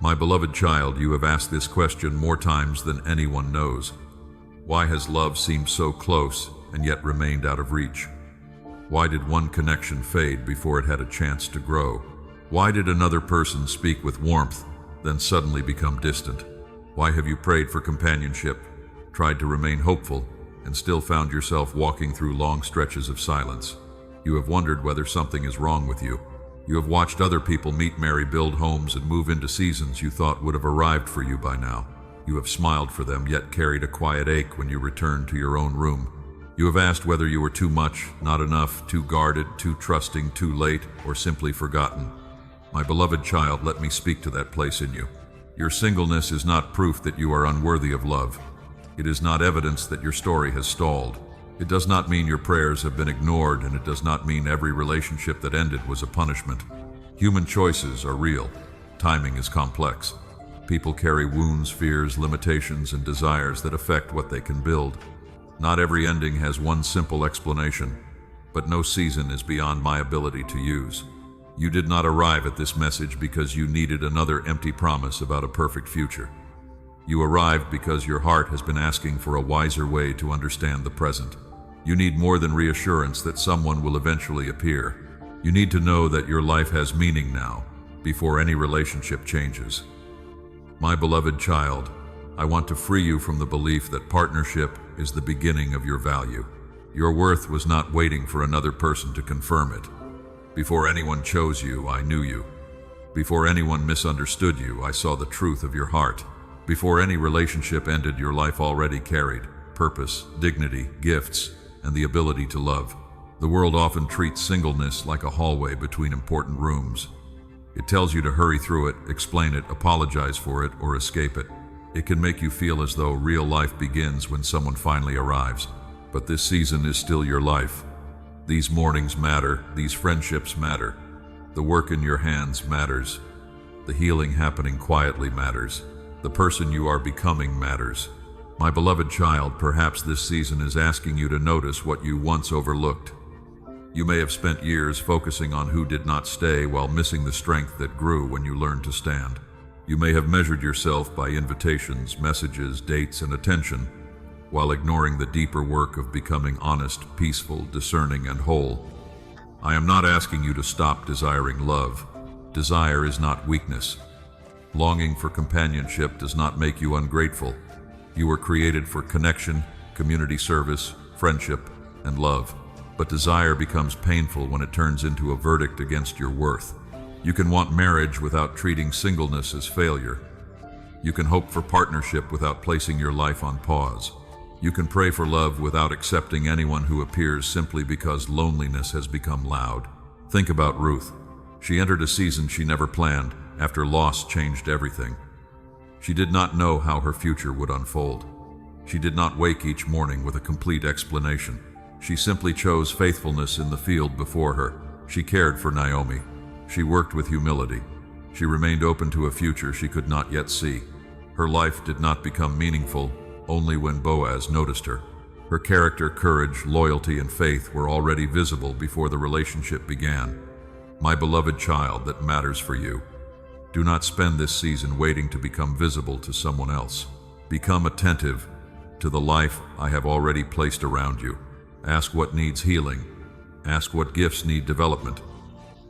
My beloved child, you have asked this question more times than anyone knows. Why has love seemed so close and yet remained out of reach? Why did one connection fade before it had a chance to grow? Why did another person speak with warmth, then suddenly become distant? Why have you prayed for companionship, tried to remain hopeful, and still found yourself walking through long stretches of silence? You have wondered whether something is wrong with you. You have watched other people meet, marry, build homes, and move into seasons you thought would have arrived for you by now. You have smiled for them, yet carried a quiet ache when you returned to your own room. You have asked whether you were too much, not enough, too guarded, too trusting, too late, or simply forgotten. My beloved child, let me speak to that place in you. Your singleness is not proof that you are unworthy of love. It is not evidence that your story has stalled. It does not mean your prayers have been ignored, and it does not mean every relationship that ended was a punishment. Human choices are real. Timing is complex. People carry wounds, fears, limitations, and desires that affect what they can build. Not every ending has one simple explanation, but no season is beyond my ability to use. You did not arrive at this message because you needed another empty promise about a perfect future. You arrived because your heart has been asking for a wiser way to understand the present. You need more than reassurance that someone will eventually appear. You need to know that your life has meaning now, before any relationship changes. My beloved child, I want to free you from the belief that partnership is the beginning of your value. Your worth was not waiting for another person to confirm it. Before anyone chose you, I knew you. Before anyone misunderstood you, I saw the truth of your heart. Before any relationship ended, your life already carried purpose, dignity, gifts, and the ability to love. The world often treats singleness like a hallway between important rooms. It tells you to hurry through it, explain it, apologize for it, or escape it. It can make you feel as though real life begins when someone finally arrives. But this season is still your life. These mornings matter, these friendships matter. The work in your hands matters. The healing happening quietly matters. The person you are becoming matters. My beloved child, perhaps this season is asking you to notice what you once overlooked. You may have spent years focusing on who did not stay while missing the strength that grew when you learned to stand. You may have measured yourself by invitations, messages, dates, and attention, while ignoring the deeper work of becoming honest, peaceful, discerning, and whole. I am not asking you to stop desiring love. Desire is not weakness. Longing for companionship does not make you ungrateful. You were created for connection, community service, friendship, and love. But desire becomes painful when it turns into a verdict against your worth. You can want marriage without treating singleness as failure. You can hope for partnership without placing your life on pause. You can pray for love without accepting anyone who appears simply because loneliness has become loud. Think about Ruth. She entered a season she never planned, after loss changed everything. She did not know how her future would unfold. She did not wake each morning with a complete explanation. She simply chose faithfulness in the field before her. She cared for Naomi. She worked with humility. She remained open to a future she could not yet see. Her life did not become meaningful only when Boaz noticed her. Her character, courage, loyalty, and faith were already visible before the relationship began. My beloved child, that matters for you. Do not spend this season waiting to become visible to someone else. Become attentive to the life I have already placed around you. Ask what needs healing. Ask what gifts need development.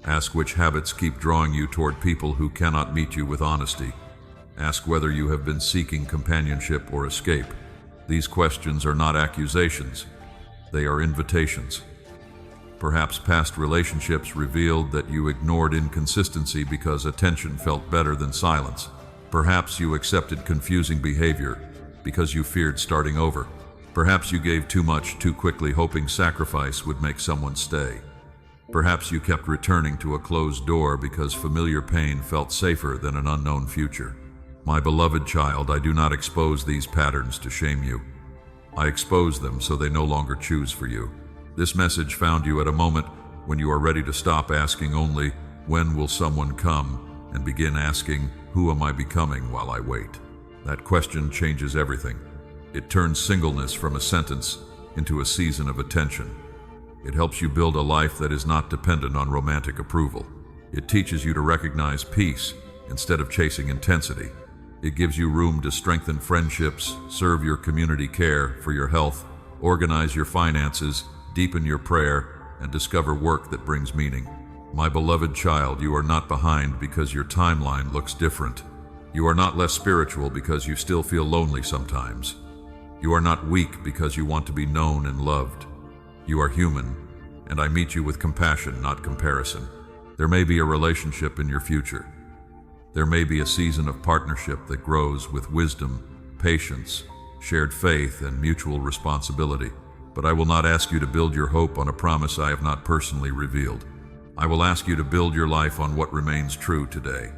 Ask which habits keep drawing you toward people who cannot meet you with honesty. Ask whether you have been seeking companionship or escape. These questions are not accusations. They are invitations. Perhaps past relationships revealed that you ignored inconsistency because attention felt better than silence. Perhaps you accepted confusing behavior because you feared starting over. Perhaps you gave too much too quickly, hoping sacrifice would make someone stay. Perhaps you kept returning to a closed door because familiar pain felt safer than an unknown future. My beloved child, I do not expose these patterns to shame you. I expose them so they no longer choose for you. This message found you at a moment when you are ready to stop asking only, "When will someone come?" and begin asking, "Who am I becoming while I wait?" That question changes everything. It turns singleness from a sentence into a season of attention. It helps you build a life that is not dependent on romantic approval. It teaches you to recognize peace instead of chasing intensity. It gives you room to strengthen friendships, serve your community, care for your health, organize your finances, deepen your prayer, and discover work that brings meaning. My beloved child, you are not behind because your timeline looks different. You are not less spiritual because you still feel lonely sometimes. You are not weak because you want to be known and loved. You are human, and I meet you with compassion, not comparison. There may be a relationship in your future. There may be a season of partnership that grows with wisdom, patience, shared faith, and mutual responsibility. But I will not ask you to build your hope on a promise I have not personally revealed. I will ask you to build your life on what remains true today.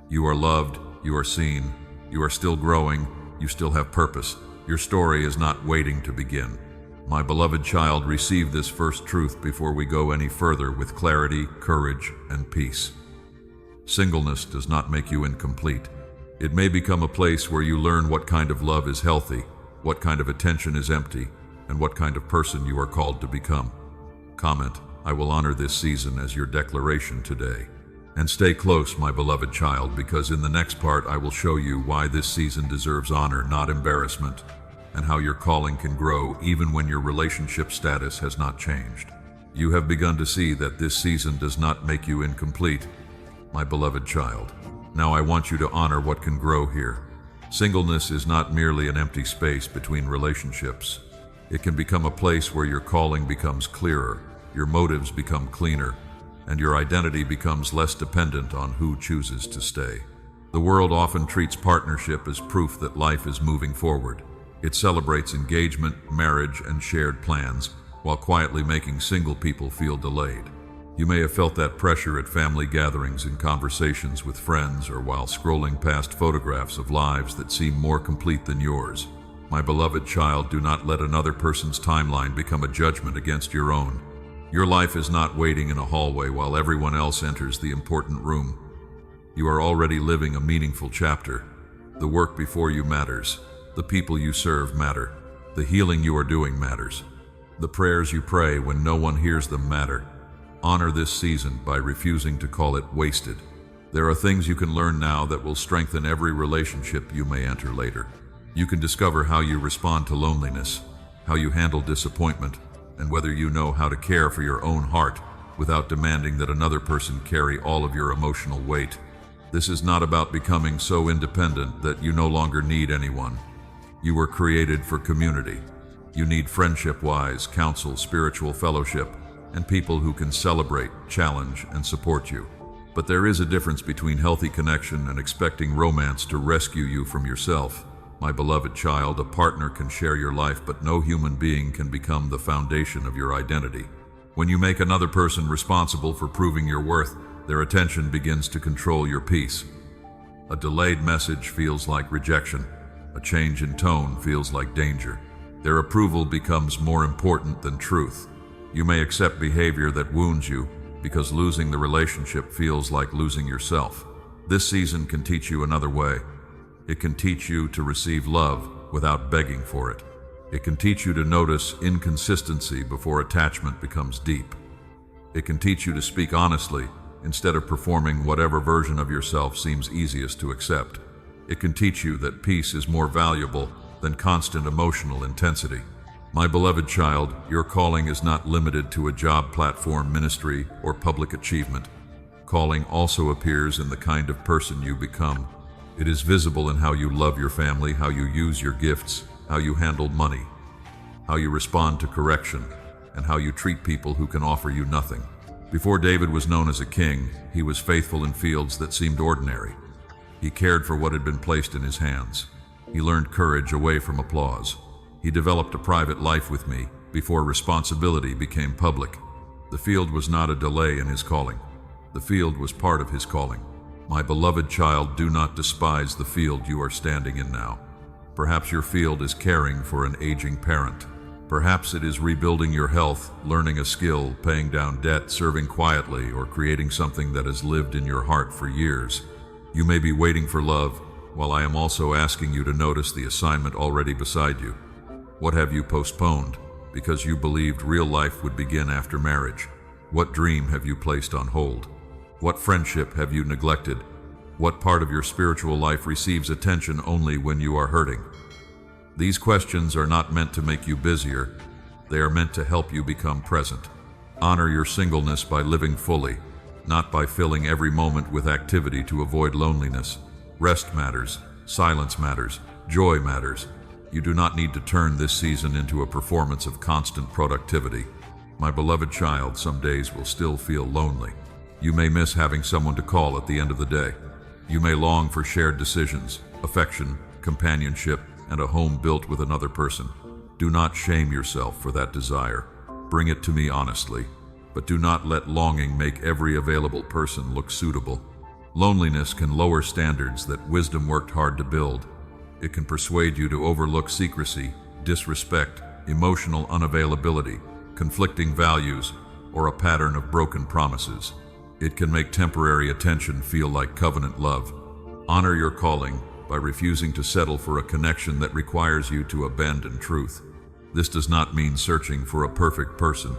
You are loved, you are seen, you are still growing, you still have purpose. Your story is not waiting to begin. My beloved child, receive this first truth before we go any further with clarity, courage, and peace. Singleness does not make you incomplete. It may become a place where you learn what kind of love is healthy, what kind of attention is empty, and what kind of person you are called to become. Comment, I will honor this season as your declaration today. And stay close, my beloved child, because in the next part I will show you why this season deserves honor, not embarrassment, and how your calling can grow even when your relationship status has not changed. You have begun to see that this season does not make you incomplete, my beloved child. Now I want you to honor what can grow here. Singleness is not merely an empty space between relationships. It can become a place where your calling becomes clearer, your motives become cleaner, and your identity becomes less dependent on who chooses to stay. The world often treats partnership as proof that life is moving forward. It celebrates engagement, marriage, and shared plans, while quietly making single people feel delayed. You may have felt that pressure at family gatherings, in conversations with friends, or while scrolling past photographs of lives that seem more complete than yours. My beloved child, do not let another person's timeline become a judgment against your own. Your life is not waiting in a hallway while everyone else enters the important room. You are already living a meaningful chapter. The work before you matters. The people you serve matter. The healing you are doing matters. The prayers you pray when no one hears them matter. Honor this season by refusing to call it wasted. There are things you can learn now that will strengthen every relationship you may enter later. You can discover how you respond to loneliness, how you handle disappointment, and whether you know how to care for your own heart without demanding that another person carry all of your emotional weight. This is not about becoming so independent that you no longer need anyone. You were created for community. You need friendship-wise, counsel, spiritual fellowship, and people who can celebrate, challenge, and support you. But there is a difference between healthy connection and expecting romance to rescue you from yourself. My beloved child, a partner can share your life, but no human being can become the foundation of your identity. When you make another person responsible for proving your worth, their attention begins to control your peace. A delayed message feels like rejection. A change in tone feels like danger. Their approval becomes more important than truth. You may accept behavior that wounds you because losing the relationship feels like losing yourself. This season can teach you another way. It can teach you to receive love without begging for it. It can teach you to notice inconsistency before attachment becomes deep. It can teach you to speak honestly instead of performing whatever version of yourself seems easiest to accept. It can teach you that peace is more valuable than constant emotional intensity. My beloved child, your calling is not limited to a job, platform, ministry, or public achievement. Calling also appears in the kind of person you become. It is visible in how you love your family, how you use your gifts, how you handle money, how you respond to correction, and how you treat people who can offer you nothing. Before David was known as a king, he was faithful in fields that seemed ordinary. He cared for what had been placed in his hands. He learned courage away from applause. He developed a private life with me before responsibility became public. The field was not a delay in his calling. The field was part of his calling. My beloved child, do not despise the field you are standing in now. Perhaps your field is caring for an aging parent. Perhaps it is rebuilding your health, learning a skill, paying down debt, serving quietly, or creating something that has lived in your heart for years. You may be waiting for love, while I am also asking you to notice the assignment already beside you. What have you postponed because you believed real life would begin after marriage? What dream have you placed on hold? What friendship have you neglected What part of your spiritual life receives attention only when you are hurting? These questions are not meant to make you busier. They are meant to help you become present. Honor your singleness by living fully, not by filling every moment with activity to avoid loneliness. Rest matters, silence matters, joy matters. You do not need to turn this season into a performance of constant productivity. My beloved child, some days will still feel lonely. You may miss having someone to call at the end of the day. You may long for shared decisions, affection, companionship, and a home built with another person. Do not shame yourself for that desire. Bring it to me honestly, but do not let longing make every available person look suitable. Loneliness can lower standards that wisdom worked hard to build. It can persuade you to overlook secrecy, disrespect, emotional unavailability, conflicting values, or a pattern of broken promises. It can make temporary attention feel like covenant love. Honor your calling by refusing to settle for a connection that requires you to abandon truth. This does not mean searching for a perfect person.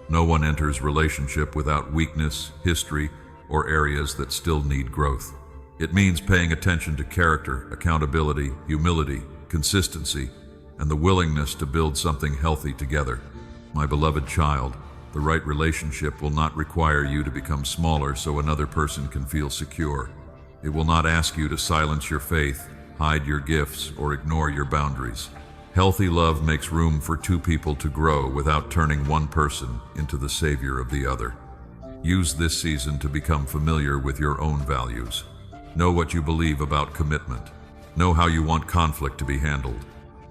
No one enters relationship without weakness, history, or areas that still need growth. It means paying attention to character, accountability, humility, consistency, and the willingness to build something healthy together. My beloved child, the right relationship will not require you to become smaller so another person can feel secure. It will not ask you to silence your faith, hide your gifts, or ignore your boundaries. Healthy love makes room for two people to grow without turning one person into the savior of the other. Use this season to become familiar with your own values. Know what you believe about commitment. Know how you want conflict to be handled.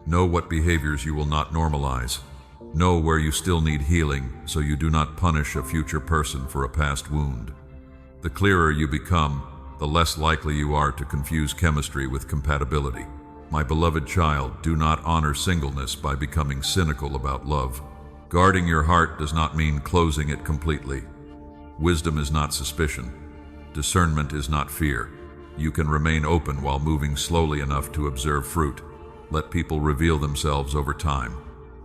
Know what behaviors you will not normalize. Know where you still need healing so you do not punish a future person for a past wound. The clearer you become, the less likely you are to confuse chemistry with compatibility. My beloved child, do not honor singleness by becoming cynical about love. Guarding your heart does not mean closing it completely. Wisdom is not suspicion. Discernment is not fear. You can remain open while moving slowly enough to observe fruit. Let people reveal themselves over time.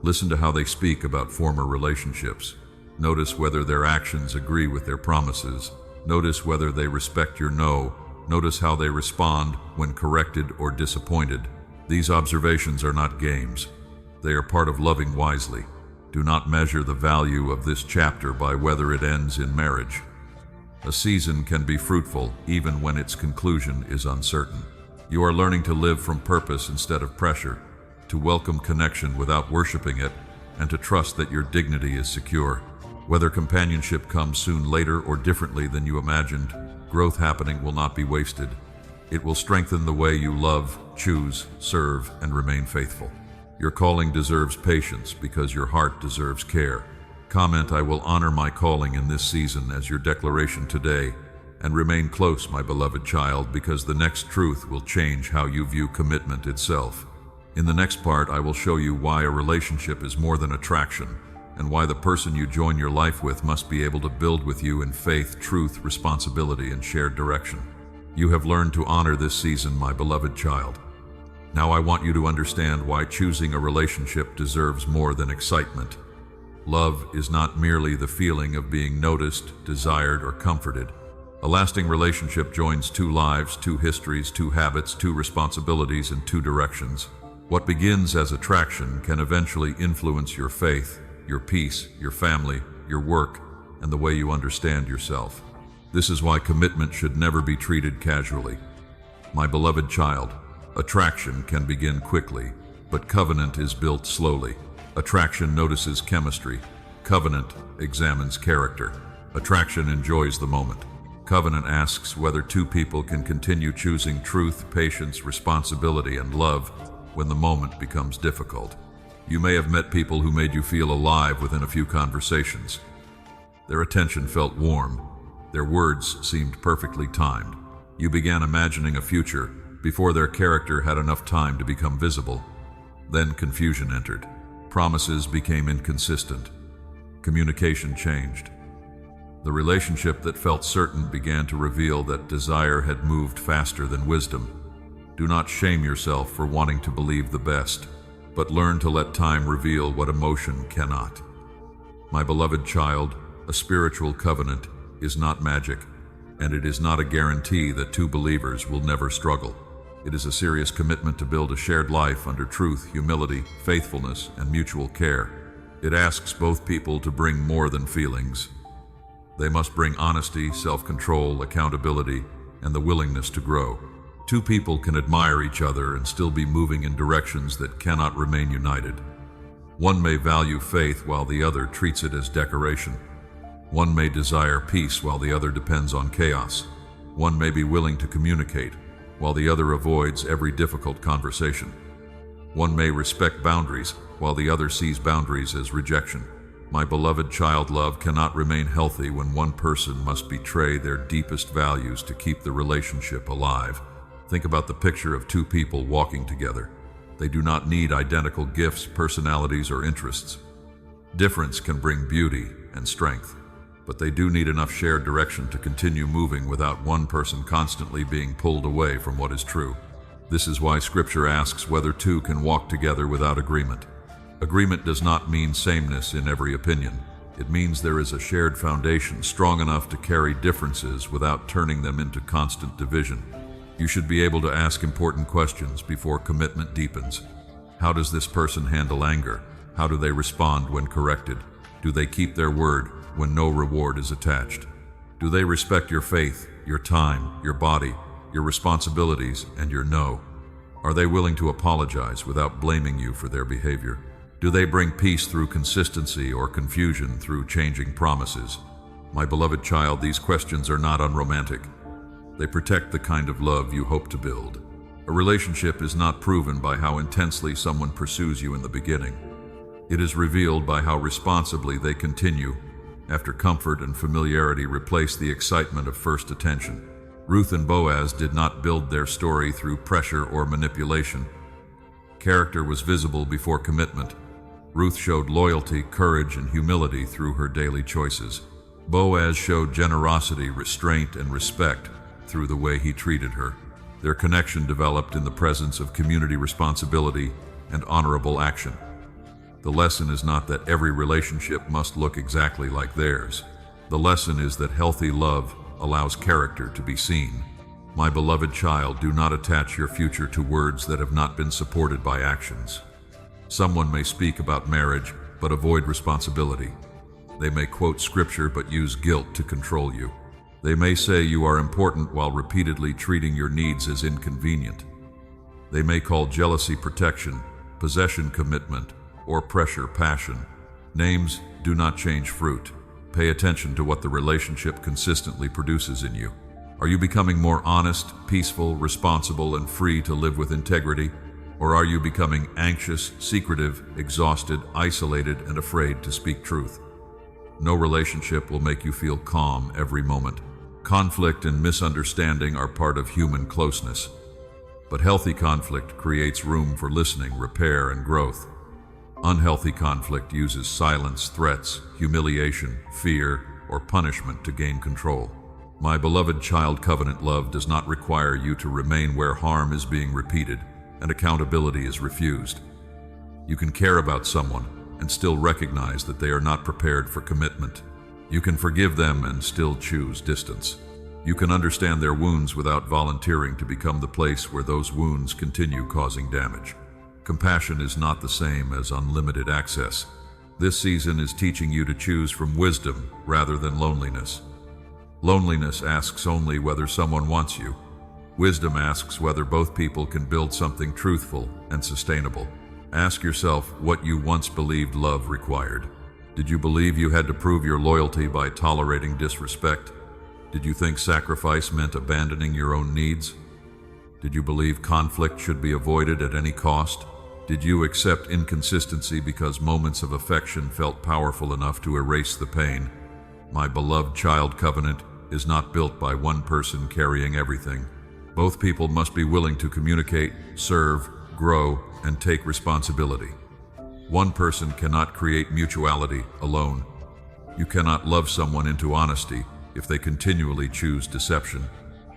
Listen to how they speak about former relationships. Notice whether their actions agree with their promises. Notice whether they respect your no. Notice how they respond when corrected or disappointed. These observations are not games. They are part of loving wisely. Do not measure the value of this chapter by whether it ends in marriage. A season can be fruitful even when its conclusion is uncertain. You are learning to live from purpose instead of pressure, to welcome connection without worshiping it, and to trust that your dignity is secure. Whether companionship comes soon, later, or differently than you imagined, growth happening will not be wasted. It will strengthen the way you love, choose, serve, and remain faithful. Your calling deserves patience because your heart deserves care. Comment, "I will honor my calling in this season" as your declaration today, and remain close, my beloved child, because the next truth will change how you view commitment itself. In the next part, I will show you why a relationship is more than attraction, and why the person you join your life with must be able to build with you in faith, truth, responsibility, and shared direction. You have learned to honor this season, my beloved child. Now I want you to understand why choosing a relationship deserves more than excitement. Love is not merely the feeling of being noticed, desired, or comforted. A lasting relationship joins two lives, two histories, two habits, two responsibilities, and two directions. What begins as attraction can eventually influence your faith, your peace, your family, your work, and the way you understand yourself. This is why commitment should never be treated casually. My beloved child, attraction can begin quickly, but covenant is built slowly. Attraction notices chemistry. Covenant examines character. Attraction enjoys the moment. Covenant asks whether two people can continue choosing truth, patience, responsibility, and love when the moment becomes difficult. You may have met people who made you feel alive within a few conversations. Their attention felt warm. Their words seemed perfectly timed. You began imagining a future before their character had enough time to become visible. Then confusion entered. Promises became inconsistent. Communication changed. The relationship that felt certain began to reveal that desire had moved faster than wisdom. Do not shame yourself for wanting to believe the best, but learn to let time reveal what emotion cannot. My beloved child, a spiritual covenant is not magic. and it is not a guarantee that two believers will never struggle. It is a serious commitment to build a shared life under truth, humility, faithfulness, and mutual care. It asks both people to bring more than feelings. They must bring honesty, self-control, accountability, and the willingness to grow. Two people can admire each other and still be moving in directions that cannot remain united. One may value faith while the other treats it as decoration. One may desire peace while the other depends on chaos. One may be willing to communicate while the other avoids every difficult conversation. One may respect boundaries while the other sees boundaries as rejection. My beloved child, love cannot remain healthy when one person must betray their deepest values to keep the relationship alive. Think about the picture of two people walking together. They do not need identical gifts, personalities, or interests. Difference can bring beauty and strength, but they do need enough shared direction to continue moving without one person constantly being pulled away from what is true. This is why Scripture asks whether two can walk together without agreement. Agreement does not mean sameness in every opinion. It means there is a shared foundation strong enough to carry differences without turning them into constant division. You should be able to ask important questions before commitment deepens. How does this person handle anger? How do they respond when corrected? Do they keep their word when no reward is attached? Do they respect your faith, your time, your body, your responsibilities, and your no? Are they willing to apologize without blaming you for their behavior? Do they bring peace through consistency or confusion through changing promises? My beloved child, these questions are not unromantic. They protect the kind of love you hope to build. A relationship is not proven by how intensely someone pursues you in the beginning. It is revealed by how responsibly they continue after comfort and familiarity replace the excitement of first attention. Ruth and Boaz did not build their story through pressure or manipulation. Character was visible before commitment. Ruth showed loyalty, courage, and humility through her daily choices. Boaz showed generosity, restraint, and respect through the way he treated her. Their connection developed in the presence of community responsibility and honorable action. The lesson is not that every relationship must look exactly like theirs. The lesson is that healthy love allows character to be seen. My beloved child, do not attach your future to words that have not been supported by actions. Someone may speak about marriage, but avoid responsibility. They may quote scripture, but use guilt to control you. They may say you are important while repeatedly treating your needs as inconvenient. They may call jealousy protection, possession commitment, or pressure passion. Names do not change fruit. Pay attention to what the relationship consistently produces in you. Are you becoming more honest, peaceful, responsible, and free to live with integrity? Or are you becoming anxious, secretive, exhausted, isolated, and afraid to speak truth? No relationship will make you feel calm every moment. Conflict and misunderstanding are part of human closeness. But healthy conflict creates room for listening, repair, and growth. Unhealthy conflict uses silence, threats, humiliation, fear, or punishment to gain control. My beloved child, covenant love does not require you to remain where harm is being repeated and accountability is refused. You can care about someone and still recognize that they are not prepared for commitment. You can forgive them and still choose distance. You can understand their wounds without volunteering to become the place where those wounds continue causing damage. Compassion is not the same as unlimited access. This season is teaching you to choose from wisdom rather than loneliness. Loneliness asks only whether someone wants you. Wisdom asks whether both people can build something truthful and sustainable. Ask yourself what you once believed love required. Did you believe you had to prove your loyalty by tolerating disrespect? Did you think sacrifice meant abandoning your own needs? Did you believe conflict should be avoided at any cost? Did you accept inconsistency because moments of affection felt powerful enough to erase the pain? My beloved child, covenant is not built by one person carrying everything. Both people must be willing to communicate, serve, grow, and take responsibility. One person cannot create mutuality alone. You cannot love someone into honesty if they continually choose deception.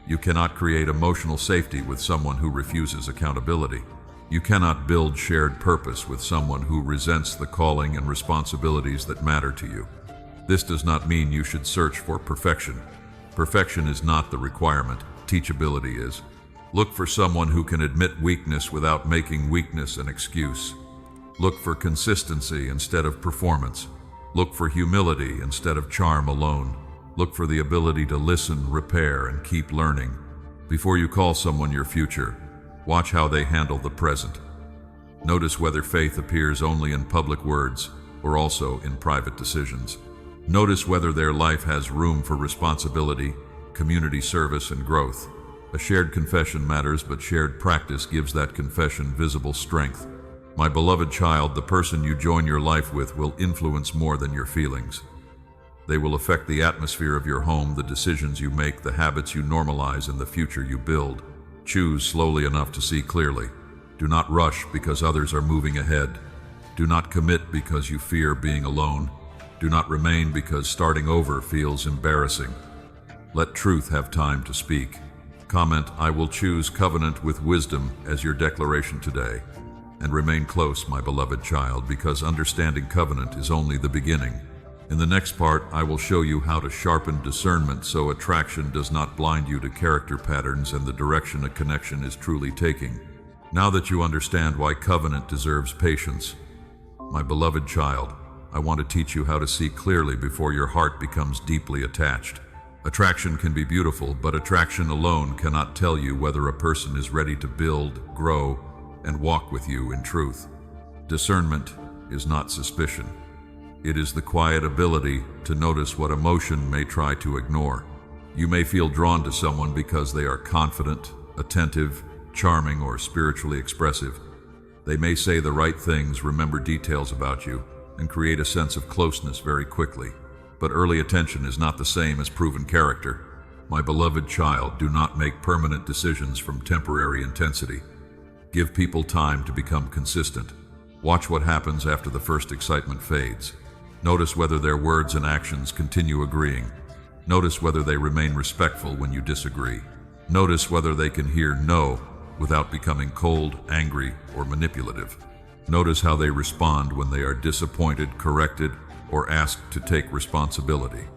You cannot create emotional safety with someone who refuses accountability. You cannot build shared purpose with someone who resents the calling and responsibilities that matter to you. This does not mean you should search for perfection. Perfection is not the requirement, teachability is. Look for someone who can admit weakness without making weakness an excuse. Look for consistency instead of performance. Look for humility instead of charm alone. Look for the ability to listen, repair, and keep learning. Before you call someone your future, watch how they handle the present. Notice whether faith appears only in public words or also in private decisions. Notice whether their life has room for responsibility, community service, and growth. A shared confession matters, but shared practice gives that confession visible strength. My beloved child, the person you join your life with will influence more than your feelings. They will affect the atmosphere of your home, the decisions you make, the habits you normalize, and the future you build. Choose slowly enough to see clearly. Do not rush because others are moving ahead. Do not commit because you fear being alone. Do not remain because starting over feels embarrassing. Let truth have time to speak. Comment, "I will choose covenant with wisdom" as your declaration today. And remain close, my beloved child, because understanding covenant is only the beginning. In the next part, I will show you how to sharpen discernment so attraction does not blind you to character patterns and the direction a connection is truly taking. Now that you understand why covenant deserves patience, my beloved child, I want to teach you how to see clearly before your heart becomes deeply attached. Attraction can be beautiful, but attraction alone cannot tell you whether a person is ready to build, grow, and walk with you in truth. Discernment is not suspicion. It is the quiet ability to notice what emotion may try to ignore. You may feel drawn to someone because they are confident, attentive, charming, or spiritually expressive. They may say the right things, remember details about you, and create a sense of closeness very quickly. But early attention is not the same as proven character. My beloved child, do not make permanent decisions from temporary intensity. Give people time to become consistent. Watch what happens after the first excitement fades. Notice whether their words and actions continue agreeing. Notice whether they remain respectful when you disagree. Notice whether they can hear no without becoming cold, angry, or manipulative. Notice how they respond when they are disappointed, corrected, or asked to take responsibility.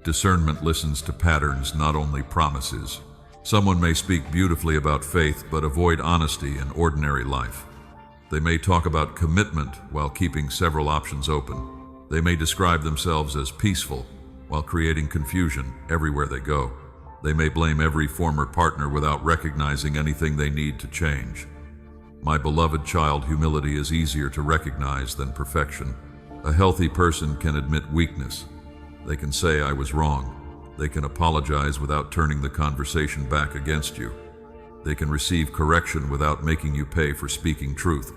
Discernment listens to patterns, not only promises. Someone may speak beautifully about faith but avoid honesty in ordinary life. They may talk about commitment while keeping several options open. They may describe themselves as peaceful while creating confusion everywhere they go. They may blame every former partner without recognizing anything they need to change. My beloved child, humility is easier to recognize than perfection. A healthy person can admit weakness. They can say, "I was wrong." They can apologize without turning the conversation back against you. They can receive correction without making you pay for speaking truth.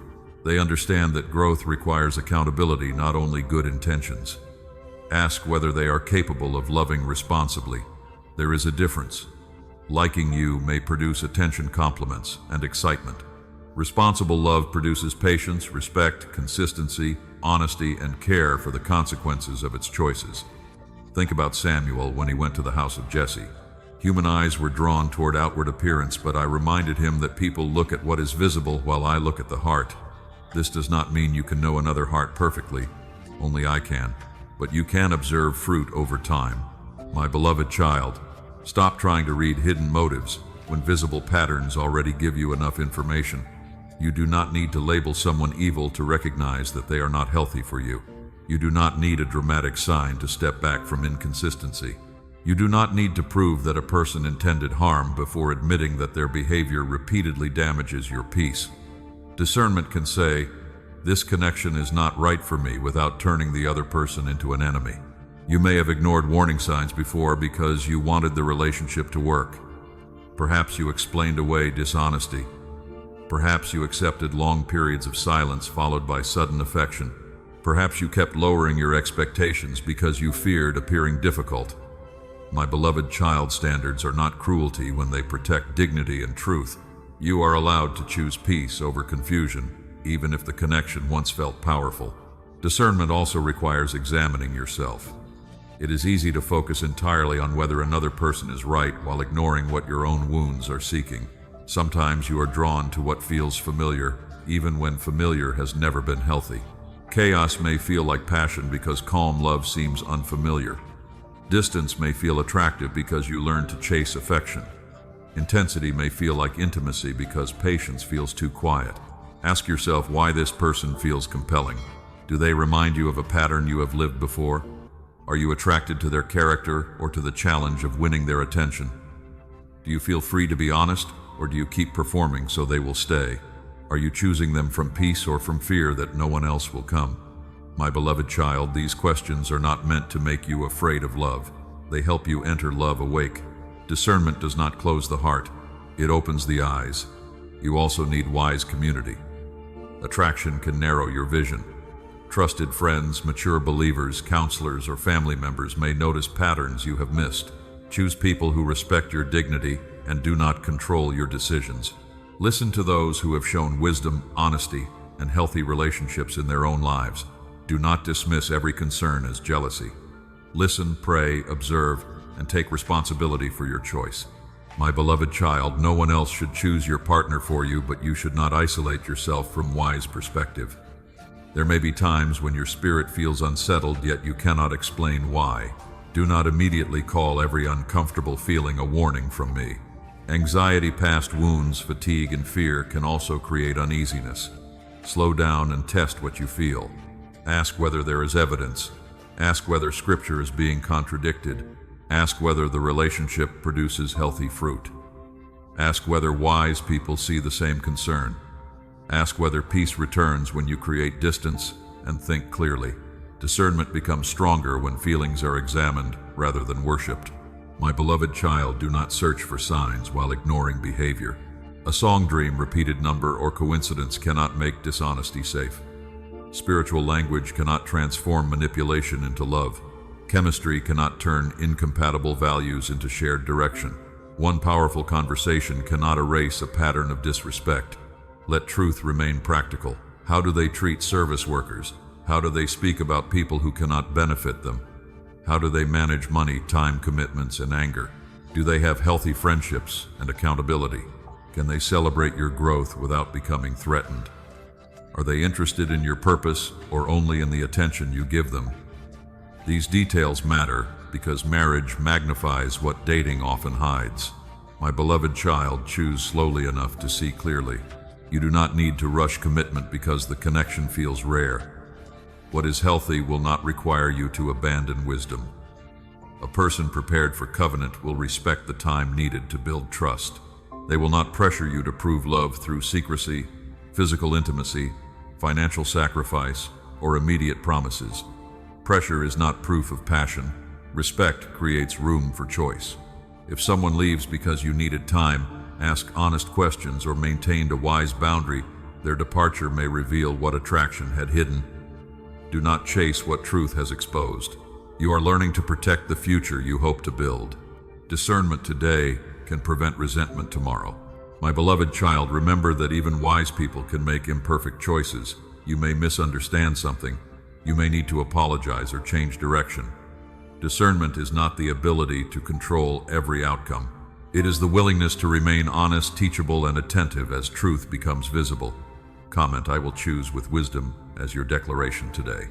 They understand that growth requires accountability, not only good intentions. Ask whether they are capable of loving responsibly. There is a difference. Liking you may produce attention, compliments, and excitement. Responsible love produces patience, respect, consistency, honesty, and care for the consequences of its choices. Think about Samuel when he went to the house of Jesse. Human eyes were drawn toward outward appearance, but I reminded him that people look at what is visible while I look at the heart. This does not mean you can know another heart perfectly. Only I can. But you can observe fruit over time. My beloved child, stop trying to read hidden motives when visible patterns already give you enough information. You do not need to label someone evil to recognize that they are not healthy for you. You do not need a dramatic sign to step back from inconsistency. You do not need to prove that a person intended harm before admitting that their behavior repeatedly damages your peace. Discernment can say, "This connection is not right for me," without turning the other person into an enemy. You may have ignored warning signs before because you wanted the relationship to work. Perhaps you explained away dishonesty. Perhaps you accepted long periods of silence followed by sudden affection. Perhaps you kept lowering your expectations because you feared appearing difficult. My beloved child, standards are not cruelty when they protect dignity and truth. You are allowed to choose peace over confusion, even if the connection once felt powerful. Discernment also requires examining yourself. It is easy to focus entirely on whether another person is right while ignoring what your own wounds are seeking. Sometimes you are drawn to what feels familiar, even when familiar has never been healthy. Chaos may feel like passion because calm love seems unfamiliar. Distance may feel attractive because you learn to chase affection. Intensity may feel like intimacy because patience feels too quiet. Ask yourself why this person feels compelling. Do they remind you of a pattern you have lived before? Are you attracted to their character or to the challenge of winning their attention? Do you feel free to be honest, or do you keep performing so they will stay? Are you choosing them from peace or from fear that no one else will come? My beloved child, these questions are not meant to make you afraid of love. They help you enter love awake. Discernment does not close the heart. It opens the eyes. You also need wise community. Attraction can narrow your vision. Trusted friends, mature believers, counselors, or family members may notice patterns you have missed. Choose people who respect your dignity and do not control your decisions. Listen to those who have shown wisdom, honesty, and healthy relationships in their own lives. Do not dismiss every concern as jealousy. Listen, pray, observe, and take responsibility for your choice. My beloved child, no one else should choose your partner for you, but you should not isolate yourself from wise perspective. There may be times when your spirit feels unsettled, yet you cannot explain why. Do not immediately call every uncomfortable feeling a warning from me. Anxiety, past wounds, fatigue, and fear can also create uneasiness. Slow down and test what you feel. Ask whether there is evidence. Ask whether Scripture is being contradicted. Ask whether the relationship produces healthy fruit. Ask whether wise people see the same concern. Ask whether peace returns when you create distance and think clearly. Discernment becomes stronger when feelings are examined rather than worshipped. My beloved child, do not search for signs while ignoring behavior. A song dream, repeated number, or coincidence cannot make dishonesty safe. Spiritual language cannot transform manipulation into love. Chemistry cannot turn incompatible values into shared direction. One powerful conversation cannot erase a pattern of disrespect. Let truth remain practical. How do they treat service workers? How do they speak about people who cannot benefit them? How do they manage money, time commitments, and anger? Do they have healthy friendships and accountability? Can they celebrate your growth without becoming threatened? Are they interested in your purpose or only in the attention you give them? These details matter because marriage magnifies what dating often hides. My beloved child, choose slowly enough to see clearly. You do not need to rush commitment because the connection feels rare. What is healthy will not require you to abandon wisdom. A person prepared for covenant will respect the time needed to build trust. They will not pressure you to prove love through secrecy, physical intimacy, financial sacrifice, or immediate promises. Pressure is not proof of passion. Respect creates room for choice. If someone leaves because you needed time, ask honest questions, or maintained a wise boundary, their departure may reveal what attraction had hidden. Do not chase what truth has exposed. You are learning to protect the future you hope to build. Discernment today can prevent resentment tomorrow. My beloved child, remember that even wise people can make imperfect choices. You may misunderstand something. You may need to apologize or change direction. Discernment is not the ability to control every outcome. It is the willingness to remain honest, teachable, and attentive as truth becomes visible. Comment, I will choose with wisdom as your declaration today.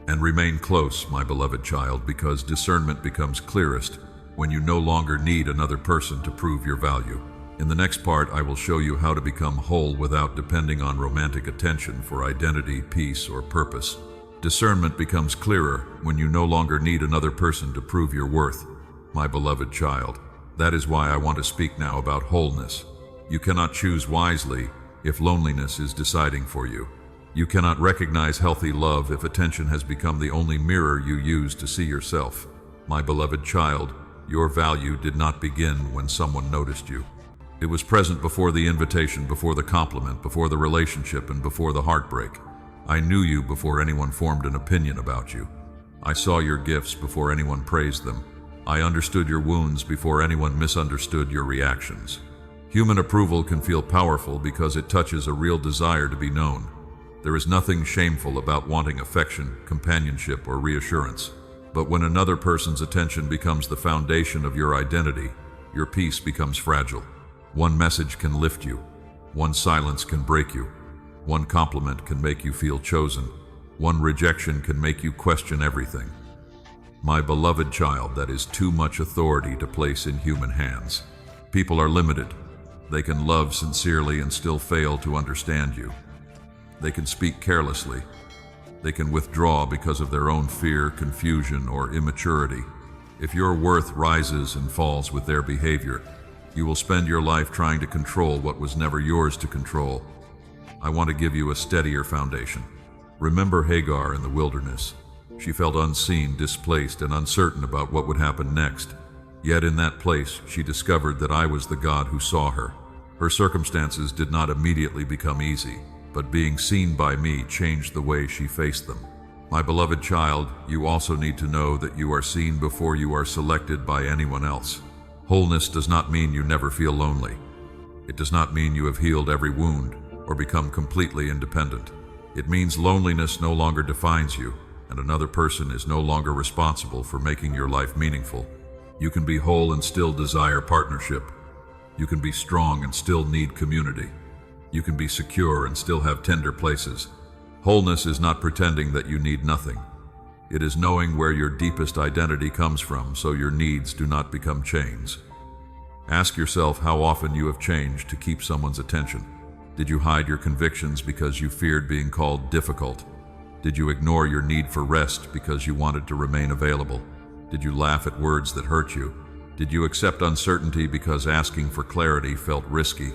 And remain close, my beloved child, because discernment becomes clearest when you no longer need another person to prove your value. In the next part, I will show you how to become whole without depending on romantic attention for identity, peace, or purpose. Discernment becomes clearer when you no longer need another person to prove your worth, my beloved child. That is why I want to speak now about wholeness. You cannot choose wisely if loneliness is deciding for you. You cannot recognize healthy love if attention has become the only mirror you use to see yourself. My beloved child, your value did not begin when someone noticed you. It was present before the invitation, before the compliment, before the relationship, and before the heartbreak. I knew you before anyone formed an opinion about you. I saw your gifts before anyone praised them. I understood your wounds before anyone misunderstood your reactions. Human approval can feel powerful because it touches a real desire to be known. There is nothing shameful about wanting affection, companionship, or reassurance. But when another person's attention becomes the foundation of your identity, your peace becomes fragile. One message can lift you. One silence can break you. One compliment can make you feel chosen. One rejection can make you question everything. My beloved child, that is too much authority to place in human hands. People are limited. They can love sincerely and still fail to understand you. They can speak carelessly. They can withdraw because of their own fear, confusion, or immaturity. If your worth rises and falls with their behavior, you will spend your life trying to control what was never yours to control. I want to give you a steadier foundation. Remember Hagar in the wilderness. She felt unseen, displaced, and uncertain about what would happen next. Yet in that place, she discovered that I was the God who saw her. Her circumstances did not immediately become easy, but being seen by me changed the way she faced them. My beloved child, you also need to know that you are seen before you are selected by anyone else. Wholeness does not mean you never feel lonely. It does not mean you have healed every wound or become completely independent. It means loneliness no longer defines you, and another person is no longer responsible for making your life meaningful. You can be whole and still desire partnership. You can be strong and still need community. You can be secure and still have tender places. Wholeness is not pretending that you need nothing. It is knowing where your deepest identity comes from so your needs do not become chains. Ask yourself how often you have changed to keep someone's attention. Did you hide your convictions because you feared being called difficult? Did you ignore your need for rest because you wanted to remain available? Did you laugh at words that hurt you? Did you accept uncertainty because asking for clarity felt risky?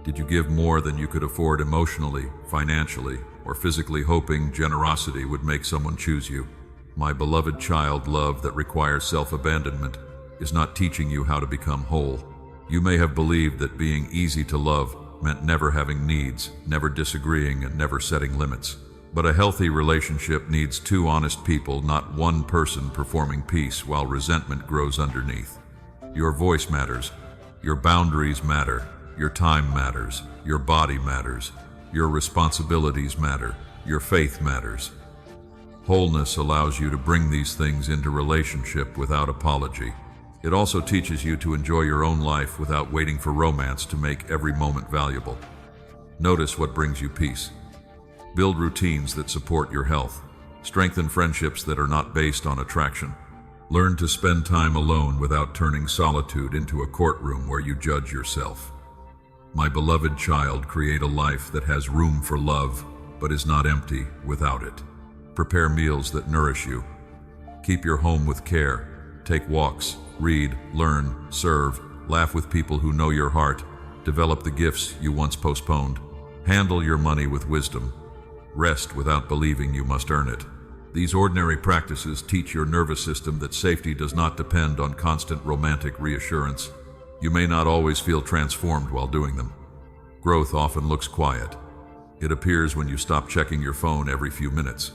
Did you give more than you could afford emotionally, financially, or physically, hoping generosity would make someone choose you? My beloved child, love that requires self-abandonment is not teaching you how to become whole. You may have believed that being easy to love meant never having needs, never disagreeing, and never setting limits. But a healthy relationship needs two honest people, not one person performing peace while resentment grows underneath. Your voice matters. Your boundaries matter. Your time matters. Your body matters. Your responsibilities matter. Your faith matters. Wholeness allows you to bring these things into relationship without apology. It also teaches you to enjoy your own life without waiting for romance to make every moment valuable. Notice what brings you peace. Build routines that support your health. Strengthen friendships that are not based on attraction. Learn to spend time alone without turning solitude into a courtroom where you judge yourself. My beloved child, create a life that has room for love, but is not empty without it. Prepare meals that nourish you. Keep your home with care. Take walks, read, learn, serve, laugh with people who know your heart. Develop the gifts you once postponed. Handle your money with wisdom. Rest without believing you must earn it. These ordinary practices teach your nervous system that safety does not depend on constant romantic reassurance. You may not always feel transformed while doing them. Growth often looks quiet. It appears when you stop checking your phone every few minutes.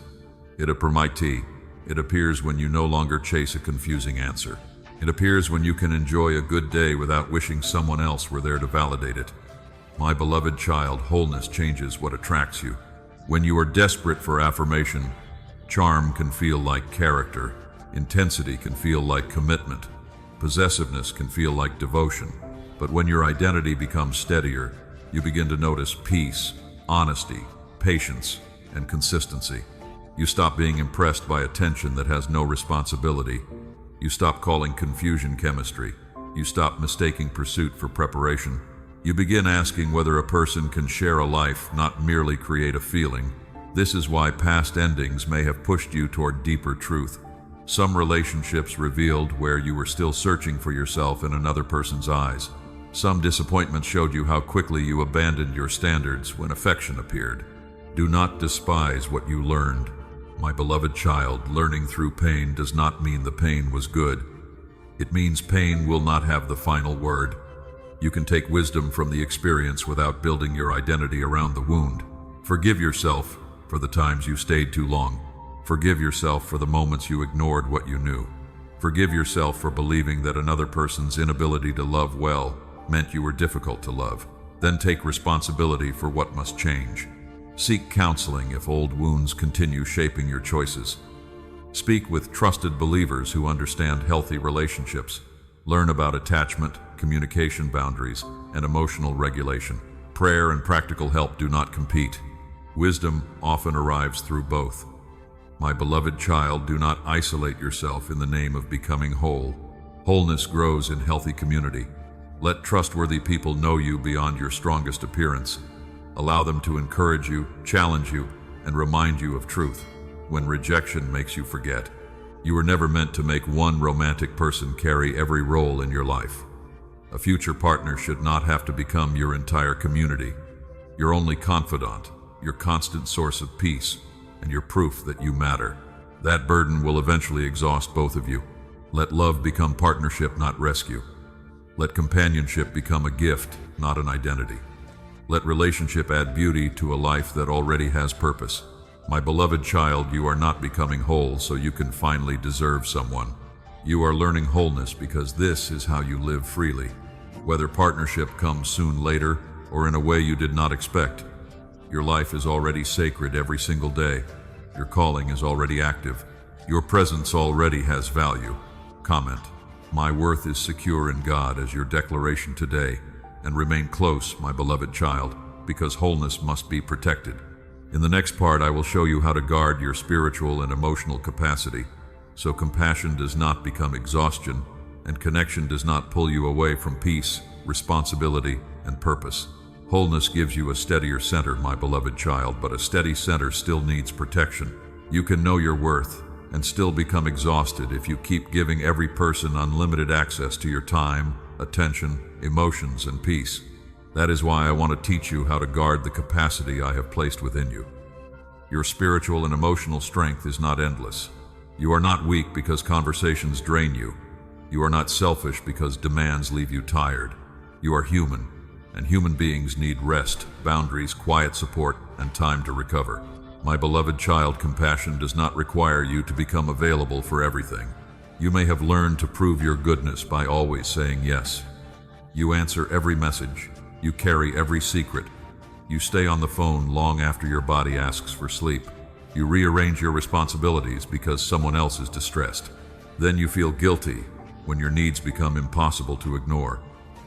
It appears when you no longer chase a confusing answer. It appears when you can enjoy a good day without wishing someone else were there to validate it. My beloved child, wholeness changes what attracts you. When you are desperate for affirmation, charm can feel like character, intensity can feel like commitment, possessiveness can feel like devotion. But when your identity becomes steadier, you begin to notice peace, honesty, patience, and consistency. You stop being impressed by attention that has no responsibility. You stop calling confusion chemistry. You stop mistaking pursuit for preparation. You begin asking whether a person can share a life, not merely create a feeling. This is why past endings may have pushed you toward deeper truth. Some relationships revealed where you were still searching for yourself in another person's eyes. Some disappointments showed you how quickly you abandoned your standards when affection appeared. Do not despise what you learned. My beloved child, learning through pain does not mean the pain was good. It means pain will not have the final word. You can take wisdom from the experience without building your identity around the wound. Forgive yourself for the times you stayed too long. Forgive yourself for the moments you ignored what you knew. Forgive yourself for believing that another person's inability to love well meant you were difficult to love. Then take responsibility for what must change. Seek counseling if old wounds continue shaping your choices. Speak with trusted believers who understand healthy relationships. Learn about attachment, communication boundaries, and emotional regulation. Prayer and practical help do not compete. Wisdom often arrives through both. My beloved child, do not isolate yourself in the name of becoming whole. Wholeness grows in healthy community. Let trustworthy people know you beyond your strongest appearance. Allow them to encourage you, challenge you, and remind you of truth when rejection makes you forget. You were never meant to make one romantic person carry every role in your life. A future partner should not have to become your entire community, your only confidant, your constant source of peace, and your proof that you matter. That burden will eventually exhaust both of you. Let love become partnership, not rescue. Let companionship become a gift, not an identity. Let relationship add beauty to a life that already has purpose. My beloved child, you are not becoming whole so you can finally deserve someone. You are learning wholeness because this is how you live freely. Whether partnership comes soon later or in a way you did not expect, your life is already sacred every single day. Your calling is already active. Your presence already has value. Comment: my worth is secure in God as your declaration today, and remain close, my beloved child, because wholeness must be protected. In the next part, I will show you how to guard your spiritual and emotional capacity, so compassion does not become exhaustion, and connection does not pull you away from peace, responsibility, and purpose. Wholeness gives you a steadier center, my beloved child, but a steady center still needs protection. You can know your worth and still become exhausted if you keep giving every person unlimited access to your time, attention, emotions, and peace. That is why I want to teach you how to guard the capacity I have placed within you. Your spiritual and emotional strength is not endless. You are not weak because conversations drain you. You are not selfish because demands leave you tired. You are human, and human beings need rest, boundaries, quiet support, and time to recover. My beloved child, compassion does not require you to become available for everything. You may have learned to prove your goodness by always saying yes. You answer every message. You carry every secret. You stay on the phone long after your body asks for sleep. You rearrange your responsibilities because someone else is distressed. Then you feel guilty when your needs become impossible to ignore.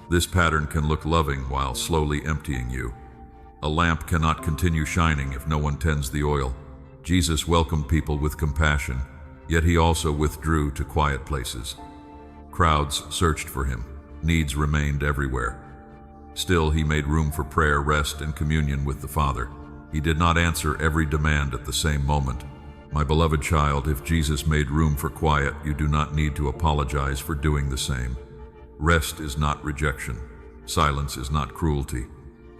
This pattern can look loving while slowly emptying you. A lamp cannot continue shining if no one tends the oil. Jesus welcomed people with compassion, yet he also withdrew to quiet places. Crowds searched for him. Needs remained everywhere. Still, he made room for prayer, rest, and communion with the Father. He did not answer every demand at the same moment. My beloved child, if Jesus made room for quiet, you do not need to apologize for doing the same. Rest is not rejection. Silence is not cruelty.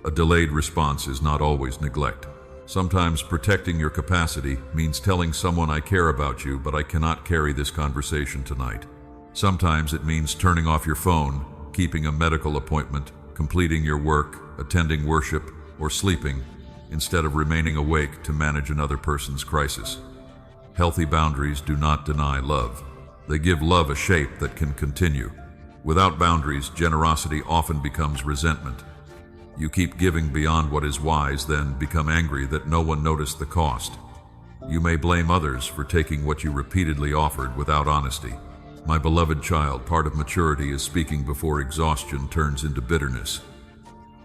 A delayed response is not always neglect. Sometimes protecting your capacity means telling someone, I care about you, but I cannot carry this conversation tonight. Sometimes it means turning off your phone, keeping a medical appointment, completing your work, attending worship, or sleeping, instead of remaining awake to manage another person's crisis. Healthy boundaries do not deny love. They give love a shape that can continue. Without boundaries, generosity often becomes resentment. You keep giving beyond what is wise, then become angry that no one noticed the cost. You may blame others for taking what you repeatedly offered without honesty. My beloved child, part of maturity is speaking before exhaustion turns into bitterness.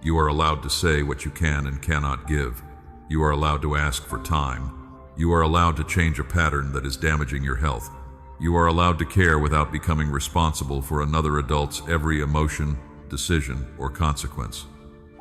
You are allowed to say what you can and cannot give. You are allowed to ask for time. You are allowed to change a pattern that is damaging your health. You are allowed to care without becoming responsible for another adult's every emotion, decision, or consequence.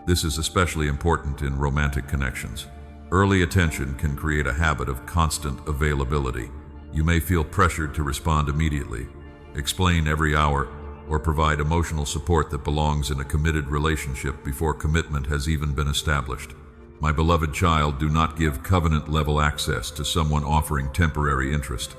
This is especially important in romantic connections. Early attention can create a habit of constant availability. You may feel pressured to respond immediately, explain every hour, or provide emotional support that belongs in a committed relationship before commitment has even been established. My beloved child, do not give covenant-level access to someone offering temporary interest.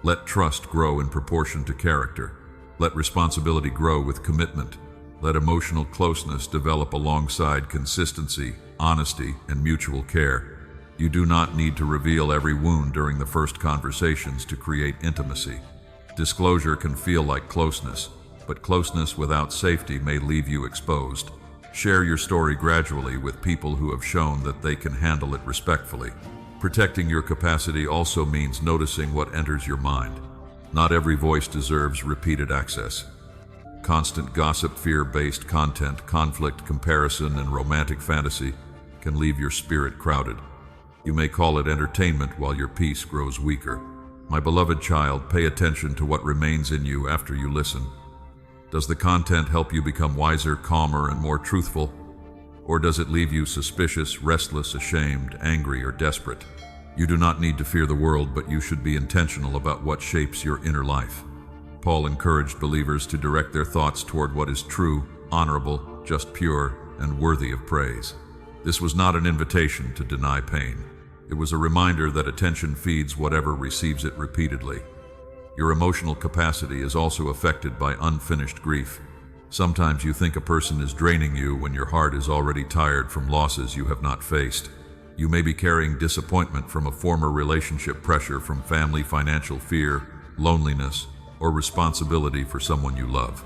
Let trust grow in proportion to character. Let responsibility grow with commitment. Let emotional closeness develop alongside consistency, honesty, and mutual care. You do not need to reveal every wound during the first conversations to create intimacy. Disclosure can feel like closeness, but closeness without safety may leave you exposed. Share your story gradually with people who have shown that they can handle it respectfully. Protecting your capacity also means noticing what enters your mind. Not every voice deserves repeated access. Constant gossip, fear-based content, conflict, comparison, and romantic fantasy can leave your spirit crowded. You may call it entertainment while your peace grows weaker. My beloved child, pay attention to what remains in you after you listen. Does the content help you become wiser, calmer, and more truthful? Or does it leave you suspicious, restless, ashamed, angry, or desperate? You do not need to fear the world, but you should be intentional about what shapes your inner life. Paul encouraged believers to direct their thoughts toward what is true, honorable, just pure, and worthy of praise. This was not an invitation to deny pain. It was a reminder that attention feeds whatever receives it repeatedly. Your emotional capacity is also affected by unfinished grief. Sometimes you think a person is draining you when your heart is already tired from losses you have not faced. You may be carrying disappointment from a former relationship, pressure from family, financial fear, loneliness, or responsibility for someone you love.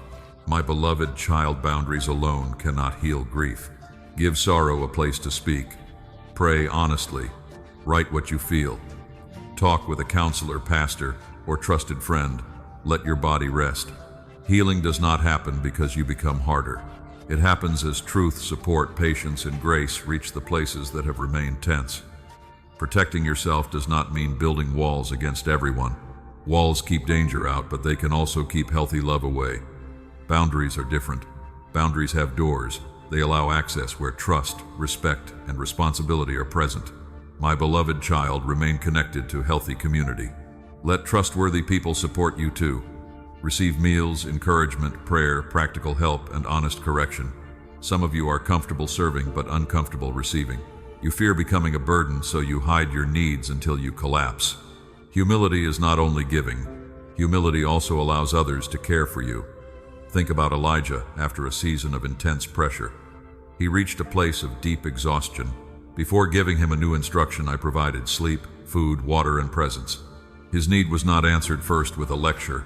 My beloved child, boundaries alone cannot heal grief. Give sorrow a place to speak. Pray honestly. Write what you feel. Talk with a counselor, pastor, or trusted friend. Let your body rest. Healing does not happen because you become harder. It happens as truth, support, patience, and grace reach the places that have remained tense. Protecting yourself does not mean building walls against everyone. Walls keep danger out, but they can also keep healthy love away. Boundaries are different. Boundaries have doors. They allow access where trust, respect, and responsibility are present. My beloved child, remain connected to healthy community. Let trustworthy people support you too. Receive meals, encouragement, prayer, practical help, and honest correction. Some of you are comfortable serving but uncomfortable receiving. You fear becoming a burden, so you hide your needs until you collapse. Humility is not only giving. Humility also allows others to care for you. Think about Elijah after a season of intense pressure. He reached a place of deep exhaustion. Before giving him a new instruction, I provided sleep, food, water, and presence. His need was not answered first with a lecture.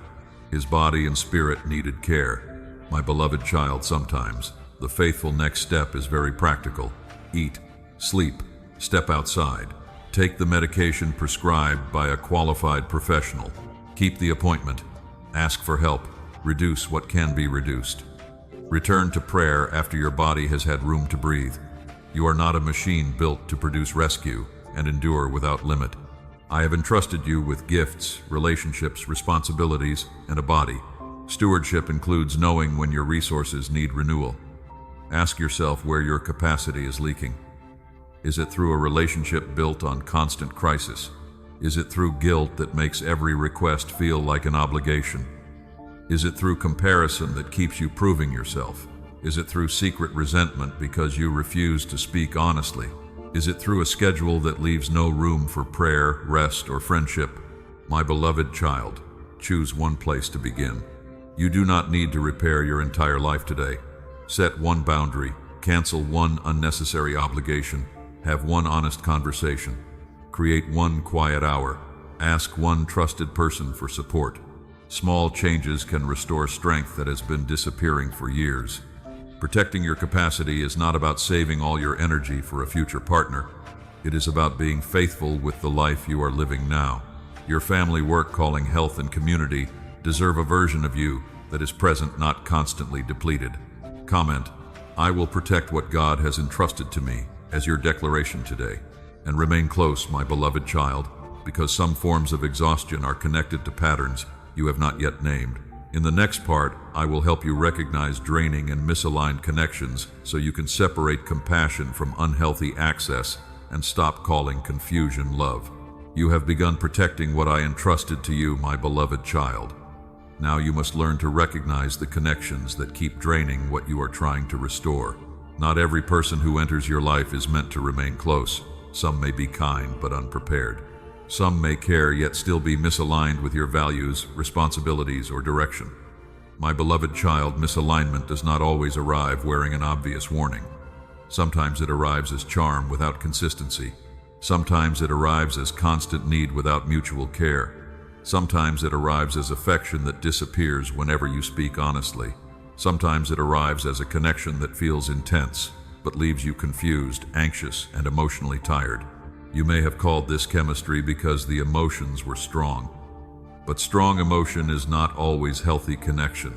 His body and spirit needed care. My beloved child, sometimes the faithful next step is very practical. Eat, sleep, step outside. Take the medication prescribed by a qualified professional. Keep the appointment. Ask for help. Reduce what can be reduced. Return to prayer after your body has had room to breathe. You are not a machine built to produce rescue and endure without limit. I have entrusted you with gifts, relationships, responsibilities, and a body. Stewardship includes knowing when your resources need renewal. Ask yourself where your capacity is leaking. Is it through a relationship built on constant crisis? Is it through guilt that makes every request feel like an obligation? Is it through comparison that keeps you proving yourself? Is it through secret resentment because you refuse to speak honestly? Is it through a schedule that leaves no room for prayer, rest, or friendship? My beloved child, choose one place to begin. You do not need to repair your entire life today. Set one boundary, cancel one unnecessary obligation, have one honest conversation, create one quiet hour, ask one trusted person for support. Small changes can restore strength that has been disappearing for years. Protecting your capacity is not about saving all your energy for a future partner. It is about being faithful with the life you are living now. Your family, work, calling, health, and community deserve a version of you that is present, not constantly depleted. Comment, I will protect what God has entrusted to me as your declaration today. And remain close, my beloved child, because some forms of exhaustion are connected to patterns you have not yet named. In the next part, I will help you recognize draining and misaligned connections so you can separate compassion from unhealthy access and stop calling confusion love. You have begun protecting what I entrusted to you, my beloved child. Now you must learn to recognize the connections that keep draining what you are trying to restore. Not every person who enters your life is meant to remain close. Some may be kind but unprepared. Some may care yet still be misaligned with your values, responsibilities, or direction. My beloved child, misalignment does not always arrive wearing an obvious warning. Sometimes it arrives as charm without consistency. Sometimes it arrives as constant need without mutual care. Sometimes it arrives as affection that disappears whenever you speak honestly. Sometimes it arrives as a connection that feels intense, but leaves you confused, anxious, and emotionally tired. You may have called this chemistry because the emotions were strong. But strong emotion is not always healthy connection.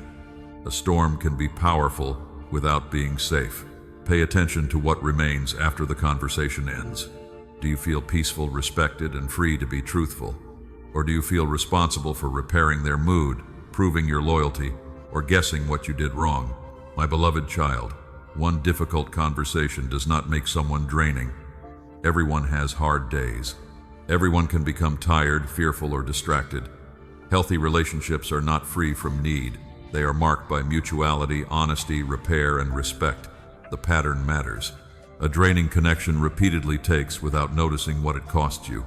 A storm can be powerful without being safe. Pay attention to what remains after the conversation ends. Do you feel peaceful, respected, and free to be truthful? Or do you feel responsible for repairing their mood, proving your loyalty, or guessing what you did wrong? My beloved child, one difficult conversation does not make someone draining. Everyone has hard days. Everyone can become tired, fearful, or distracted. Healthy relationships are not free from need. They are marked by mutuality, honesty, repair, and respect. The pattern matters. A draining connection repeatedly takes without noticing what it costs you.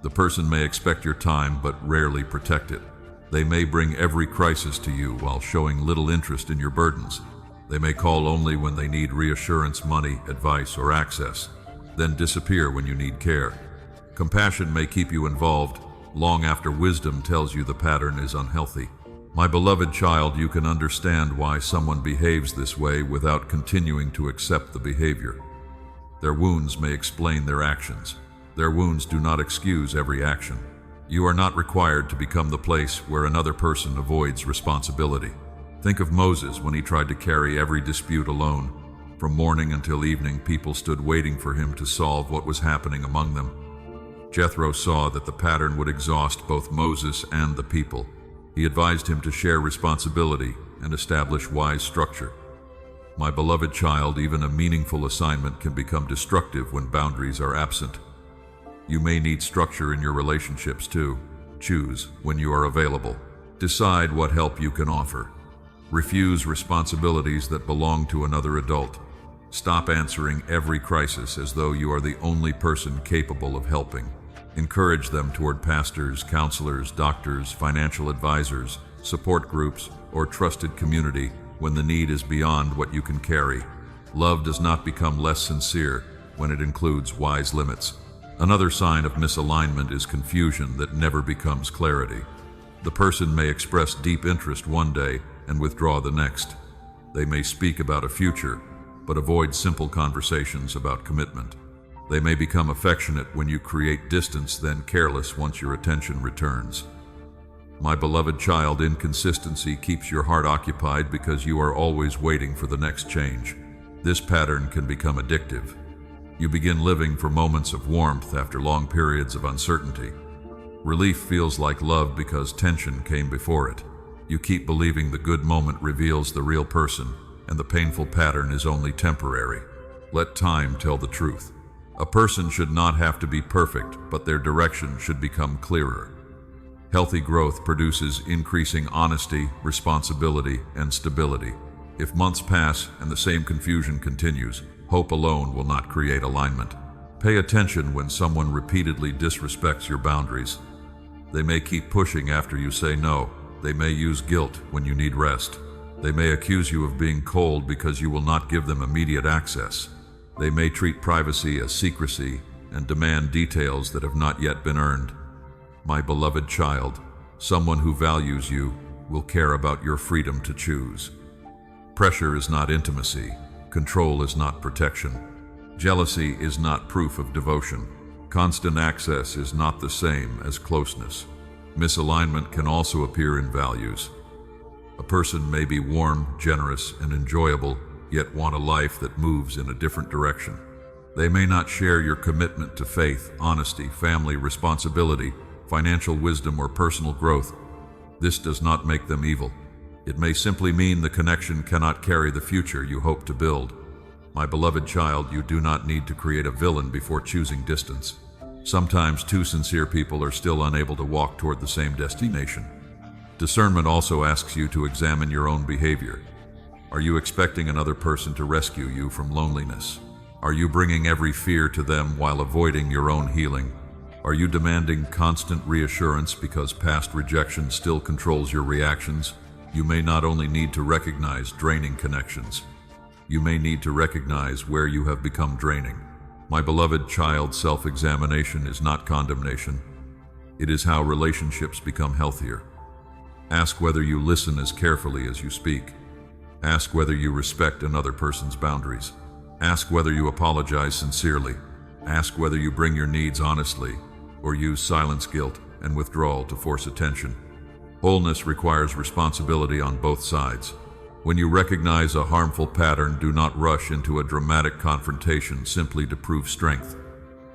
The person may expect your time but rarely protect it. They may bring every crisis to you while showing little interest in your burdens. They may call only when they need reassurance, money, advice, or access, then disappear when you need care. Compassion may keep you involved long after wisdom tells you the pattern is unhealthy. My beloved child, you can understand why someone behaves this way without continuing to accept the behavior. Their wounds may explain their actions. Their wounds do not excuse every action. You are not required to become the place where another person avoids responsibility. Think of Moses when he tried to carry every dispute alone. From morning until evening, people stood waiting for him to solve what was happening among them. Jethro saw that the pattern would exhaust both Moses and the people. He advised him to share responsibility and establish wise structure. My beloved child, even a meaningful assignment can become destructive when boundaries are absent. You may need structure in your relationships too. Choose when you are available. Decide what help you can offer. Refuse responsibilities that belong to another adult. Stop answering every crisis as though you are the only person capable of helping. Encourage them toward pastors, counselors, doctors, financial advisors, support groups, or trusted community when the need is beyond what you can carry. Love does not become less sincere when it includes wise limits. Another sign of misalignment is confusion that never becomes clarity. The person may express deep interest one day and withdraw the next. They may speak about a future, but avoid simple conversations about commitment. They may become affectionate when you create distance, then careless once your attention returns. My beloved child, inconsistency keeps your heart occupied because you are always waiting for the next change. This pattern can become addictive. You begin living for moments of warmth after long periods of uncertainty. Relief feels like love because tension came before it. You keep believing the good moment reveals the real person, and the painful pattern is only temporary. Let time tell the truth. A person should not have to be perfect, but their direction should become clearer. Healthy growth produces increasing honesty, responsibility, and stability. If months pass and the same confusion continues, hope alone will not create alignment. Pay attention when someone repeatedly disrespects your boundaries. They may keep pushing after you say no. They may use guilt when you need rest. They may accuse you of being cold because you will not give them immediate access. They may treat privacy as secrecy and demand details that have not yet been earned. My beloved child, someone who values you will care about your freedom to choose. Pressure is not intimacy. Control is not protection. Jealousy is not proof of devotion. Constant access is not the same as closeness. Misalignment can also appear in values. A person may be warm, generous, and enjoyable, yet want a life that moves in a different direction. They may not share your commitment to faith, honesty, family, responsibility, financial wisdom, or personal growth. This does not make them evil. It may simply mean the connection cannot carry the future you hope to build. My beloved child, you do not need to create a villain before choosing distance. Sometimes two sincere people are still unable to walk toward the same destination. Discernment also asks you to examine your own behavior. Are you expecting another person to rescue you from loneliness? Are you bringing every fear to them while avoiding your own healing? Are you demanding constant reassurance because past rejection still controls your reactions? You may not only need to recognize draining connections, you may need to recognize where you have become draining. My beloved child, self-examination is not condemnation. It is how relationships become healthier. Ask whether you listen as carefully as you speak. Ask whether you respect another person's boundaries. Ask whether you apologize sincerely. Ask whether you bring your needs honestly, or use silence, guilt, and withdrawal to force attention. Wholeness requires responsibility on both sides. When you recognize a harmful pattern, do not rush into a dramatic confrontation simply to prove strength.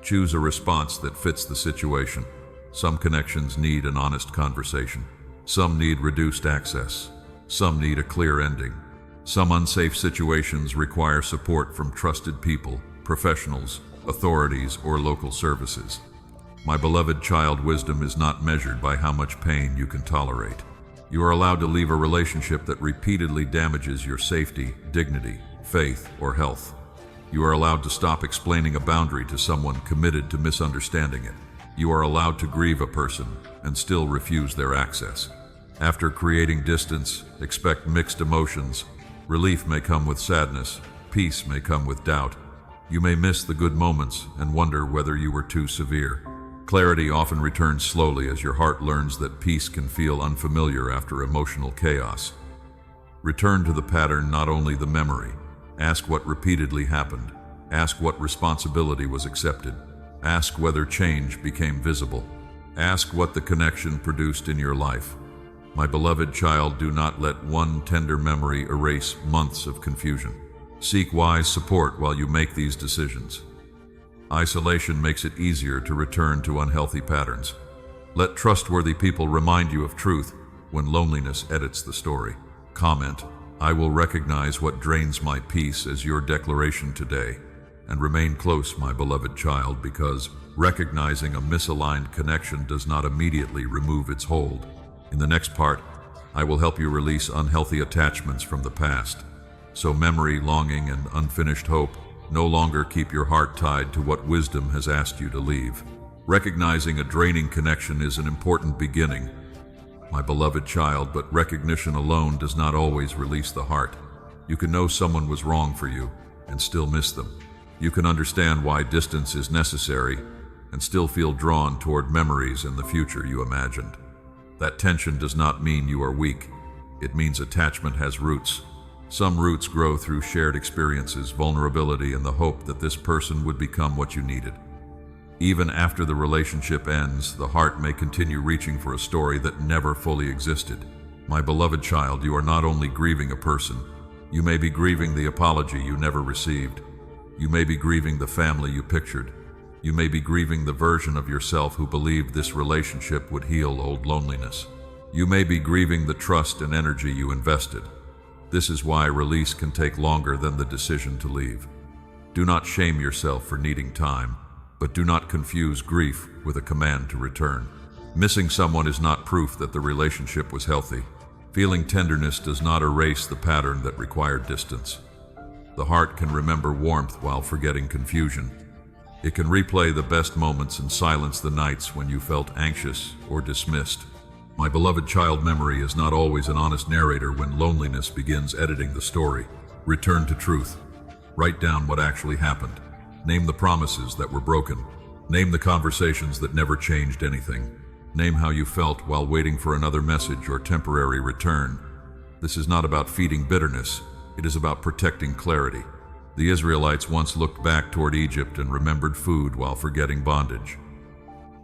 Choose a response that fits the situation. Some connections need an honest conversation. Some need reduced access. Some need a clear ending. Some unsafe situations require support from trusted people, professionals, authorities, or local services. My beloved child, wisdom is not measured by how much pain you can tolerate. You are allowed to leave a relationship that repeatedly damages your safety, dignity, faith, or health. You are allowed to stop explaining a boundary to someone committed to misunderstanding it. You are allowed to grieve a person and still refuse their access. After creating distance, expect mixed emotions. Relief may come with sadness. Peace may come with doubt. You may miss the good moments and wonder whether you were too severe. Clarity often returns slowly as your heart learns that peace can feel unfamiliar after emotional chaos. Return to the pattern, not only the memory. Ask what repeatedly happened. Ask what responsibility was accepted. Ask whether change became visible. Ask what the connection produced in your life. My beloved child, do not let one tender memory erase months of confusion. Seek wise support while you make these decisions. Isolation makes it easier to return to unhealthy patterns. Let trustworthy people remind you of truth when loneliness edits the story. Comment, "I will recognize what drains my peace" as your declaration today. And remain close, my beloved child, because recognizing a misaligned connection does not immediately remove its hold. In the next part, I will help you release unhealthy attachments from the past, so memory, longing, and unfinished hope no longer keep your heart tied to what wisdom has asked you to leave. Recognizing a draining connection is an important beginning, my beloved child, but recognition alone does not always release the heart. You can know someone was wrong for you and still miss them. You can understand why distance is necessary and still feel drawn toward memories and the future you imagined. That tension does not mean you are weak. It means attachment has roots. Some roots grow through shared experiences, vulnerability, and the hope that this person would become what you needed. Even after the relationship ends, the heart may continue reaching for a story that never fully existed. My beloved child, you are not only grieving a person, you may be grieving the apology you never received. You may be grieving the family you pictured. You may be grieving the version of yourself who believed this relationship would heal old loneliness. You may be grieving the trust and energy you invested. This is why release can take longer than the decision to leave. Do not shame yourself for needing time, but do not confuse grief with a command to return. Missing someone is not proof that the relationship was healthy. Feeling tenderness does not erase the pattern that required distance. The heart can remember warmth while forgetting confusion. It can replay the best moments and silence the nights when you felt anxious or dismissed. My beloved child, memory is not always an honest narrator when loneliness begins editing the story. Return to truth. Write down what actually happened. Name the promises that were broken. Name the conversations that never changed anything. Name how you felt while waiting for another message or temporary return. This is not about feeding bitterness. It is about protecting clarity. The Israelites once looked back toward Egypt and remembered food while forgetting bondage.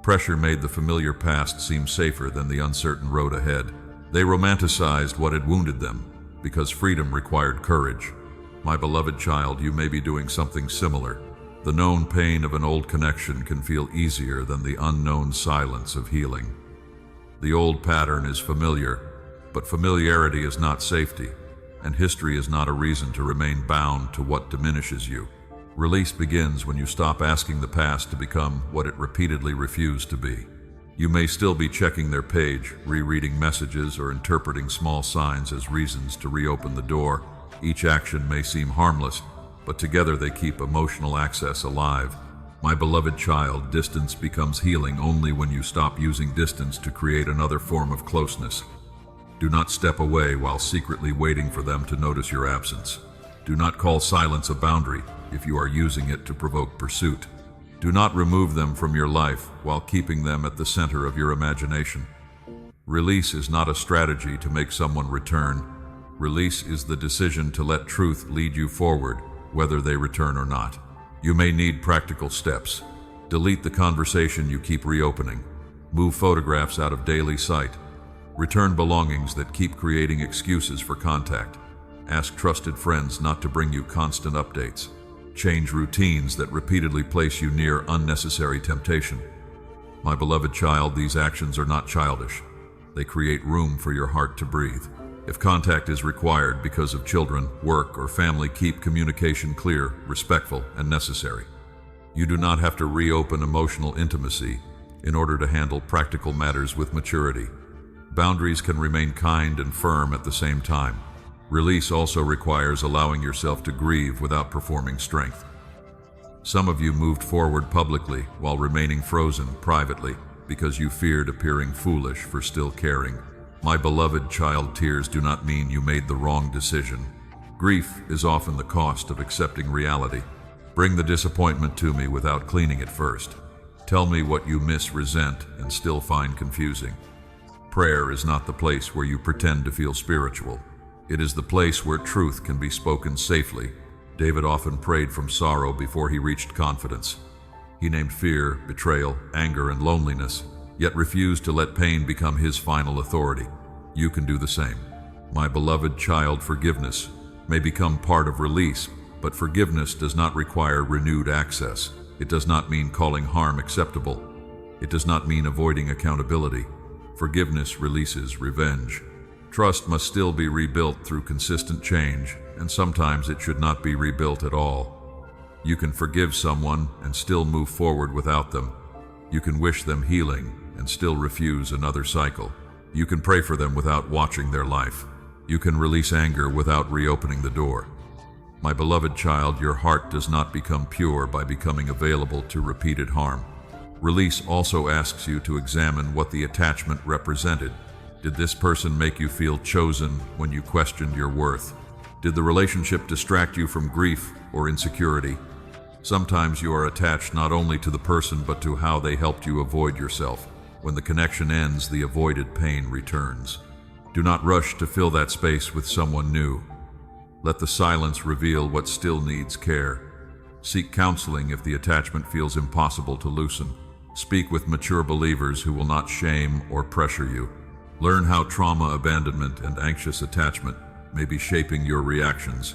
Pressure made the familiar past seem safer than the uncertain road ahead. They romanticized what had wounded them because freedom required courage. My beloved child, you may be doing something similar. The known pain of an old connection can feel easier than the unknown silence of healing. The old pattern is familiar, but familiarity is not safety, and history is not a reason to remain bound to what diminishes you. Release begins when you stop asking the past to become what it repeatedly refused to be. You may still be checking their page, rereading messages, or interpreting small signs as reasons to reopen the door. Each action may seem harmless, but together they keep emotional access alive. My beloved child, distance becomes healing only when you stop using distance to create another form of closeness. Do not step away while secretly waiting for them to notice your absence. Do not call silence a boundary if you are using it to provoke pursuit. Do not remove them from your life while keeping them at the center of your imagination. Release is not a strategy to make someone return. Release is the decision to let truth lead you forward, whether they return or not. You may need practical steps. Delete the conversation you keep reopening. Move photographs out of daily sight. Return belongings that keep creating excuses for contact. Ask trusted friends not to bring you constant updates. Change routines that repeatedly place you near unnecessary temptation. My beloved child, these actions are not childish. They create room for your heart to breathe. If contact is required because of children, work, or family, keep communication clear, respectful, and necessary. You do not have to reopen emotional intimacy in order to handle practical matters with maturity. Boundaries can remain kind and firm at the same time. Release also requires allowing yourself to grieve without performing strength. Some of you moved forward publicly while remaining frozen privately because you feared appearing foolish for still caring. My beloved child, tears do not mean you made the wrong decision. Grief is often the cost of accepting reality. Bring the disappointment to me without cleaning it first. Tell me what you miss, resent, and still find confusing. Prayer is not the place where you pretend to feel spiritual. It is the place where truth can be spoken safely. David often prayed from sorrow before he reached confidence. He named fear, betrayal, anger, and loneliness, yet refused to let pain become his final authority. You can do the same. My beloved child, forgiveness may become part of release, but forgiveness does not require renewed access. It does not mean calling harm acceptable. It does not mean avoiding accountability. Forgiveness releases revenge. Trust must still be rebuilt through consistent change, and sometimes it should not be rebuilt at all. You can forgive someone and still move forward without them. You can wish them healing and still refuse another cycle. You can pray for them without watching their life. You can release anger without reopening the door. My beloved child, your heart does not become pure by becoming available to repeated harm. Release also asks you to examine what the attachment represented. Did this person make you feel chosen when you questioned your worth? Did the relationship distract you from grief or insecurity? Sometimes you are attached not only to the person but to how they helped you avoid yourself. When the connection ends, the avoided pain returns. Do not rush to fill that space with someone new. Let the silence reveal what still needs care. Seek counseling if the attachment feels impossible to loosen. Speak with mature believers who will not shame or pressure you. Learn how trauma, abandonment, and anxious attachment may be shaping your reactions.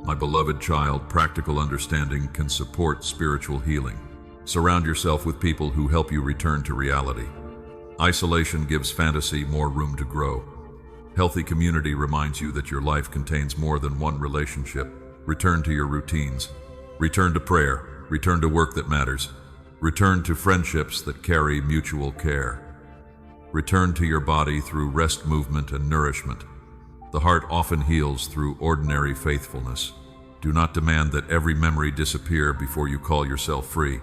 My beloved child, practical understanding can support spiritual healing. Surround yourself with people who help you return to reality. Isolation gives fantasy more room to grow. Healthy community reminds you that your life contains more than one relationship. Return to your routines. Return to prayer. Return to work that matters. Return to friendships that carry mutual care. Return to your body through rest, movement, and nourishment. The heart often heals through ordinary faithfulness. Do not demand that every memory disappear before you call yourself free.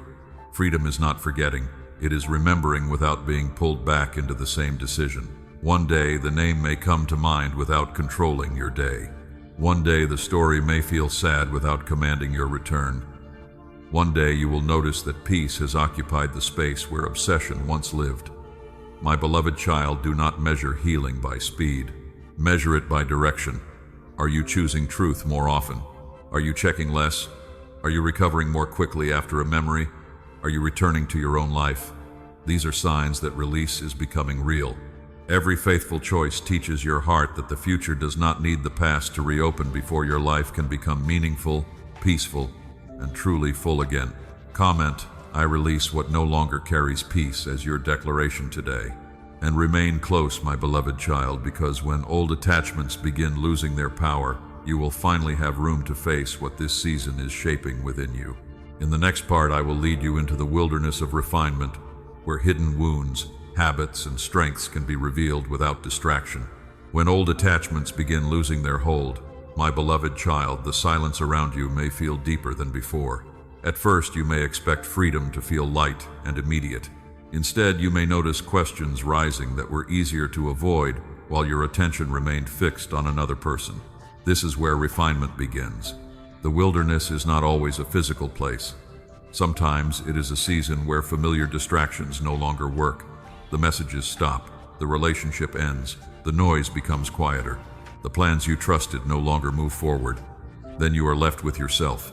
Freedom is not forgetting. It is remembering without being pulled back into the same decision. One day, the name may come to mind without controlling your day. One day, the story may feel sad without commanding your return. One day, you will notice that peace has occupied the space where obsession once lived. My beloved child, do not measure healing by speed. Measure it by direction. Are you choosing truth more often? Are you checking less? Are you recovering more quickly after a memory? Are you returning to your own life? These are signs that release is becoming real. Every faithful choice teaches your heart that the future does not need the past to reopen before your life can become meaningful, peaceful, and truly full again. Comment, I release what no longer carries peace as your declaration today. And remain close, my beloved child, because when old attachments begin losing their power, you will finally have room to face what this season is shaping within you. In the next part, I will lead you into the wilderness of refinement, where hidden wounds, habits, and strengths can be revealed without distraction. When old attachments begin losing their hold, my beloved child, the silence around you may feel deeper than before. At first, you may expect freedom to feel light and immediate. Instead, you may notice questions rising that were easier to avoid while your attention remained fixed on another person. This is where refinement begins. The wilderness is not always a physical place. Sometimes it is a season where familiar distractions no longer work. The messages stop, the relationship ends, the noise becomes quieter. The plans you trusted no longer move forward. Then you are left with yourself.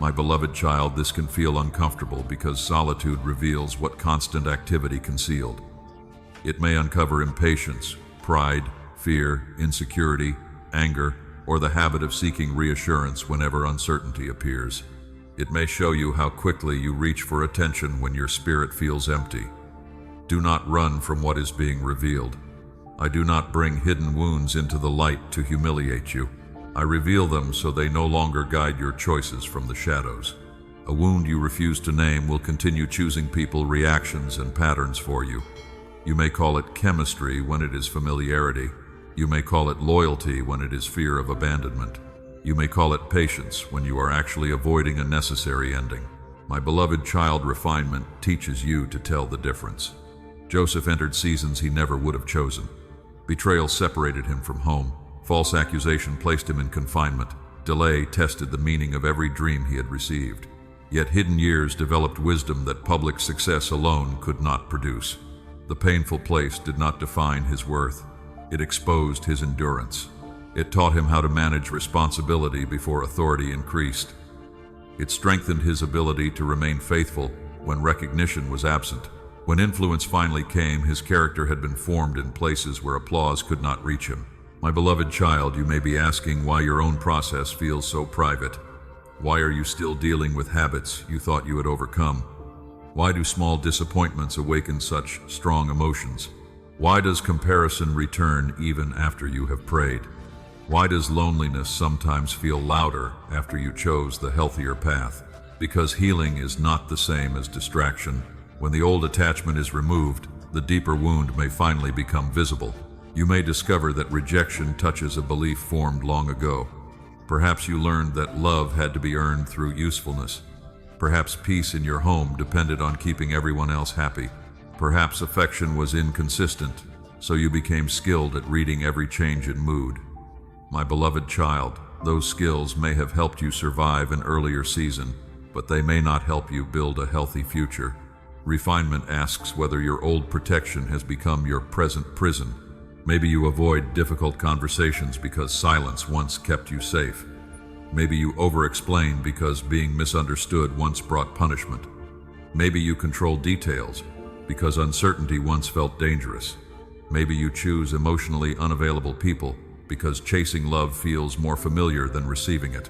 My beloved child, this can feel uncomfortable because solitude reveals what constant activity concealed. It may uncover impatience, pride, fear, insecurity, anger, or the habit of seeking reassurance whenever uncertainty appears. It may show you how quickly you reach for attention when your spirit feels empty. Do not run from what is being revealed. I do not bring hidden wounds into the light to humiliate you. I reveal them so they no longer guide your choices from the shadows. A wound you refuse to name will continue choosing people, reactions, and patterns for you. You may call it chemistry when it is familiarity. You may call it loyalty when it is fear of abandonment. You may call it patience when you are actually avoiding a necessary ending. My beloved child, refinement teaches you to tell the difference. Joseph entered seasons he never would have chosen. Betrayal separated him from home. False accusation placed him in confinement. Delay tested the meaning of every dream he had received. Yet hidden years developed wisdom that public success alone could not produce. The painful place did not define his worth. It exposed his endurance. It taught him how to manage responsibility before authority increased. It strengthened his ability to remain faithful when recognition was absent. When influence finally came, his character had been formed in places where applause could not reach him. My beloved child, you may be asking why your own process feels so private. Why are you still dealing with habits you thought you had overcome? Why do small disappointments awaken such strong emotions? Why does comparison return even after you have prayed? Why does loneliness sometimes feel louder after you chose the healthier path? Because healing is not the same as distraction. When the old attachment is removed, the deeper wound may finally become visible. You may discover that rejection touches a belief formed long ago. Perhaps you learned that love had to be earned through usefulness. Perhaps peace in your home depended on keeping everyone else happy. Perhaps affection was inconsistent, so you became skilled at reading every change in mood. My beloved child, those skills may have helped you survive an earlier season, but they may not help you build a healthy future. Refinement asks whether your old protection has become your present prison. Maybe you avoid difficult conversations because silence once kept you safe. Maybe you over-explain because being misunderstood once brought punishment. Maybe you control details because uncertainty once felt dangerous. Maybe you choose emotionally unavailable people because chasing love feels more familiar than receiving it.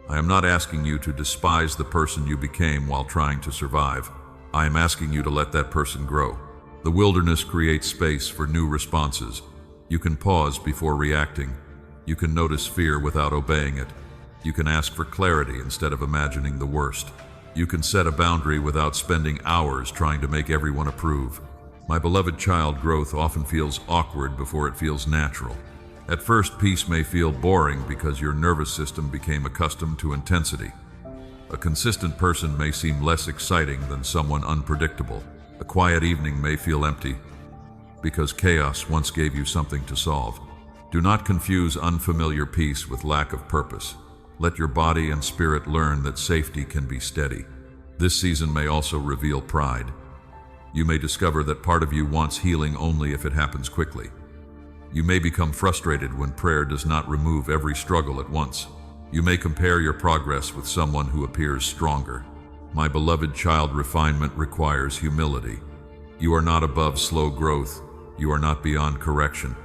I am not asking you to despise the person you became while trying to survive. I am asking you to let that person grow. The wilderness creates space for new responses. You can pause before reacting. You can notice fear without obeying it. You can ask for clarity instead of imagining the worst. You can set a boundary without spending hours trying to make everyone approve. My beloved child, growth often feels awkward before it feels natural. At first, peace may feel boring because your nervous system became accustomed to intensity. A consistent person may seem less exciting than someone unpredictable. A quiet evening may feel empty because chaos once gave you something to solve. Do not confuse unfamiliar peace with lack of purpose. Let your body and spirit learn that safety can be steady. This season may also reveal pride. You may discover that part of you wants healing only if it happens quickly. You may become frustrated when prayer does not remove every struggle at once. You may compare your progress with someone who appears stronger. My beloved child, refinement requires humility. You are not above slow growth. You are not beyond correction.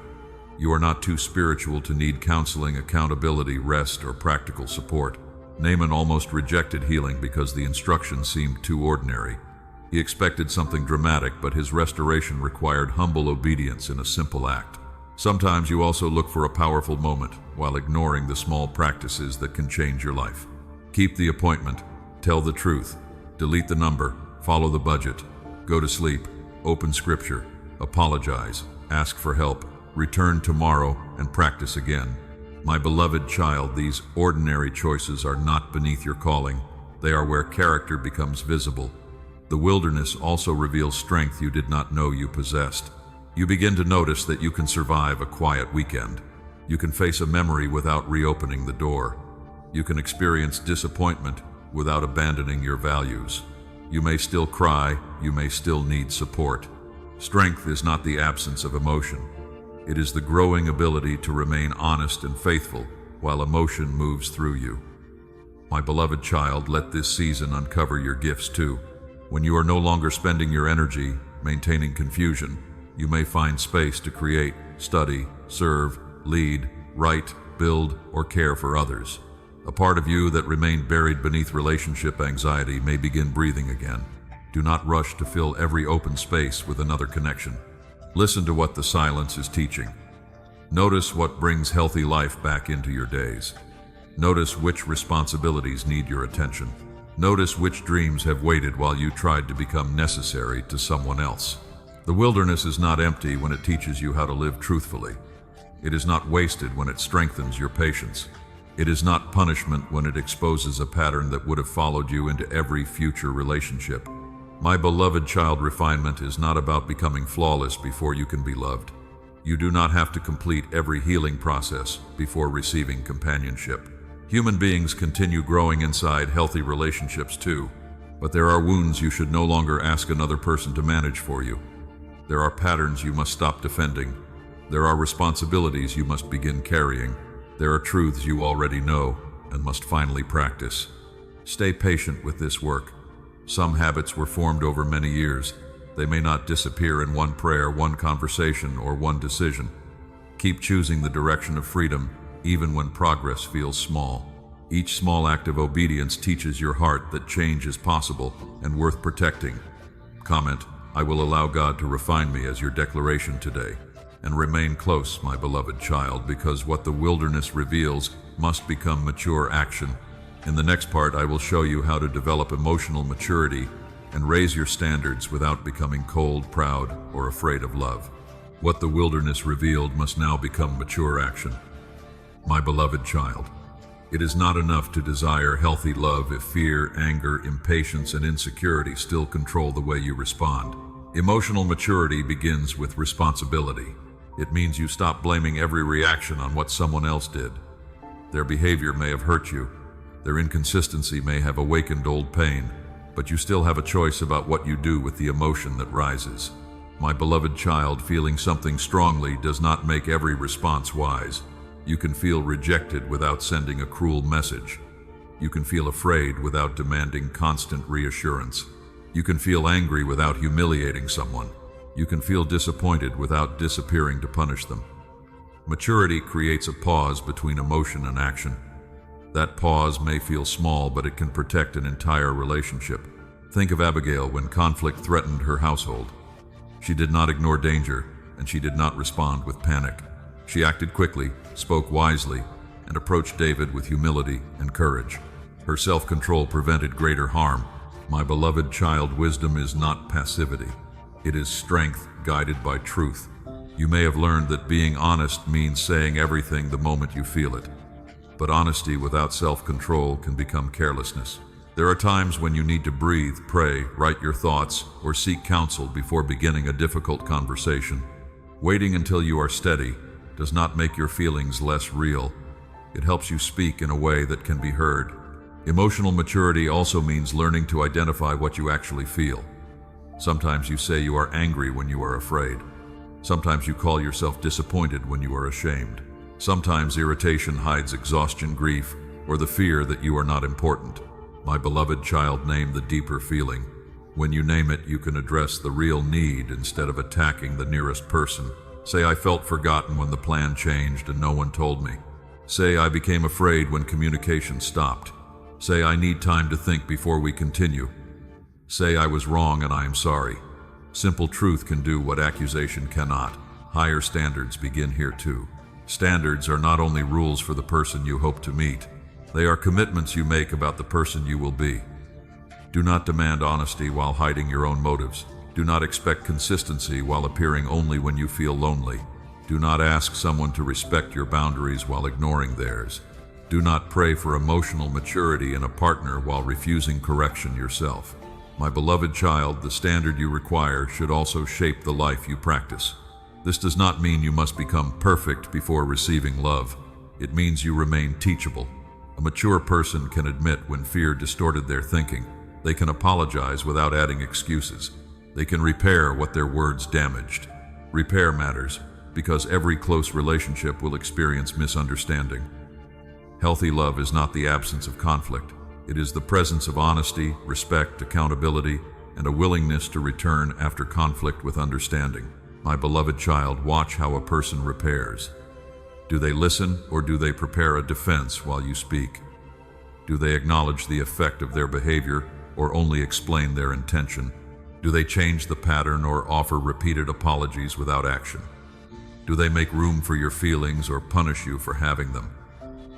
You are not too spiritual to need counseling, accountability, rest, or practical support. Naaman almost rejected healing because the instructions seemed too ordinary. He expected something dramatic, but his restoration required humble obedience in a simple act. Sometimes you also look for a powerful moment while ignoring the small practices that can change your life. Keep the appointment, tell the truth, delete the number, follow the budget, go to sleep, open scripture, apologize, ask for help, return tomorrow, and practice again. My beloved child, these ordinary choices are not beneath your calling. They are where character becomes visible. The wilderness also reveals strength you did not know you possessed. You begin to notice that you can survive a quiet weekend. You can face a memory without reopening the door. You can experience disappointment without abandoning your values. You may still cry, you may still need support. Strength is not the absence of emotion. It is the growing ability to remain honest and faithful while emotion moves through you. My beloved child, let this season uncover your gifts too. When you are no longer spending your energy maintaining confusion, you may find space to create, study, serve, lead, write, build, or care for others. A part of you that remained buried beneath relationship anxiety may begin breathing again. Do not rush to fill every open space with another connection. Listen to what the silence is teaching. Notice what brings healthy life back into your days. Notice which responsibilities need your attention. Notice which dreams have waited while you tried to become necessary to someone else. The wilderness is not empty when it teaches you how to live truthfully. It is not wasted when it strengthens your patience. It is not punishment when it exposes a pattern that would have followed you into every future relationship. My beloved child, refinement is not about becoming flawless before you can be loved. You do not have to complete every healing process before receiving companionship. Human beings continue growing inside healthy relationships too, but there are wounds you should no longer ask another person to manage for you. There are patterns you must stop defending. There are responsibilities you must begin carrying. There are truths you already know and must finally practice. Stay patient with this work. Some habits were formed over many years. They may not disappear in one prayer, one conversation, or one decision. Keep choosing the direction of freedom, even when progress feels small. Each small act of obedience teaches your heart that change is possible and worth protecting. Comment, I will allow God to refine me as your declaration today. And remain close, my beloved child, because what the wilderness reveals must become mature action. In the next part, I will show you how to develop emotional maturity and raise your standards without becoming cold, proud, or afraid of love. What the wilderness revealed must now become mature action. My beloved child, it is not enough to desire healthy love if fear, anger, impatience, and insecurity still control the way you respond. Emotional maturity begins with responsibility. It means you stop blaming every reaction on what someone else did. Their behavior may have hurt you. Their inconsistency may have awakened old pain, but you still have a choice about what you do with the emotion that rises. My beloved child, feeling something strongly does not make every response wise. You can feel rejected without sending a cruel message. You can feel afraid without demanding constant reassurance. You can feel angry without humiliating someone. You can feel disappointed without disappearing to punish them. Maturity creates a pause between emotion and action. That pause may feel small, but it can protect an entire relationship. Think of Abigail when conflict threatened her household. She did not ignore danger, and she did not respond with panic. She acted quickly, spoke wisely, and approached David with humility and courage. Her self-control prevented greater harm. My beloved child, wisdom is not passivity. It is strength guided by truth. You may have learned that being honest means saying everything the moment you feel it. But honesty without self-control can become carelessness. There are times when you need to breathe, pray, write your thoughts, or seek counsel before beginning a difficult conversation. Waiting until you are steady does not make your feelings less real. It helps you speak in a way that can be heard. Emotional maturity also means learning to identify what you actually feel. Sometimes you say you are angry when you are afraid. Sometimes you call yourself disappointed when you are ashamed. Sometimes irritation hides exhaustion, grief, or the fear that you are not important. My beloved child, name the deeper feeling. When you name it, you can address the real need instead of attacking the nearest person. Say, I felt forgotten when the plan changed and no one told me. Say, I became afraid when communication stopped. Say, I need time to think before we continue. Say, I was wrong and I am sorry. Simple truth can do what accusation cannot. Higher standards begin here too. Standards are not only rules for the person you hope to meet. They are commitments you make about the person you will be. Do not demand honesty while hiding your own motives. Do not expect consistency while appearing only when you feel lonely. Do not ask someone to respect your boundaries while ignoring theirs. Do not pray for emotional maturity in a partner while refusing correction yourself. My beloved child, the standard you require should also shape the life you practice. This does not mean you must become perfect before receiving love. It means you remain teachable. A mature person can admit when fear distorted their thinking. They can apologize without adding excuses. They can repair what their words damaged. Repair matters because every close relationship will experience misunderstanding. Healthy love is not the absence of conflict. It is the presence of honesty, respect, accountability, and a willingness to return after conflict with understanding. My beloved child, watch how a person repairs. Do they listen or do they prepare a defense while you speak? Do they acknowledge the effect of their behavior or only explain their intention? Do they change the pattern or offer repeated apologies without action? Do they make room for your feelings or punish you for having them?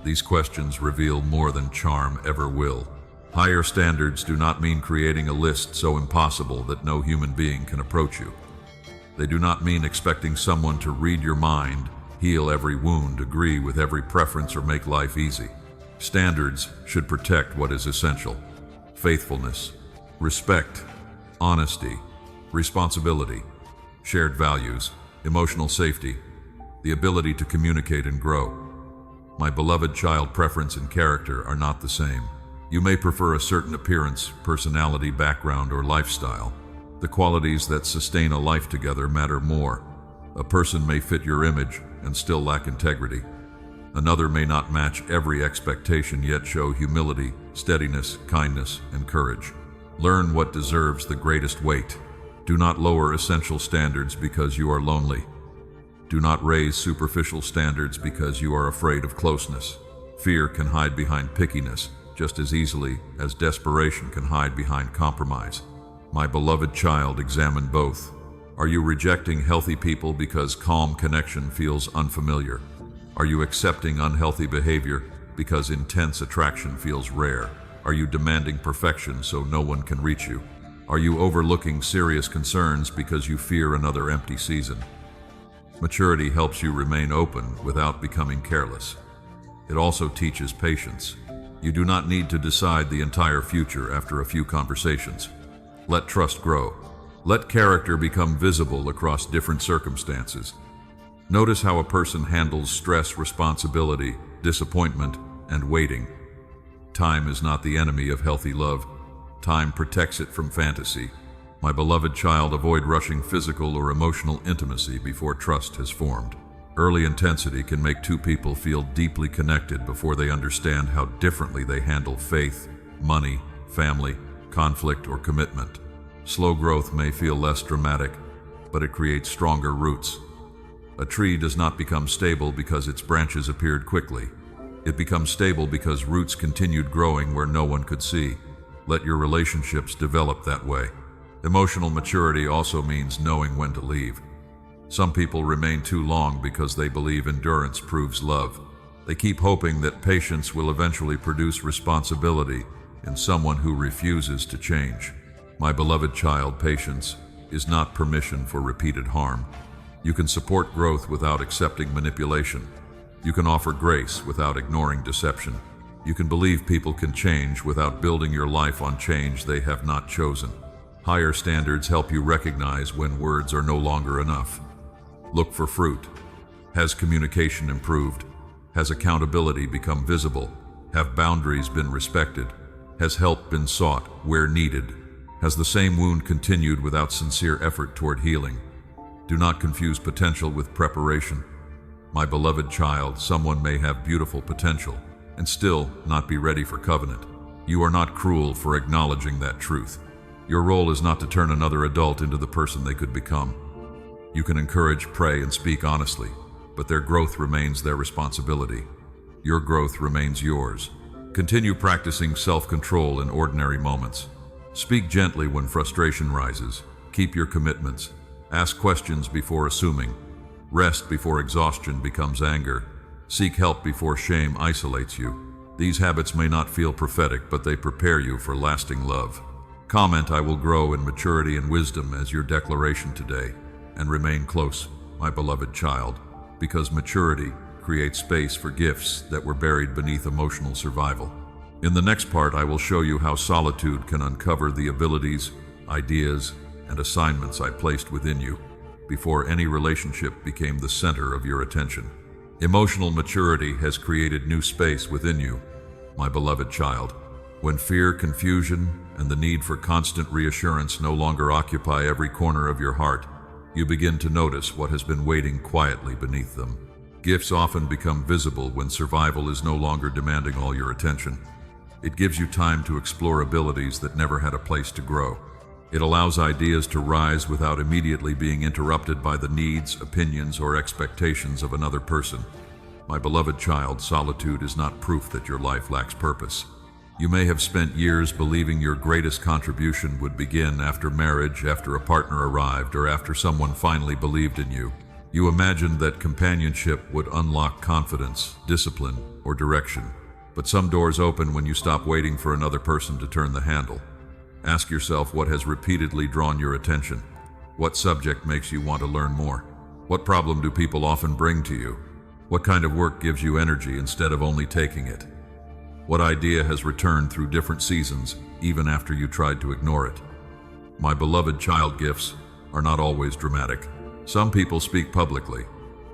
These questions reveal more than charm ever will. Higher standards do not mean creating a list so impossible that no human being can approach you. They do not mean expecting someone to read your mind, heal every wound, agree with every preference, or make life easy. Standards should protect what is essential: faithfulness, respect, honesty, responsibility, shared values, emotional safety, the ability to communicate and grow. My beloved child, preference and character are not the same. You may prefer a certain appearance, personality, background, or lifestyle. The qualities that sustain a life together matter more. A person may fit your image and still lack integrity. Another may not match every expectation yet show humility, steadiness, kindness, and courage. Learn what deserves the greatest weight. Do not lower essential standards because you are lonely. Do not raise superficial standards because you are afraid of closeness. Fear can hide behind pickiness just as easily as desperation can hide behind compromise. My beloved child, examine both. Are you rejecting healthy people because calm connection feels unfamiliar? Are you accepting unhealthy behavior because intense attraction feels rare? Are you demanding perfection so no one can reach you? Are you overlooking serious concerns because you fear another empty season? Maturity helps you remain open without becoming careless. It also teaches patience. You do not need to decide the entire future after a few conversations. Let trust grow. Let character become visible across different circumstances. Notice how a person handles stress, responsibility, disappointment, and waiting. Time is not the enemy of healthy love. Time protects it from fantasy. My beloved child, avoid rushing physical or emotional intimacy before trust has formed. Early intensity can make two people feel deeply connected before they understand how differently they handle faith, money, family, conflict, or commitment. Slow growth may feel less dramatic, but it creates stronger roots. A tree does not become stable because its branches appeared quickly. It becomes stable because roots continued growing where no one could see. Let your relationships develop that way. Emotional maturity also means knowing when to leave. Some people remain too long because they believe endurance proves love. They keep hoping that patience will eventually produce responsibility in someone who refuses to change. My beloved child, patience is not permission for repeated harm. You can support growth without accepting manipulation. You can offer grace without ignoring deception. You can believe people can change without building your life on change they have not chosen. Higher standards help you recognize when words are no longer enough. Look for fruit. Has communication improved? Has accountability become visible? Have boundaries been respected? Has help been sought where needed? Has the same wound continued without sincere effort toward healing? Do not confuse potential with preparation. My beloved child, someone may have beautiful potential and still not be ready for covenant. You are not cruel for acknowledging that truth. Your role is not to turn another adult into the person they could become. You can encourage, pray, and speak honestly, but their growth remains their responsibility. Your growth remains yours. Continue practicing self-control in ordinary moments. Speak gently when frustration rises. Keep your commitments. Ask questions before assuming. Rest before exhaustion becomes anger. Seek help before shame isolates you. These habits may not feel prophetic, but they prepare you for lasting love. Comment, "I will grow in maturity and wisdom" as your declaration today, and remain close, my beloved child, because maturity creates space for gifts that were buried beneath emotional survival. In the next part, I will show you how solitude can uncover the abilities, ideas, and assignments I placed within you before any relationship became the center of your attention. Emotional maturity has created new space within you, my beloved child. When fear, confusion, and the need for constant reassurance no longer occupy every corner of your heart, you begin to notice what has been waiting quietly beneath them. Gifts often become visible when survival is no longer demanding all your attention. It gives you time to explore abilities that never had a place to grow. It allows ideas to rise without immediately being interrupted by the needs, opinions, or expectations of another person. My beloved child, solitude is not proof that your life lacks purpose. You may have spent years believing your greatest contribution would begin after marriage, after a partner arrived, or after someone finally believed in you. You imagined that companionship would unlock confidence, discipline, or direction. But some doors open when you stop waiting for another person to turn the handle. Ask yourself what has repeatedly drawn your attention. What subject makes you want to learn more? What problem do people often bring to you? What kind of work gives you energy instead of only taking it? What idea has returned through different seasons, even after you tried to ignore it? My beloved child, gifts are not always dramatic. Some people speak publicly.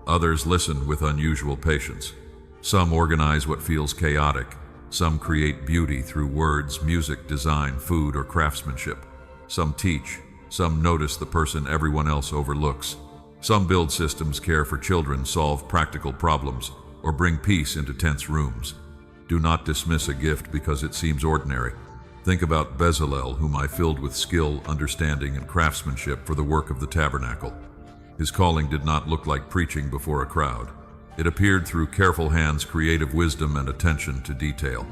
Others listen with unusual patience. Some organize what feels chaotic. Some create beauty through words, music, design, food, or craftsmanship. Some teach. Some notice the person everyone else overlooks. Some build systems, care for children, solve practical problems, or bring peace into tense rooms. Do not dismiss a gift because it seems ordinary. Think about Bezalel, whom I filled with skill, understanding, and craftsmanship for the work of the tabernacle. His calling did not look like preaching before a crowd. It appeared through careful hands, creative wisdom, and attention to detail.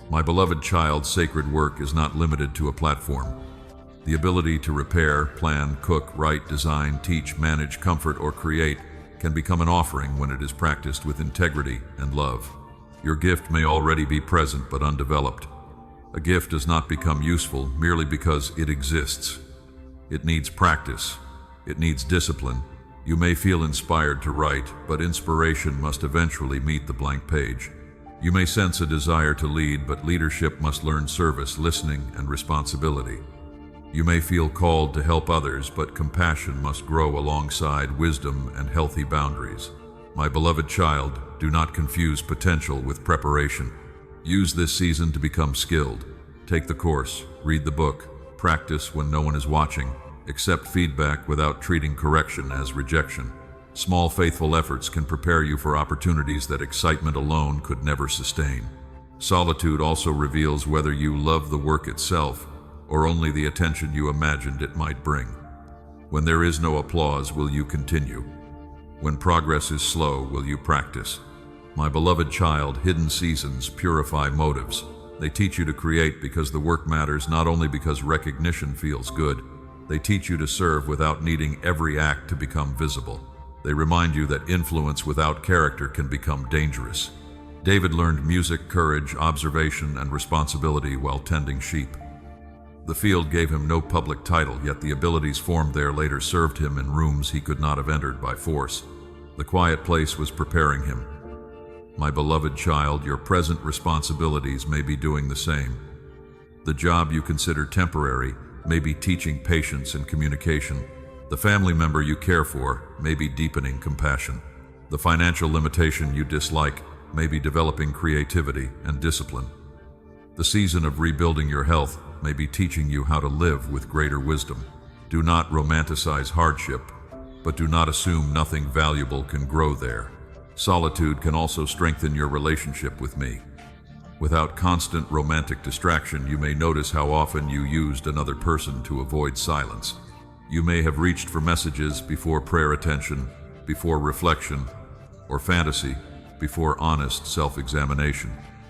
My beloved child, sacred work is not limited to a platform. The ability to repair, plan, cook, write, design, teach, manage, comfort, or create can become an offering when it is practiced with integrity and love. Your gift may already be present but undeveloped. A gift does not become useful merely because it exists. It needs practice. It needs discipline. You may feel inspired to write, but inspiration must eventually meet the blank page. You may sense a desire to lead, but leadership must learn service, listening, and responsibility. You may feel called to help others, but compassion must grow alongside wisdom and healthy boundaries. My beloved child, do not confuse potential with preparation. Use this season to become skilled. Take the course, read the book, practice when no one is watching, accept feedback without treating correction as rejection. Small, faithful efforts can prepare you for opportunities that excitement alone could never sustain. Solitude also reveals whether you love the work itself or only the attention you imagined it might bring. When there is no applause, will you continue? When progress is slow, will you practice? My beloved child, hidden seasons purify motives. They teach you to create because the work matters, not only because recognition feels good. They teach you to serve without needing every act to become visible. They remind you that influence without character can become dangerous. David learned music, courage, observation, and responsibility while tending sheep. The field gave him no public title, yet the abilities formed there later served him in rooms he could not have entered by force. The quiet place was preparing him. My beloved child, your present responsibilities may be doing the same. The job you consider temporary may be teaching patience and communication. The family member you care for may be deepening compassion. The financial limitation you dislike may be developing creativity and discipline. The season of rebuilding your health may be teaching you how to live with greater wisdom. Do not romanticize hardship, but do not assume nothing valuable can grow there. Solitude can also strengthen your relationship with me. Without constant romantic distraction, you may notice how often you used another person to avoid silence. You may have reached for messages before prayer, attention before reflection, or fantasy before honest self-examination.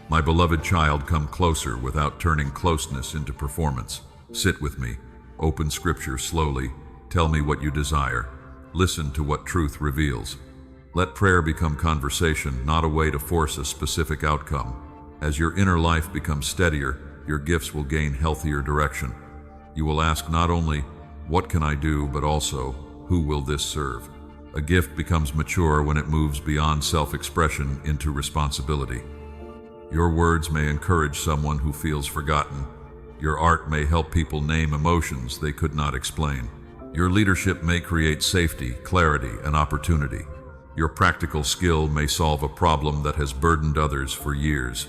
My beloved child, come closer without turning closeness into performance. Sit with me. Open scripture slowly. Tell me what you desire. Listen to what truth reveals. Let prayer become conversation, not a way to force a specific outcome. As your inner life becomes steadier, your gifts will gain healthier direction. You will ask not only, what can I do, but also, who will this serve? A gift becomes mature when it moves beyond self-expression into responsibility. Your words may encourage someone who feels forgotten. Your art may help people name emotions they could not explain. Your leadership may create safety, clarity, and opportunity. Your practical skill may solve a problem that has burdened others for years.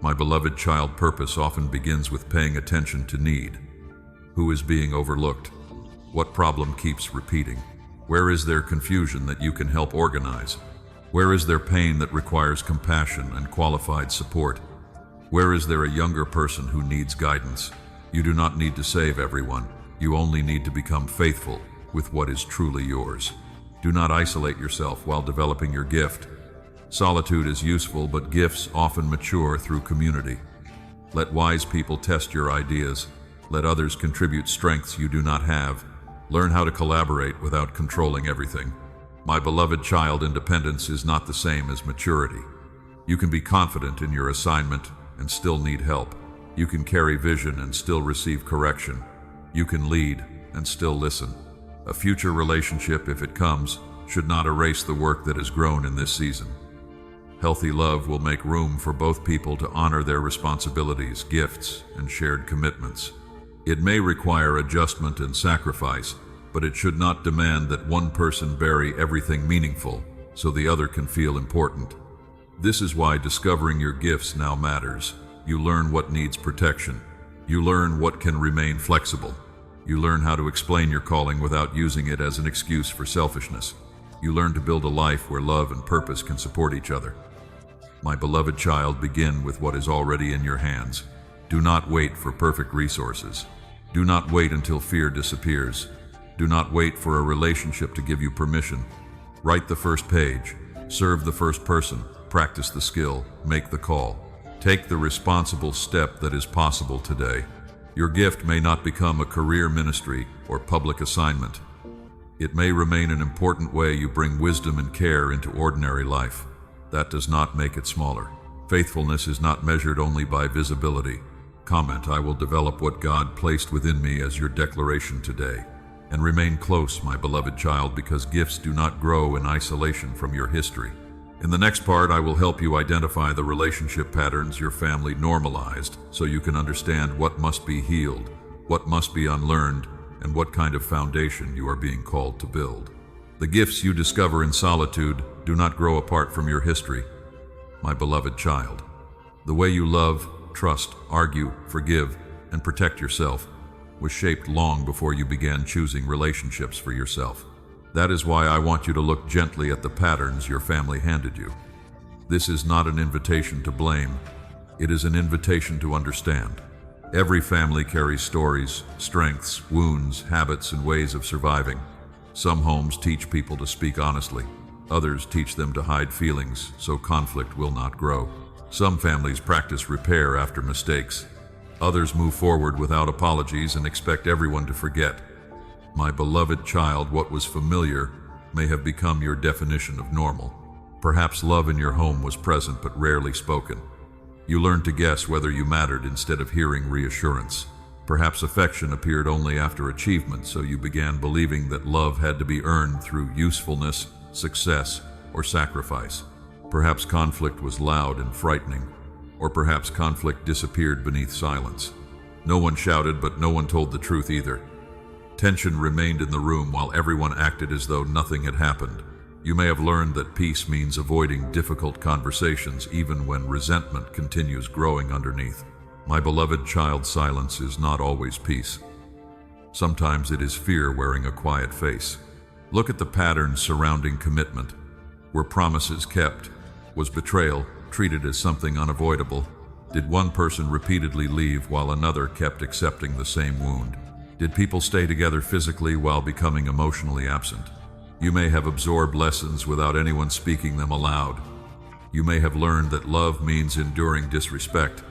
My beloved child, purpose often begins with paying attention to need. Who is being overlooked? What problem keeps repeating? Where is there confusion that you can help organize? Where is there pain that requires compassion and qualified support? Where is there a younger person who needs guidance? You do not need to save everyone. You only need to become faithful with what is truly yours. Do not isolate yourself while developing your gift. Solitude is useful, but gifts often mature through community. Let wise people test your ideas. Let others contribute strengths you do not have. Learn how to collaborate without controlling everything. My beloved child, independence is not the same as maturity. You can be confident in your assignment and still need help. You can carry vision and still receive correction. You can lead and still listen. A future relationship, if it comes, should not erase the work that has grown in this season. Healthy love will make room for both people to honor their responsibilities, gifts, and shared commitments. It may require adjustment and sacrifice, but it should not demand that one person bury everything meaningful so the other can feel important. This is why discovering your gifts now matters. You learn what needs protection. You learn what can remain flexible. You learn how to explain your calling without using it as an excuse for selfishness. You learn to build a life where love and purpose can support each other. My beloved child, begin with what is already in your hands. Do not wait for perfect resources. Do not wait until fear disappears. Do not wait for a relationship to give you permission. Write the first page. Serve the first person. Practice the skill. Make the call. Take the responsible step that is possible today. Your gift may not become a career ministry or public assignment. It may remain an important way you bring wisdom and care into ordinary life. That does not make it smaller. Faithfulness is not measured only by visibility. Comment, I will develop what God placed within me as your declaration today. And remain close, my beloved child, because gifts do not grow in isolation from your history. In the next part, I will help you identify the relationship patterns your family normalized so you can understand what must be healed, what must be unlearned, and what kind of foundation you are being called to build. The gifts you discover in solitude do not grow apart from your history, my beloved child. The way you love, trust, argue, forgive, and protect yourself was shaped long before you began choosing relationships for yourself. That is why I want you to look gently at the patterns your family handed you. This is not an invitation to blame. It is an invitation to understand. Every family carries stories, strengths, wounds, habits, and ways of surviving. Some homes teach people to speak honestly. Others teach them to hide feelings so conflict will not grow. Some families practice repair after mistakes. Others move forward without apologies and expect everyone to forget. My beloved child, what was familiar may have become your definition of normal. Perhaps love in your home was present but rarely spoken. You learned to guess whether you mattered instead of hearing reassurance. Perhaps affection appeared only after achievement, so you began believing that love had to be earned through usefulness, success, or sacrifice. Perhaps conflict was loud and frightening, or perhaps conflict disappeared beneath silence. No one shouted, but no one told the truth either. Tension remained in the room while everyone acted as though nothing had happened. You may have learned that peace means avoiding difficult conversations even when resentment continues growing underneath. My beloved child, silence is not always peace. Sometimes it is fear wearing a quiet face. Look at the patterns surrounding commitment. Were promises kept? Was betrayal treated as something unavoidable? Did one person repeatedly leave while another kept accepting the same wound? Did people stay together physically while becoming emotionally absent? You may have absorbed lessons without anyone speaking them aloud. You may have learned that love means enduring disrespect.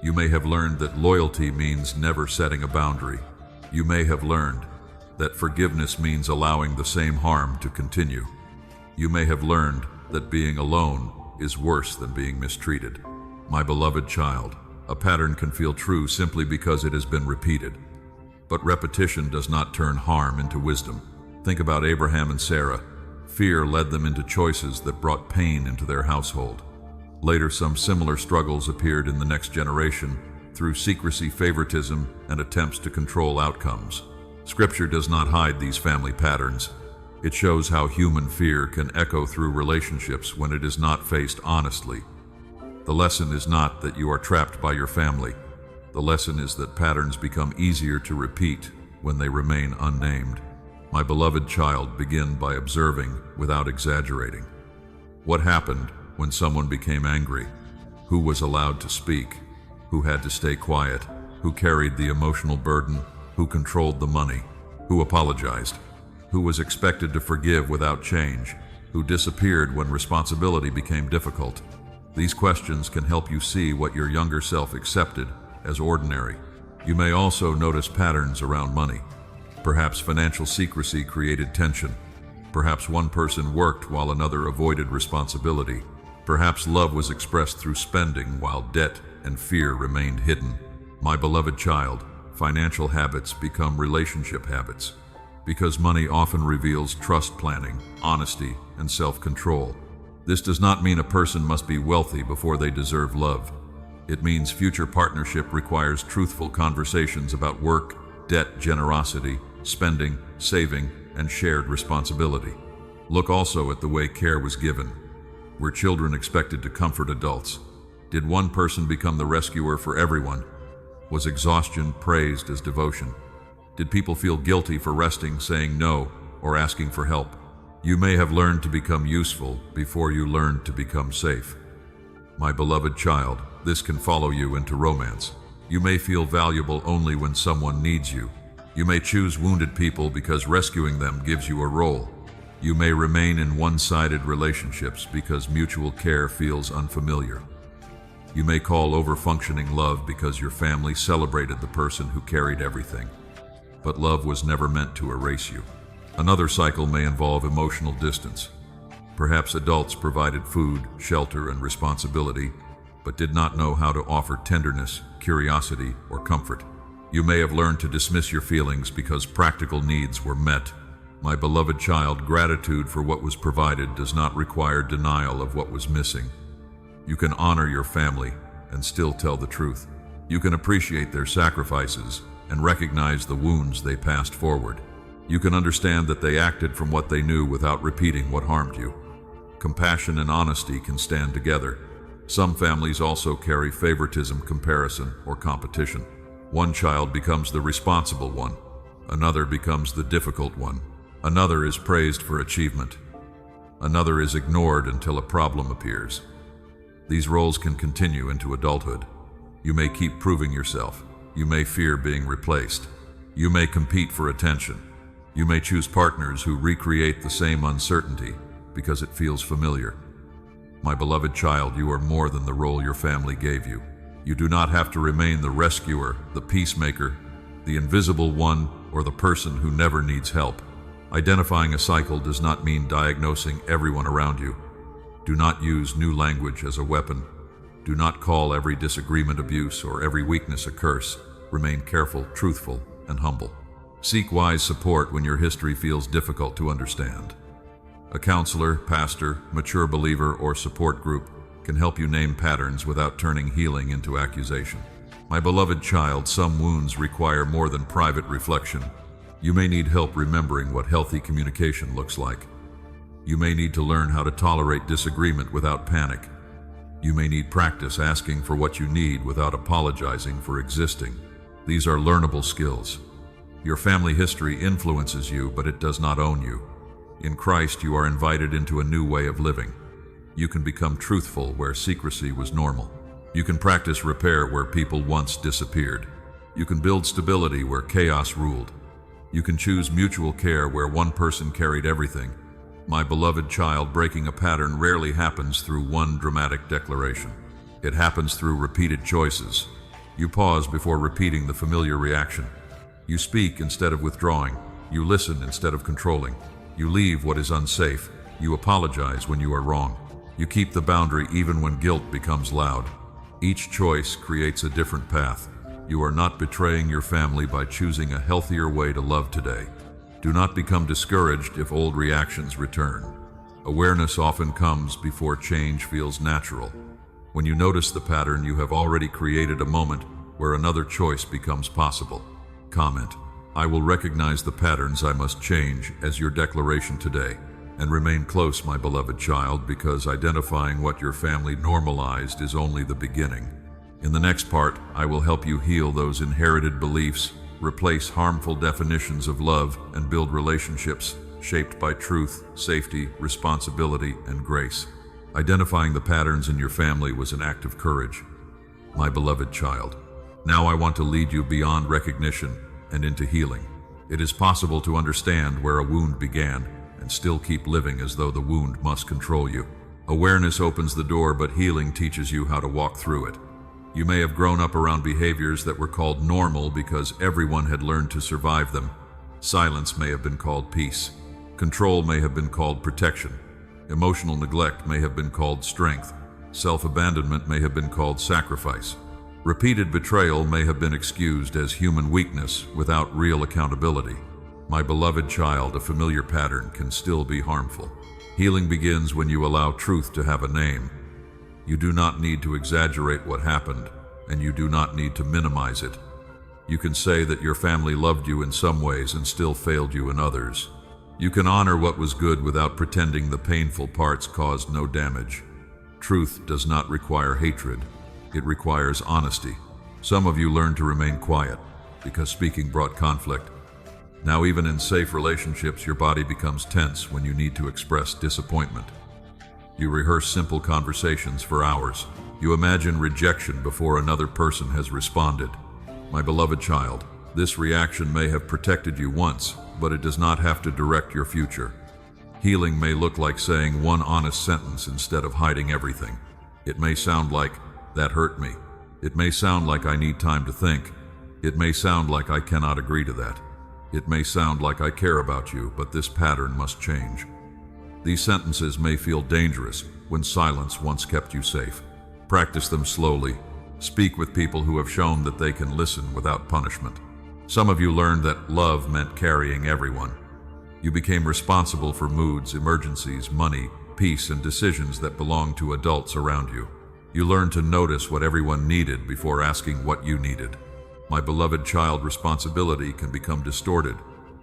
You may have learned that loyalty means never setting a boundary. You may have learned that forgiveness means allowing the same harm to continue. You may have learned that being alone is worse than being mistreated. My beloved child, a pattern can feel true simply because it has been repeated. But repetition does not turn harm into wisdom. Think about Abraham and Sarah. Fear led them into choices that brought pain into their household. Later, some similar struggles appeared in the next generation through secrecy, favoritism, and attempts to control outcomes. Scripture does not hide these family patterns. It shows how human fear can echo through relationships when it is not faced honestly. The lesson is not that you are trapped by your family. The lesson is that patterns become easier to repeat when they remain unnamed. My beloved child, begin by observing without exaggerating. What happened when someone became angry? Who was allowed to speak? Who had to stay quiet? Who carried the emotional burden? Who controlled the money? Who apologized? Who was expected to forgive without change? Who disappeared when responsibility became difficult? These questions can help you see what your younger self accepted as ordinary. You may also notice patterns around money. Perhaps financial secrecy created tension. Perhaps one person worked while another avoided responsibility. Perhaps love was expressed through spending while debt and fear remained hidden. My beloved child, financial habits become relationship habits because money often reveals trust planning, honesty, and self-control. This does not mean a person must be wealthy before they deserve love. It means future partnership requires truthful conversations about work, debt, generosity, spending, saving, and shared responsibility. Look also at the way care was given. Were children expected to comfort adults? Did one person become the rescuer for everyone? Was exhaustion praised as devotion? Did people feel guilty for resting, saying no, or asking for help? You may have learned to become useful before you learned to become safe. My beloved child, this can follow you into romance. You may feel valuable only when someone needs you. You may choose wounded people because rescuing them gives you a role. You may remain in one-sided relationships because mutual care feels unfamiliar. You may call over-functioning love because your family celebrated the person who carried everything. But love was never meant to erase you. Another cycle may involve emotional distance. Perhaps adults provided food, shelter, and responsibility, but did not know how to offer tenderness, curiosity, or comfort. You may have learned to dismiss your feelings because practical needs were met. My beloved child, gratitude for what was provided does not require denial of what was missing. You can honor your family and still tell the truth. You can appreciate their sacrifices and recognize the wounds they passed forward. You can understand that they acted from what they knew without repeating what harmed you. Compassion and honesty can stand together. Some families also carry favoritism, comparison, or competition. One child becomes the responsible one. Another becomes the difficult one. Another is praised for achievement. Another is ignored until a problem appears. These roles can continue into adulthood. You may keep proving yourself. You may fear being replaced. You may compete for attention. You may choose partners who recreate the same uncertainty because it feels familiar. My beloved child, you are more than the role your family gave you. You do not have to remain the rescuer, the peacemaker, the invisible one, or the person who never needs help. Identifying a cycle does not mean diagnosing everyone around you. Do not use new language as a weapon. Do not call every disagreement abuse or every weakness a curse. Remain careful, truthful, and humble. Seek wise support when your history feels difficult to understand. A counselor, pastor, mature believer, or support group can help you name patterns without turning healing into accusation. My beloved child, some wounds require more than private reflection. You may need help remembering what healthy communication looks like. You may need to learn how to tolerate disagreement without panic. You may need practice asking for what you need without apologizing for existing. These are learnable skills. Your family history influences you, but it does not own you. In Christ, you are invited into a new way of living. You can become truthful where secrecy was normal. You can practice repair where people once disappeared. You can build stability where chaos ruled. You can choose mutual care where one person carried everything. My beloved child, breaking a pattern rarely happens through one dramatic declaration. It happens through repeated choices. You pause before repeating the familiar reaction. You speak instead of withdrawing. You listen instead of controlling. You leave what is unsafe. You apologize when you are wrong. You keep the boundary even when guilt becomes loud. Each choice creates a different path. You are not betraying your family by choosing a healthier way to love today. Do not become discouraged if old reactions return. Awareness often comes before change feels natural. When you notice the pattern, you have already created a moment where another choice becomes possible. Comment: I will recognize the patterns I must change as your declaration today. And remain close, my beloved child, because identifying what your family normalized is only the beginning. In the next part, I will help you heal those inherited beliefs, replace harmful definitions of love, and build relationships shaped by truth, safety, responsibility, and grace. Identifying the patterns in your family was an act of courage, my beloved child. Now I want to lead you beyond recognition and into healing. It is possible to understand where a wound began and still keep living as though the wound must control you. Awareness opens the door, but healing teaches you how to walk through it. You may have grown up around behaviors that were called normal because everyone had learned to survive them. Silence may have been called peace. Control may have been called protection. Emotional neglect may have been called strength. Self-abandonment may have been called sacrifice. Repeated betrayal may have been excused as human weakness without real accountability. My beloved child, a familiar pattern can still be harmful. Healing begins when you allow truth to have a name. You do not need to exaggerate what happened, and you do not need to minimize it. You can say that your family loved you in some ways and still failed you in others. You can honor what was good without pretending the painful parts caused no damage. Truth does not require hatred. It requires honesty. Some of you learned to remain quiet because speaking brought conflict. Now, even in safe relationships, your body becomes tense when you need to express disappointment. You rehearse simple conversations for hours. You imagine rejection before another person has responded. My beloved child, this reaction may have protected you once, but it does not have to direct your future. Healing may look like saying one honest sentence instead of hiding everything. It may sound like, "That hurt me." It may sound like, "I need time to think." It may sound like, "I cannot agree to that." It may sound like, "I care about you, but this pattern must change." These sentences may feel dangerous when silence once kept you safe. Practice them slowly. Speak with people who have shown that they can listen without punishment. Some of you learned that love meant carrying everyone. You became responsible for moods, emergencies, money, peace, and decisions that belonged to adults around you. You learned to notice what everyone needed before asking what you needed. My beloved child, responsibility can become distorted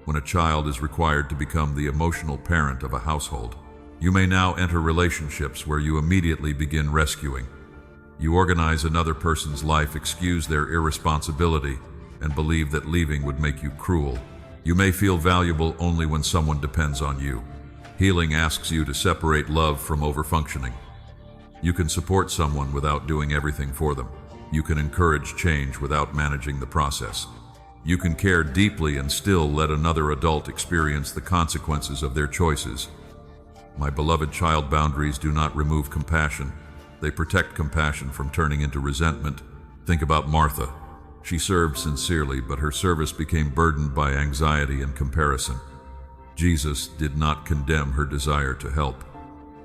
when a child is required to become the emotional parent of a household. You may now enter relationships where you immediately begin rescuing. You organize another person's life, excuse their irresponsibility, and believe that leaving would make you cruel. You may feel valuable only when someone depends on you. Healing asks you to separate love from overfunctioning. You can support someone without doing everything for them. You can encourage change without managing the process. You can care deeply and still let another adult experience the consequences of their choices. My beloved child, boundaries do not remove compassion. They protect compassion from turning into resentment. Think about Martha. She served sincerely, but her service became burdened by anxiety and comparison. Jesus did not condemn her desire to help.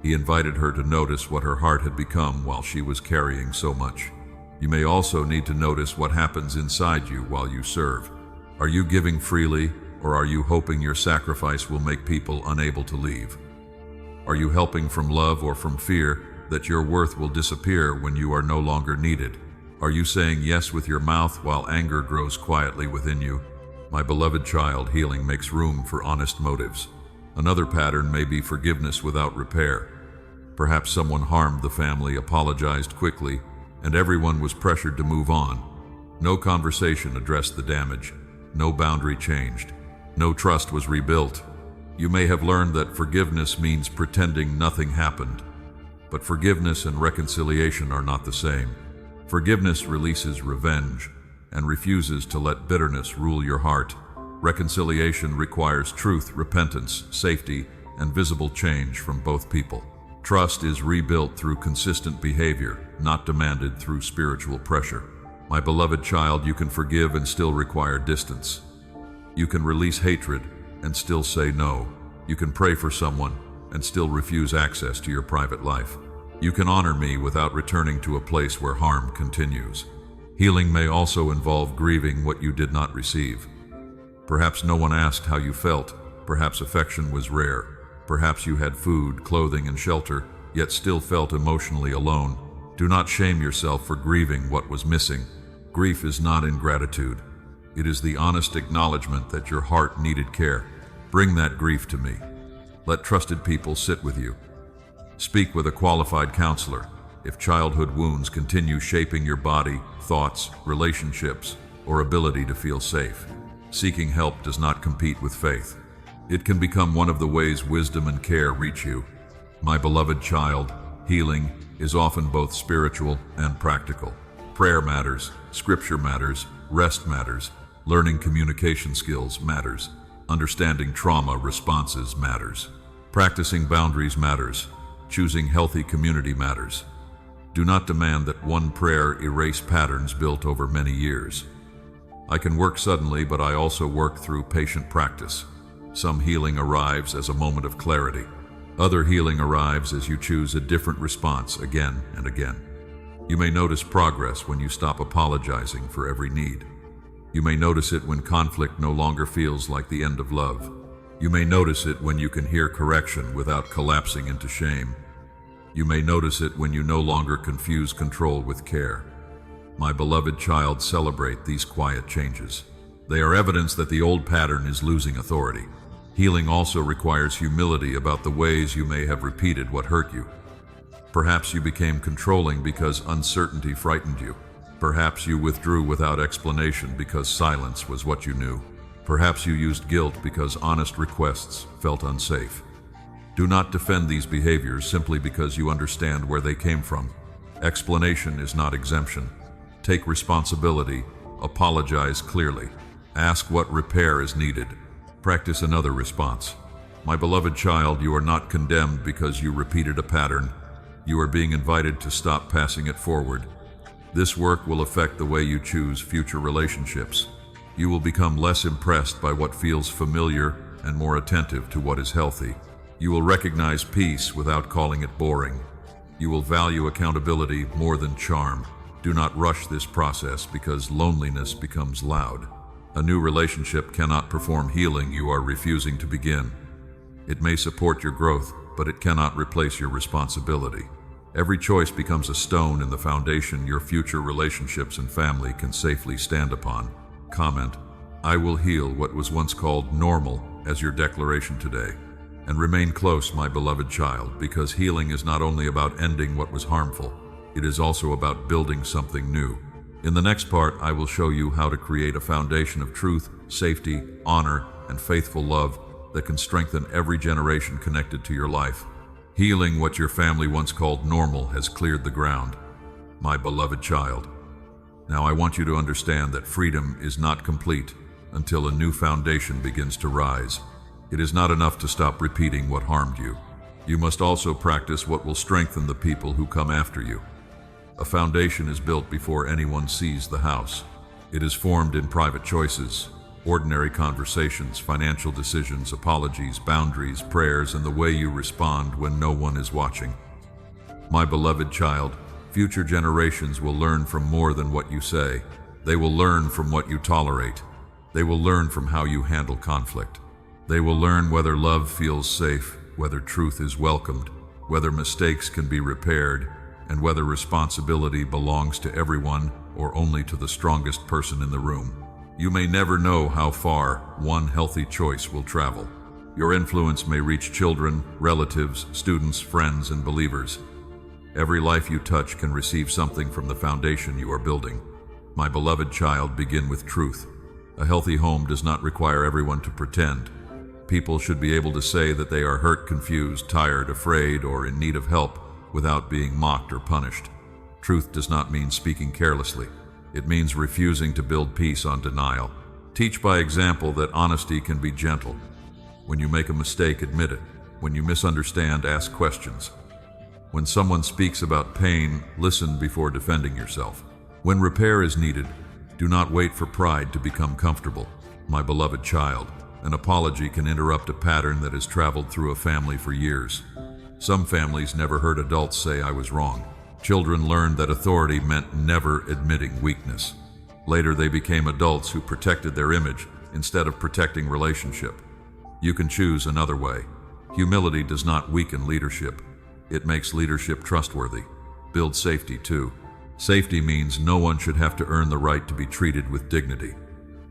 He invited her to notice what her heart had become while she was carrying so much. You may also need to notice what happens inside you while you serve. Are you giving freely, or are you hoping your sacrifice will make people unable to leave? Are you helping from love or from fear that your worth will disappear when you are no longer needed? Are you saying yes with your mouth while anger grows quietly within you? My beloved child, healing makes room for honest motives. Another pattern may be forgiveness without repair. Perhaps someone harmed the family, apologized quickly, and everyone was pressured to move on. No conversation addressed the damage. No boundary changed. No trust was rebuilt. You may have learned that forgiveness means pretending nothing happened. But forgiveness and reconciliation are not the same. Forgiveness releases revenge and refuses to let bitterness rule your heart. Reconciliation requires truth, repentance, safety, and visible change from both people. Trust is rebuilt through consistent behavior, not demanded through spiritual pressure. My beloved child, you can forgive and still require distance. You can release hatred and still say no. You can pray for someone and still refuse access to your private life. You can honor me without returning to a place where harm continues. Healing may also involve grieving what you did not receive. Perhaps no one asked how you felt. Perhaps affection was rare. Perhaps you had food, clothing, and shelter, yet still felt emotionally alone. Do not shame yourself for grieving what was missing. Grief is not ingratitude. It is the honest acknowledgement that your heart needed care. Bring that grief to me. Let trusted people sit with you. Speak with a qualified counselor if childhood wounds continue shaping your body, thoughts, relationships, or ability to feel safe. Seeking help does not compete with faith. It can become one of the ways wisdom and care reach you. My beloved child, healing is often both spiritual and practical. Prayer matters, scripture matters, rest matters, learning communication skills matters, understanding trauma responses matters. Practicing boundaries matters. Choosing healthy community matters. Do not demand that one prayer erase patterns built over many years. I can work suddenly, but I also work through patient practice. Some healing arrives as a moment of clarity. Other healing arrives as you choose a different response again and again. You may notice progress when you stop apologizing for every need. You may notice it when conflict no longer feels like the end of love. You may notice it when you can hear correction without collapsing into shame. You may notice it when you no longer confuse control with care. My beloved child, celebrate these quiet changes. They are evidence that the old pattern is losing authority. Healing also requires humility about the ways you may have repeated what hurt you. Perhaps you became controlling because uncertainty frightened you. Perhaps you withdrew without explanation because silence was what you knew. Perhaps you used guilt because honest requests felt unsafe. Do not defend these behaviors simply because you understand where they came from. Explanation is not exemption. Take responsibility. Apologize clearly. Ask what repair is needed. Practice another response. My beloved child, you are not condemned because you repeated a pattern. You are being invited to stop passing it forward. This work will affect the way you choose future relationships. You will become less impressed by what feels familiar and more attentive to what is healthy. You will recognize peace without calling it boring. You will value accountability more than charm. Do not rush this process because loneliness becomes loud. A new relationship cannot perform healing you are refusing to begin. It may support your growth, but it cannot replace your responsibility. Every choice becomes a stone in the foundation your future relationships and family can safely stand upon. Comment, I will heal what was once called normal as your declaration today. And remain close, my beloved child, because healing is not only about ending what was harmful, it is also about building something new. In the next part, I will show you how to create a foundation of truth, safety, honor, and faithful love that can strengthen every generation connected to your life. Healing what your family once called normal has cleared the ground, my beloved child. Now I want you to understand that freedom is not complete until a new foundation begins to rise. It is not enough to stop repeating what harmed you. You must also practice what will strengthen the people who come after you. A foundation is built before anyone sees the house. It is formed in private choices, ordinary conversations, financial decisions, apologies, boundaries, prayers, and the way you respond when no one is watching. My beloved child, future generations will learn from more than what you say. They will learn from what you tolerate. They will learn from how you handle conflict. They will learn whether love feels safe, whether truth is welcomed, whether mistakes can be repaired, and whether responsibility belongs to everyone or only to the strongest person in the room. You may never know how far one healthy choice will travel. Your influence may reach children, relatives, students, friends, and believers. Every life you touch can receive something from the foundation you are building. My beloved child, begin with truth. A healthy home does not require everyone to pretend. People should be able to say that they are hurt, confused, tired, afraid, or in need of help without being mocked or punished. Truth does not mean speaking carelessly. It means refusing to build peace on denial. Teach by example that honesty can be gentle. When you make a mistake, admit it. When you misunderstand, ask questions. When someone speaks about pain, listen before defending yourself. When repair is needed, do not wait for pride to become comfortable. My beloved child, an apology can interrupt a pattern that has traveled through a family for years. Some families never heard adults say, "I was wrong." Children learned that authority meant never admitting weakness. Later, they became adults who protected their image instead of protecting relationship. You can choose another way. Humility does not weaken leadership. It makes leadership trustworthy. Build safety too. Safety means no one should have to earn the right to be treated with dignity.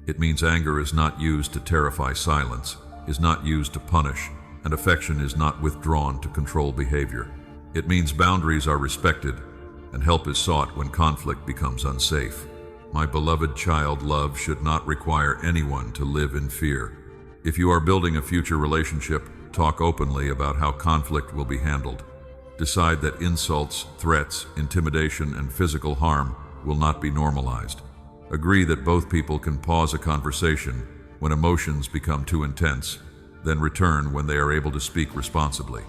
It means anger is not used to terrify, silence is not used to punish, and affection is not withdrawn to control behavior. It means boundaries are respected, and help is sought when conflict becomes unsafe. My beloved child, love should not require anyone to live in fear. If you are building a future relationship, talk openly about how conflict will be handled. Decide that insults, threats, intimidation, and physical harm will not be normalized. Agree that both people can pause a conversation when emotions become too intense, then return when they are able to speak responsibly.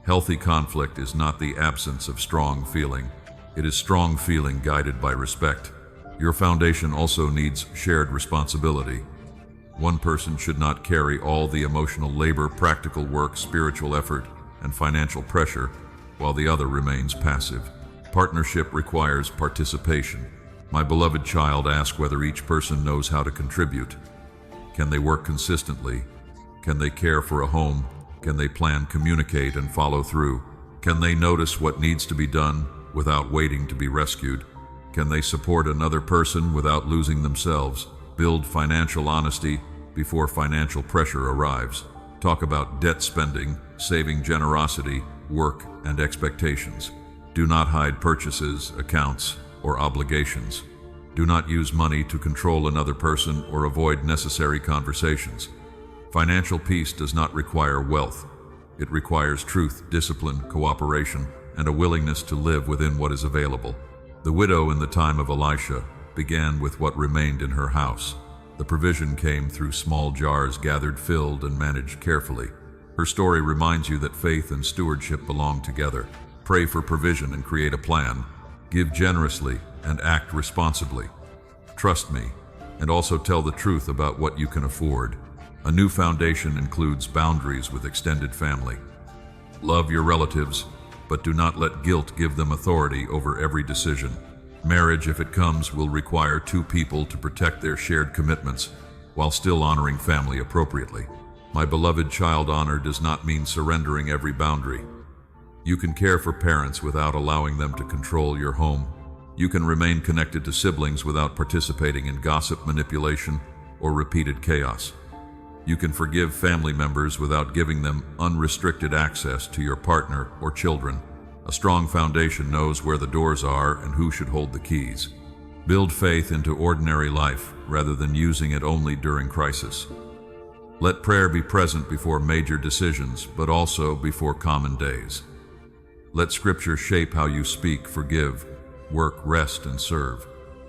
Healthy conflict is not the absence of strong feeling. It is strong feeling guided by respect. Your foundation also needs shared responsibility. One person should not carry all the emotional labor, practical work, spiritual effort, and financial pressure, while the other remains passive. Partnership requires participation. My beloved child, ask whether each person knows how to contribute. Can they work consistently? Can they care for a home? Can they plan, communicate, and follow through? Can they notice what needs to be done without waiting to be rescued? Can they support another person without losing themselves? Build financial honesty before financial pressure arrives. Talk about debt spending, saving, generosity, work, and expectations. Do not hide purchases, accounts, or obligations. Do not use money to control another person or avoid necessary conversations. Financial peace does not require wealth. It requires truth, discipline, cooperation, and a willingness to live within what is available. The widow in the time of Elisha began with what remained in her house. The provision came through small jars gathered, filled, and managed carefully. Her story reminds you that faith and stewardship belong together. Pray for provision and create a plan. Give generously and act responsibly. Trust me, and also tell the truth about what you can afford. A new foundation includes boundaries with extended family. Love your relatives, but do not let guilt give them authority over every decision. Marriage, if it comes, will require two people to protect their shared commitments while still honoring family appropriately. My beloved child, honor does not mean surrendering every boundary. You can care for parents without allowing them to control your home. You can remain connected to siblings without participating in gossip, manipulation, or repeated chaos. You can forgive family members without giving them unrestricted access to your partner or children. A strong foundation knows where the doors are and who should hold the keys. Build faith into ordinary life rather than using it only during crisis. Let prayer be present before major decisions, but also before common days. Let Scripture shape how you speak, forgive, work, rest, and serve.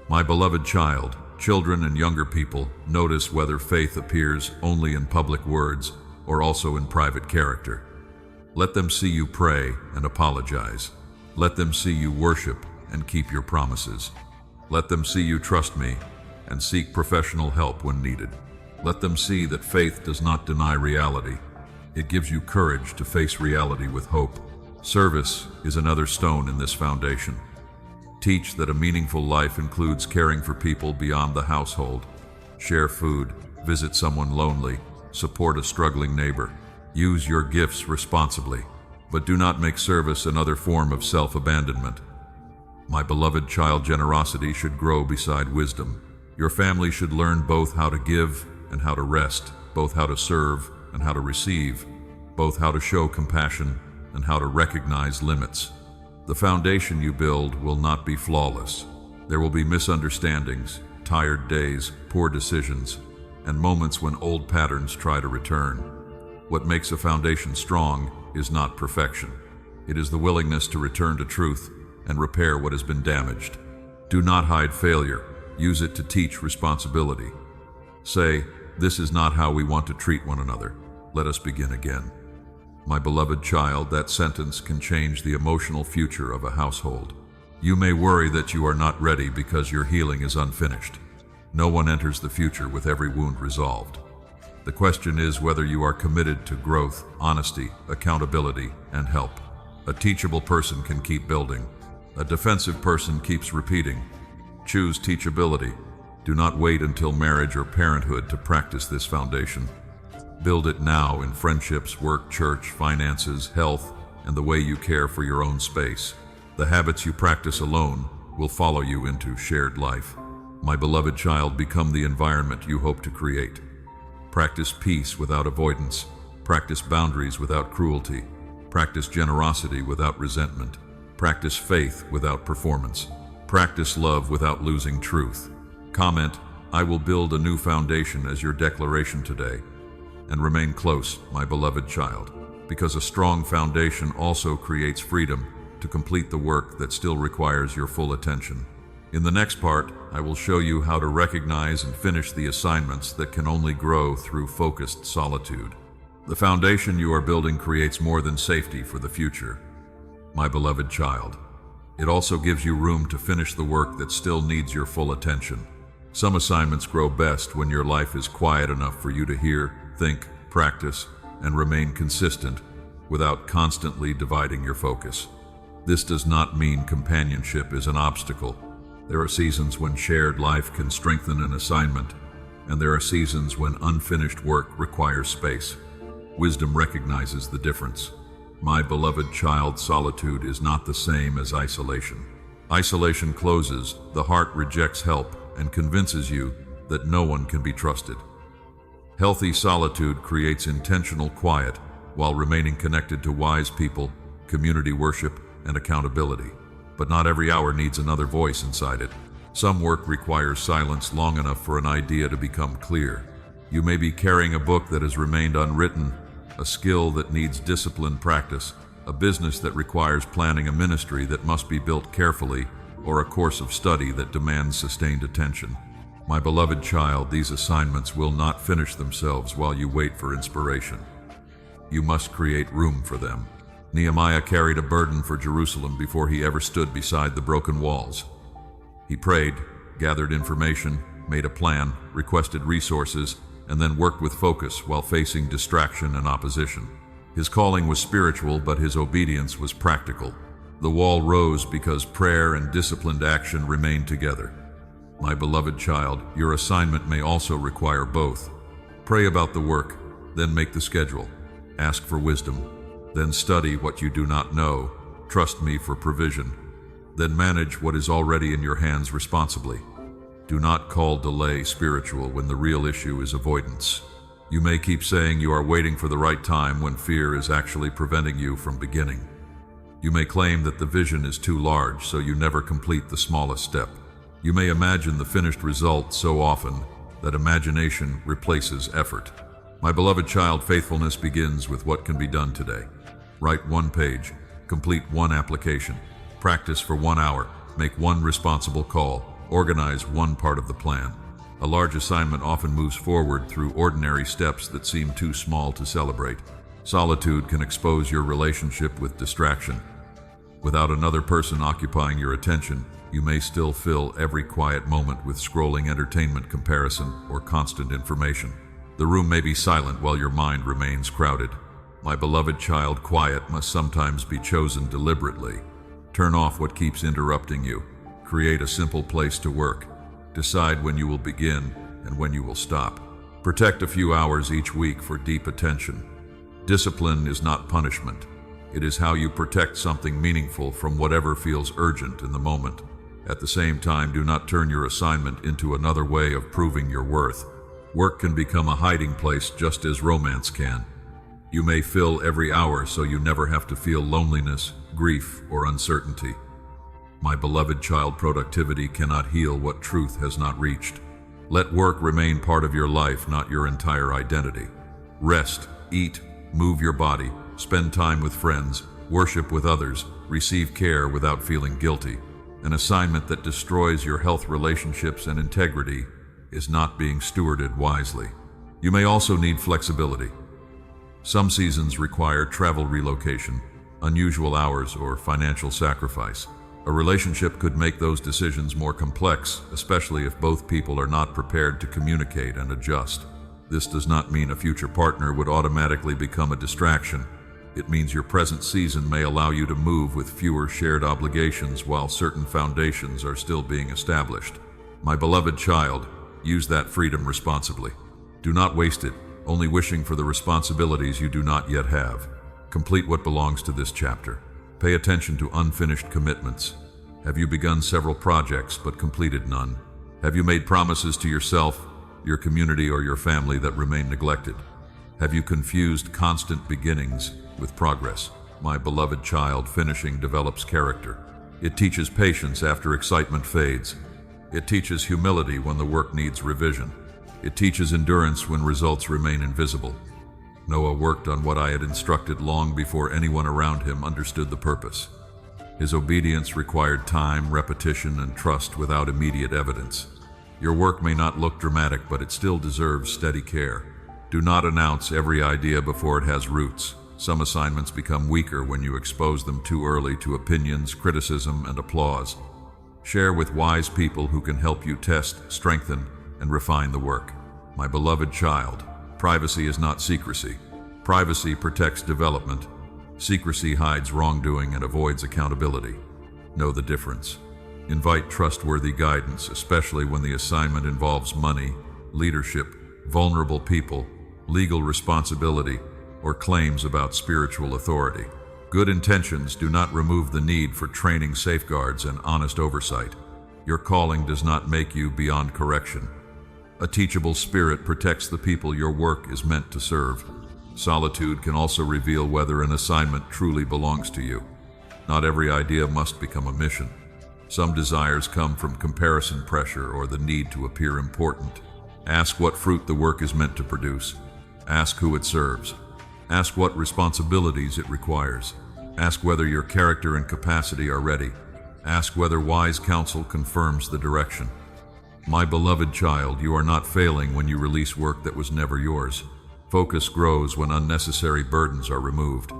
My beloved child, children and younger people, notice whether faith appears only in public words or also in private character. Let them see you pray and apologize. Let them see you worship and keep your promises. Let them see you trust me and seek professional help when needed. Let them see that faith does not deny reality. It gives you courage to face reality with hope. Service is another stone in this foundation. Teach that a meaningful life includes caring for people beyond the household. Share food, visit someone lonely, support a struggling neighbor. Use your gifts responsibly, but do not make service another form of self-abandonment. My beloved child, generosity should grow beside wisdom. Your family should learn both how to give and how to rest, both how to serve and how to receive, both how to show compassion and how to recognize limits. The foundation you build will not be flawless. There will be misunderstandings, tired days, poor decisions, and moments when old patterns try to return. What makes a foundation strong is not perfection. It is the willingness to return to truth and repair what has been damaged. Do not hide failure. Use it to teach responsibility. Say, "This is not how we want to treat one another. Let us begin again." My beloved child, that sentence can change the emotional future of a household. You may worry that you are not ready because your healing is unfinished. No one enters the future with every wound resolved. The question is whether you are committed to growth, honesty, accountability, and help. A teachable person can keep building. A defensive person keeps repeating. Choose teachability. Do not wait until marriage or parenthood to practice this foundation. Build it now in friendships, work, church, finances, health, and the way you care for your own space. The habits you practice alone will follow you into shared life. My beloved child, become the environment you hope to create. Practice peace without avoidance. Practice boundaries without cruelty. Practice generosity without resentment. Practice faith without performance. Practice love without losing truth. Comment, "I will build a new foundation" as your declaration today. And remain close, my beloved child, because a strong foundation also creates freedom to complete the work that still requires your full attention. In the next part, I will show you how to recognize and finish the assignments that can only grow through focused solitude. The foundation you are building creates more than safety for the future, my beloved child. It also gives you room to finish the work that still needs your full attention. Some assignments grow best when your life is quiet enough for you to hear, think, practice, and remain consistent without constantly dividing your focus. This does not mean companionship is an obstacle. There are seasons when shared life can strengthen an assignment, and there are seasons when unfinished work requires space. Wisdom recognizes the difference. My beloved child, solitude is not the same as isolation. Isolation closes, the heart rejects help, and convinces you that no one can be trusted. Healthy solitude creates intentional quiet while remaining connected to wise people, community worship, and accountability. But not every hour needs another voice inside it. Some work requires silence long enough for an idea to become clear. You may be carrying a book that has remained unwritten, a skill that needs disciplined practice, a business that requires planning, a ministry that must be built carefully, or a course of study that demands sustained attention. My beloved child, these assignments will not finish themselves while you wait for inspiration. You must create room for them. Nehemiah carried a burden for Jerusalem before he ever stood beside the broken walls. He prayed, gathered information, made a plan, requested resources, and then worked with focus while facing distraction and opposition. His calling was spiritual, but his obedience was practical. The wall rose because prayer and disciplined action remained together. My beloved child, your assignment may also require both. Pray about the work, then make the schedule. Ask for wisdom. Then study what you do not know. Trust me for provision. Then manage what is already in your hands responsibly. Do not call delay spiritual when the real issue is avoidance. You may keep saying you are waiting for the right time when fear is actually preventing you from beginning. You may claim that the vision is too large, so you never complete the smallest step. You may imagine the finished result so often that imagination replaces effort. My beloved child, faithfulness begins with what can be done today. Write 1 page, complete 1 application, practice for 1 hour, make 1 responsible call, organize 1 part of the plan. A large assignment often moves forward through ordinary steps that seem too small to celebrate. Solitude can expose your relationship with distraction. Without another person occupying your attention, you may still fill every quiet moment with scrolling entertainment, comparison, or constant information. The room may be silent while your mind remains crowded. My beloved child, quiet must sometimes be chosen deliberately. Turn off what keeps interrupting you. Create a simple place to work. Decide when you will begin and when you will stop. Protect a few hours each week for deep attention. Discipline is not punishment. It is how you protect something meaningful from whatever feels urgent in the moment. At the same time, do not turn your assignment into another way of proving your worth. Work can become a hiding place just as romance can. You may fill every hour so you never have to feel loneliness, grief, or uncertainty. My beloved child, productivity cannot heal what truth has not reached. Let work remain part of your life, not your entire identity. Rest, eat, move your body, spend time with friends, worship with others, receive care without feeling guilty. An assignment that destroys your health, relationships, and integrity is not being stewarded wisely. You may also need flexibility. Some seasons require travel relocation, unusual hours, or financial sacrifice. A relationship could make those decisions more complex, especially if both people are not prepared to communicate and adjust. This does not mean a future partner would automatically become a distraction. It means your present season may allow you to move with fewer shared obligations while certain foundations are still being established. My beloved child, use that freedom responsibly. Do not waste it, only wishing for the responsibilities you do not yet have. Complete what belongs to this chapter. Pay attention to unfinished commitments. Have you begun several projects but completed none? Have you made promises to yourself, your community, or your family that remain neglected? Have you confused constant beginnings with progress? My beloved child, finishing develops character. It teaches patience after excitement fades. It teaches humility when the work needs revision. It teaches endurance when results remain invisible. Noah worked on what I had instructed long before anyone around him understood the purpose. His obedience required time, repetition, and trust without immediate evidence. Your work may not look dramatic, but it still deserves steady care. Do not announce every idea before it has roots. Some assignments become weaker when you expose them too early to opinions, criticism, and applause. Share with wise people who can help you test, strengthen, and refine the work. My beloved child, privacy is not secrecy. Privacy protects development. Secrecy hides wrongdoing and avoids accountability. Know the difference. Invite trustworthy guidance, especially when the assignment involves money, leadership, vulnerable people, legal responsibility, or claims about spiritual authority. Good intentions do not remove the need for training, safeguards, and honest oversight. Your calling does not make you beyond correction. A teachable spirit protects the people your work is meant to serve. Solitude can also reveal whether an assignment truly belongs to you. Not every idea must become a mission. Some desires come from comparison pressure or the need to appear important. Ask what fruit the work is meant to produce. Ask who it serves. Ask what responsibilities it requires. Ask whether your character and capacity are ready. Ask whether wise counsel confirms the direction. My beloved child, you are not failing when you release work that was never yours. Focus grows when unnecessary burdens are removed.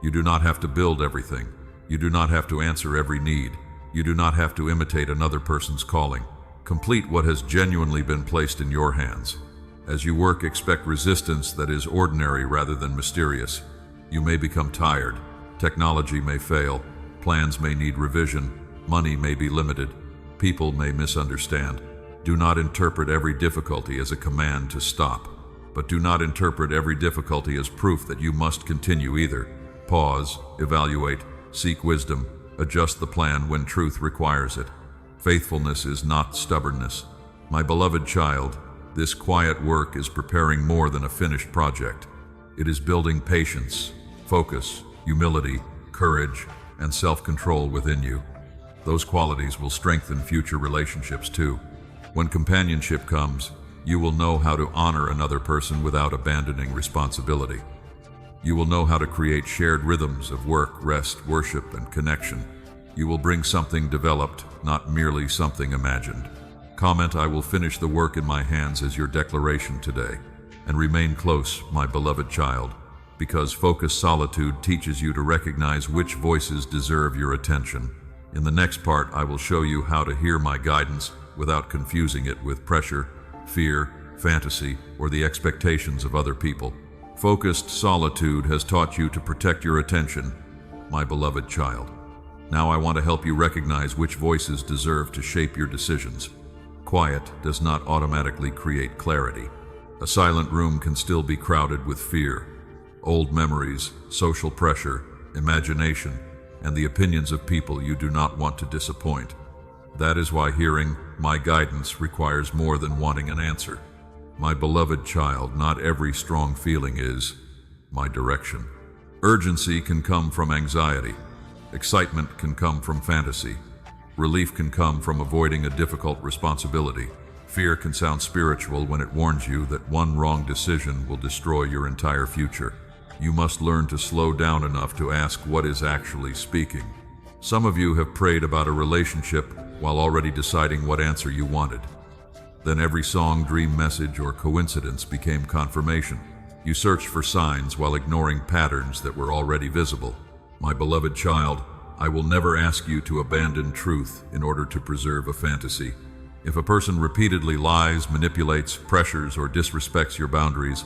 You do not have to build everything. You do not have to answer every need. You do not have to imitate another person's calling. Complete what has genuinely been placed in your hands. As you work, expect resistance that is ordinary rather than mysterious. You may become tired. Technology may fail. Plans may need revision. Money may be limited. People may misunderstand. Do not interpret every difficulty as a command to stop. But do not interpret every difficulty as proof that you must continue either. Pause, evaluate, seek wisdom, adjust the plan when truth requires it. Faithfulness is not stubbornness. My beloved child, this quiet work is preparing more than a finished project. It is building patience, focus, humility, courage, and self-control within you. Those qualities will strengthen future relationships too. When companionship comes, you will know how to honor another person without abandoning responsibility. You will know how to create shared rhythms of work, rest, worship, and connection. You will bring something developed, not merely something imagined. Comment, I will finish the work in my hands as your declaration today. And remain close, my beloved child, because focused solitude teaches you to recognize which voices deserve your attention. In the next part, I will show you how to hear my guidance without confusing it with pressure, fear, fantasy, or the expectations of other people. Focused solitude has taught you to protect your attention, my beloved child. Now I want to help you recognize which voices deserve to shape your decisions. Quiet does not automatically create clarity. A silent room can still be crowded with fear, old memories, social pressure, imagination, and the opinions of people you do not want to disappoint. That is why hearing my guidance requires more than wanting an answer. My beloved child, not every strong feeling is my direction. Urgency can come from anxiety. Excitement can come from fantasy. Relief can come from avoiding a difficult responsibility. Fear can sound spiritual when it warns you that one wrong decision will destroy your entire future. You must learn to slow down enough to ask what is actually speaking. Some of you have prayed about a relationship while already deciding what answer you wanted. Then every song, dream, message, or coincidence became confirmation. You searched for signs while ignoring patterns that were already visible. My beloved child, I will never ask you to abandon truth in order to preserve a fantasy. If a person repeatedly lies, manipulates, pressures, or disrespects your boundaries,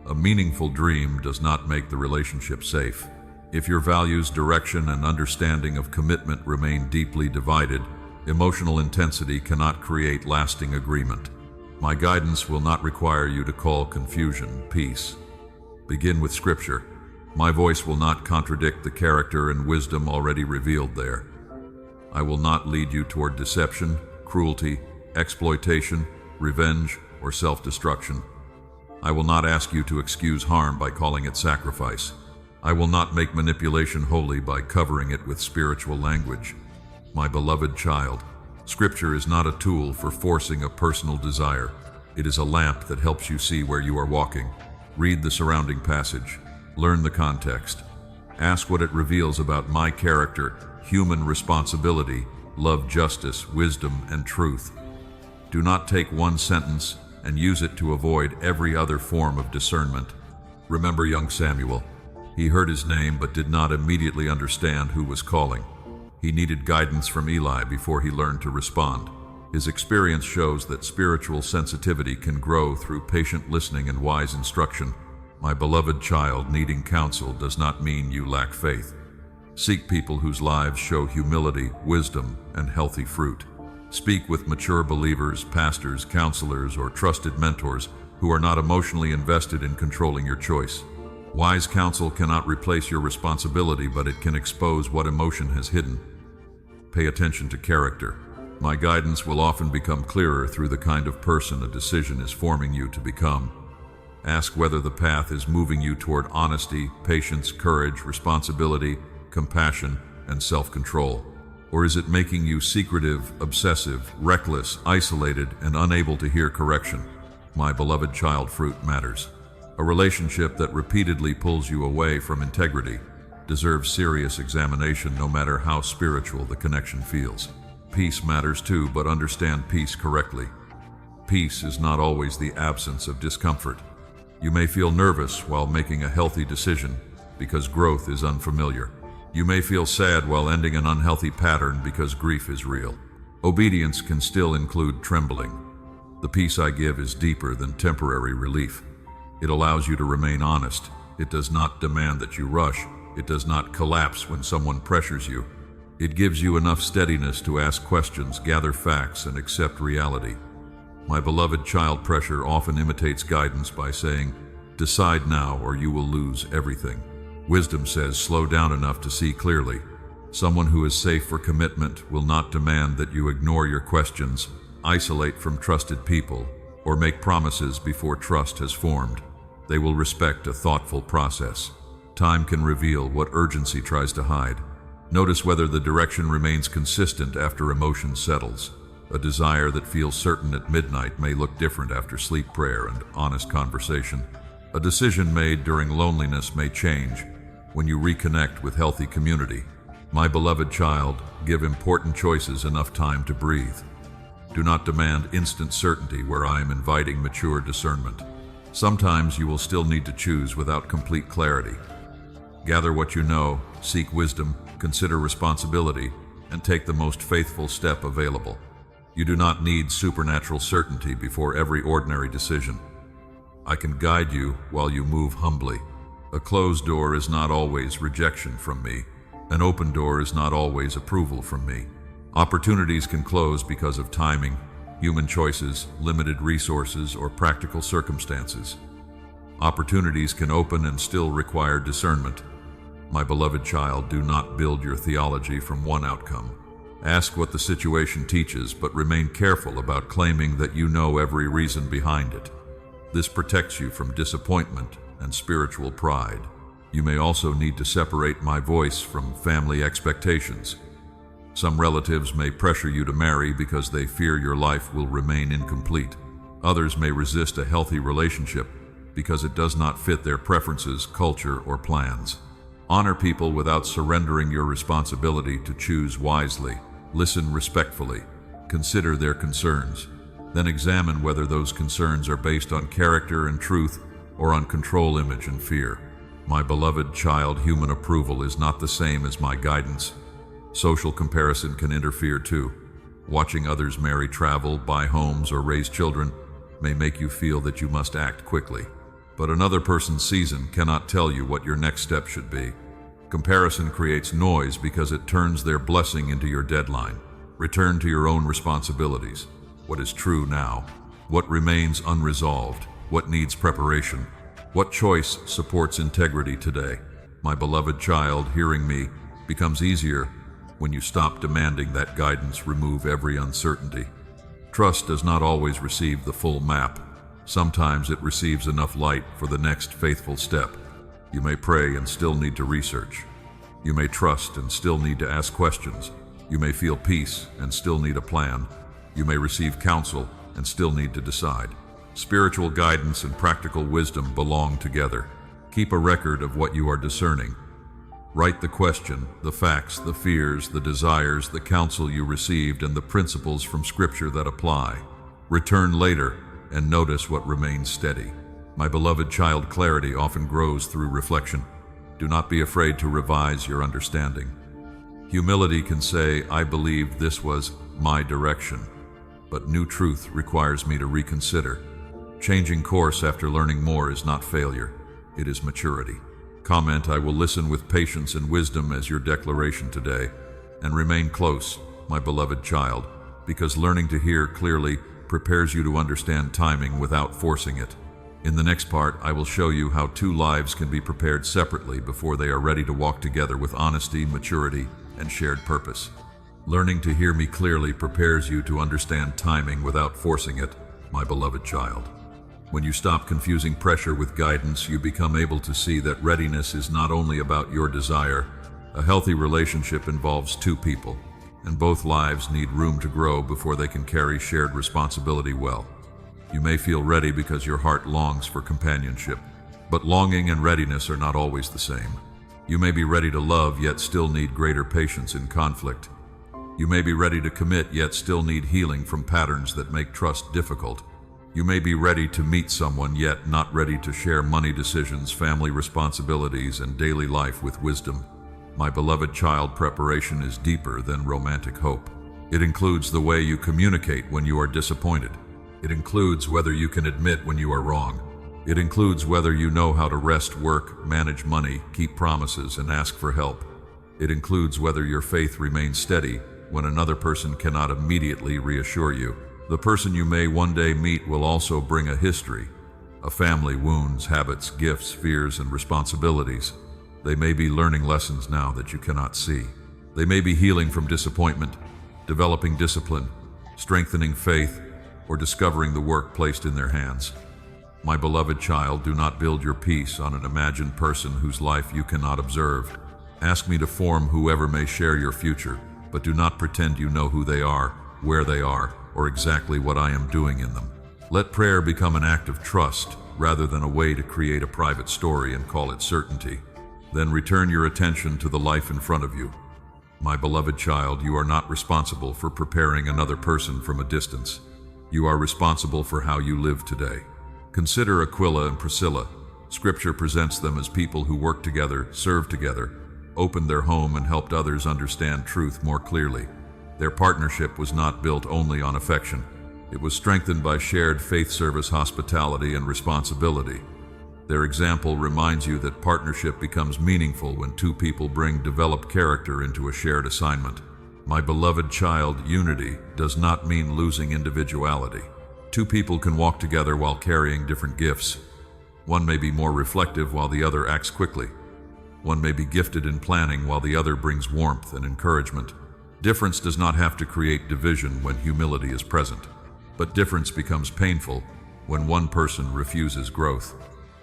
a meaningful dream does not make the relationship safe. If your values, direction, and understanding of commitment remain deeply divided, emotional intensity cannot create lasting agreement. My guidance will not require you to call confusion peace. Begin with Scripture. My voice will not contradict the character and wisdom already revealed there. I will not lead you toward deception, cruelty, exploitation, revenge, or self-destruction. I will not ask you to excuse harm by calling it sacrifice. I will not make manipulation holy by covering it with spiritual language. My beloved child, Scripture is not a tool for forcing a personal desire. It is a lamp that helps you see where you are walking. Read the surrounding passage. Learn the context. Ask what it reveals about my character, human responsibility, love, justice, wisdom, and truth. Do not take one sentence and use it to avoid every other form of discernment. Remember young Samuel. He heard his name but did not immediately understand who was calling. He needed guidance from Eli before he learned to respond. His experience shows that spiritual sensitivity can grow through patient listening and wise instruction. My beloved child, needing counsel does not mean you lack faith. Seek people whose lives show humility, wisdom, and healthy fruit. Speak with mature believers, pastors, counselors, or trusted mentors who are not emotionally invested in controlling your choice. Wise counsel cannot replace your responsibility, but it can expose what emotion has hidden. Pay attention to character. My guidance will often become clearer through the kind of person a decision is forming you to become. Ask whether the path is moving you toward honesty, patience, courage, responsibility, compassion, and self-control. Or is it making you secretive, obsessive, reckless, isolated, and unable to hear correction? My beloved child, fruit matters. A relationship that repeatedly pulls you away from integrity deserves serious examination, no matter how spiritual the connection feels. Peace matters too, but understand peace correctly. Peace is not always the absence of discomfort. You may feel nervous while making a healthy decision because growth is unfamiliar. You may feel sad while ending an unhealthy pattern because grief is real. Obedience can still include trembling. The peace I give is deeper than temporary relief. It allows you to remain honest. It does not demand that you rush. It does not collapse when someone pressures you. It gives you enough steadiness to ask questions, gather facts, and accept reality. My beloved child, pressure often imitates guidance by saying, "Decide now or you will lose everything." Wisdom says, "Slow down enough to see clearly." Someone who is safe for commitment will not demand that you ignore your questions, isolate from trusted people, or make promises before trust has formed. They will respect a thoughtful process. Time can reveal what urgency tries to hide. Notice whether the direction remains consistent after emotion settles. A desire that feels certain at midnight may look different after sleep, prayer, and honest conversation. A decision made during loneliness may change when you reconnect with healthy community. My beloved child, give important choices enough time to breathe. Do not demand instant certainty where I am inviting mature discernment. Sometimes you will still need to choose without complete clarity. Gather what you know, seek wisdom, consider responsibility, and take the most faithful step available. You do not need supernatural certainty before every ordinary decision. I can guide you while you move humbly. A closed door is not always rejection from me. An open door is not always approval from me. Opportunities can close because of timing, human choices, limited resources, or practical circumstances. Opportunities can open and still require discernment. My beloved child, do not build your theology from one outcome. Ask what the situation teaches, but remain careful about claiming that you know every reason behind it. This protects you from disappointment and spiritual pride. You may also need to separate my voice from family expectations. Some relatives may pressure you to marry because they fear your life will remain incomplete. Others may resist a healthy relationship because it does not fit their preferences, culture, or plans. Honor people without surrendering your responsibility to choose wisely. Listen respectfully. Consider their concerns. Then examine whether those concerns are based on character and truth or on control, image, and fear. My beloved child, human approval is not the same as my guidance. Social comparison can interfere too. Watching others marry, travel, buy homes, or raise children may make you feel that you must act quickly. But another person's season cannot tell you what your next step should be. Comparison creates noise because it turns their blessing into your deadline. Return to your own responsibilities. What is true now? What remains unresolved? What needs preparation? What choice supports integrity today? My beloved child, hearing me becomes easier when you stop demanding that guidance remove every uncertainty. Trust does not always receive the full map. Sometimes it receives enough light for the next faithful step. You may pray and still need to research. You may trust and still need to ask questions. You may feel peace and still need a plan. You may receive counsel and still need to decide. Spiritual guidance and practical wisdom belong together. Keep a record of what you are discerning. Write the question, the facts, the fears, the desires, the counsel you received, and the principles from Scripture that apply. Return later and notice what remains steady. My beloved child, clarity often grows through reflection. Do not be afraid to revise your understanding. Humility can say, I believed this was my direction, but new truth requires me to reconsider. Changing course after learning more is not failure, it is maturity. Comment, I will listen with patience and wisdom as your declaration today, and remain close, my beloved child, because learning to hear clearly prepares you to understand timing without forcing it. In the next part, I will show you how two lives can be prepared separately before they are ready to walk together with honesty, maturity, and shared purpose. Learning to hear me clearly prepares you to understand timing without forcing it, my beloved child. When you stop confusing pressure with guidance, you become able to see that readiness is not only about your desire. A healthy relationship involves two people, and both lives need room to grow before they can carry shared responsibility well. You may feel ready because your heart longs for companionship, but longing and readiness are not always the same. You may be ready to love yet still need greater patience in conflict. You may be ready to commit yet still need healing from patterns that make trust difficult. You may be ready to meet someone yet not ready to share money decisions, family responsibilities, and daily life with wisdom. My beloved child, preparation is deeper than romantic hope. It includes the way you communicate when you are disappointed. It includes whether you can admit when you are wrong. It includes whether you know how to rest, work, manage money, keep promises, and ask for help. It includes whether your faith remains steady when another person cannot immediately reassure you. The person you may one day meet will also bring a history, a family, wounds, habits, gifts, fears, and responsibilities. They may be learning lessons now that you cannot see. They may be healing from disappointment, developing discipline, strengthening faith, or discovering the work placed in their hands. My beloved child, do not build your peace on an imagined person whose life you cannot observe. Ask me to form whoever may share your future, but do not pretend you know who they are, where they are, or exactly what I am doing in them. Let prayer become an act of trust rather than a way to create a private story and call it certainty. Then return your attention to the life in front of you. My beloved child, you are not responsible for preparing another person from a distance. You are responsible for how you live today. Consider Aquila and Priscilla. Scripture presents them as people who worked together, served together, opened their home, and helped others understand truth more clearly. Their partnership was not built only on affection. It was strengthened by shared faith, service, hospitality, and responsibility. Their example reminds you that partnership becomes meaningful when two people bring developed character into a shared assignment. My beloved child, unity does not mean losing individuality. Two people can walk together while carrying different gifts. One may be more reflective while the other acts quickly. One may be gifted in planning while the other brings warmth and encouragement. Difference does not have to create division when humility is present, but difference becomes painful when one person refuses growth.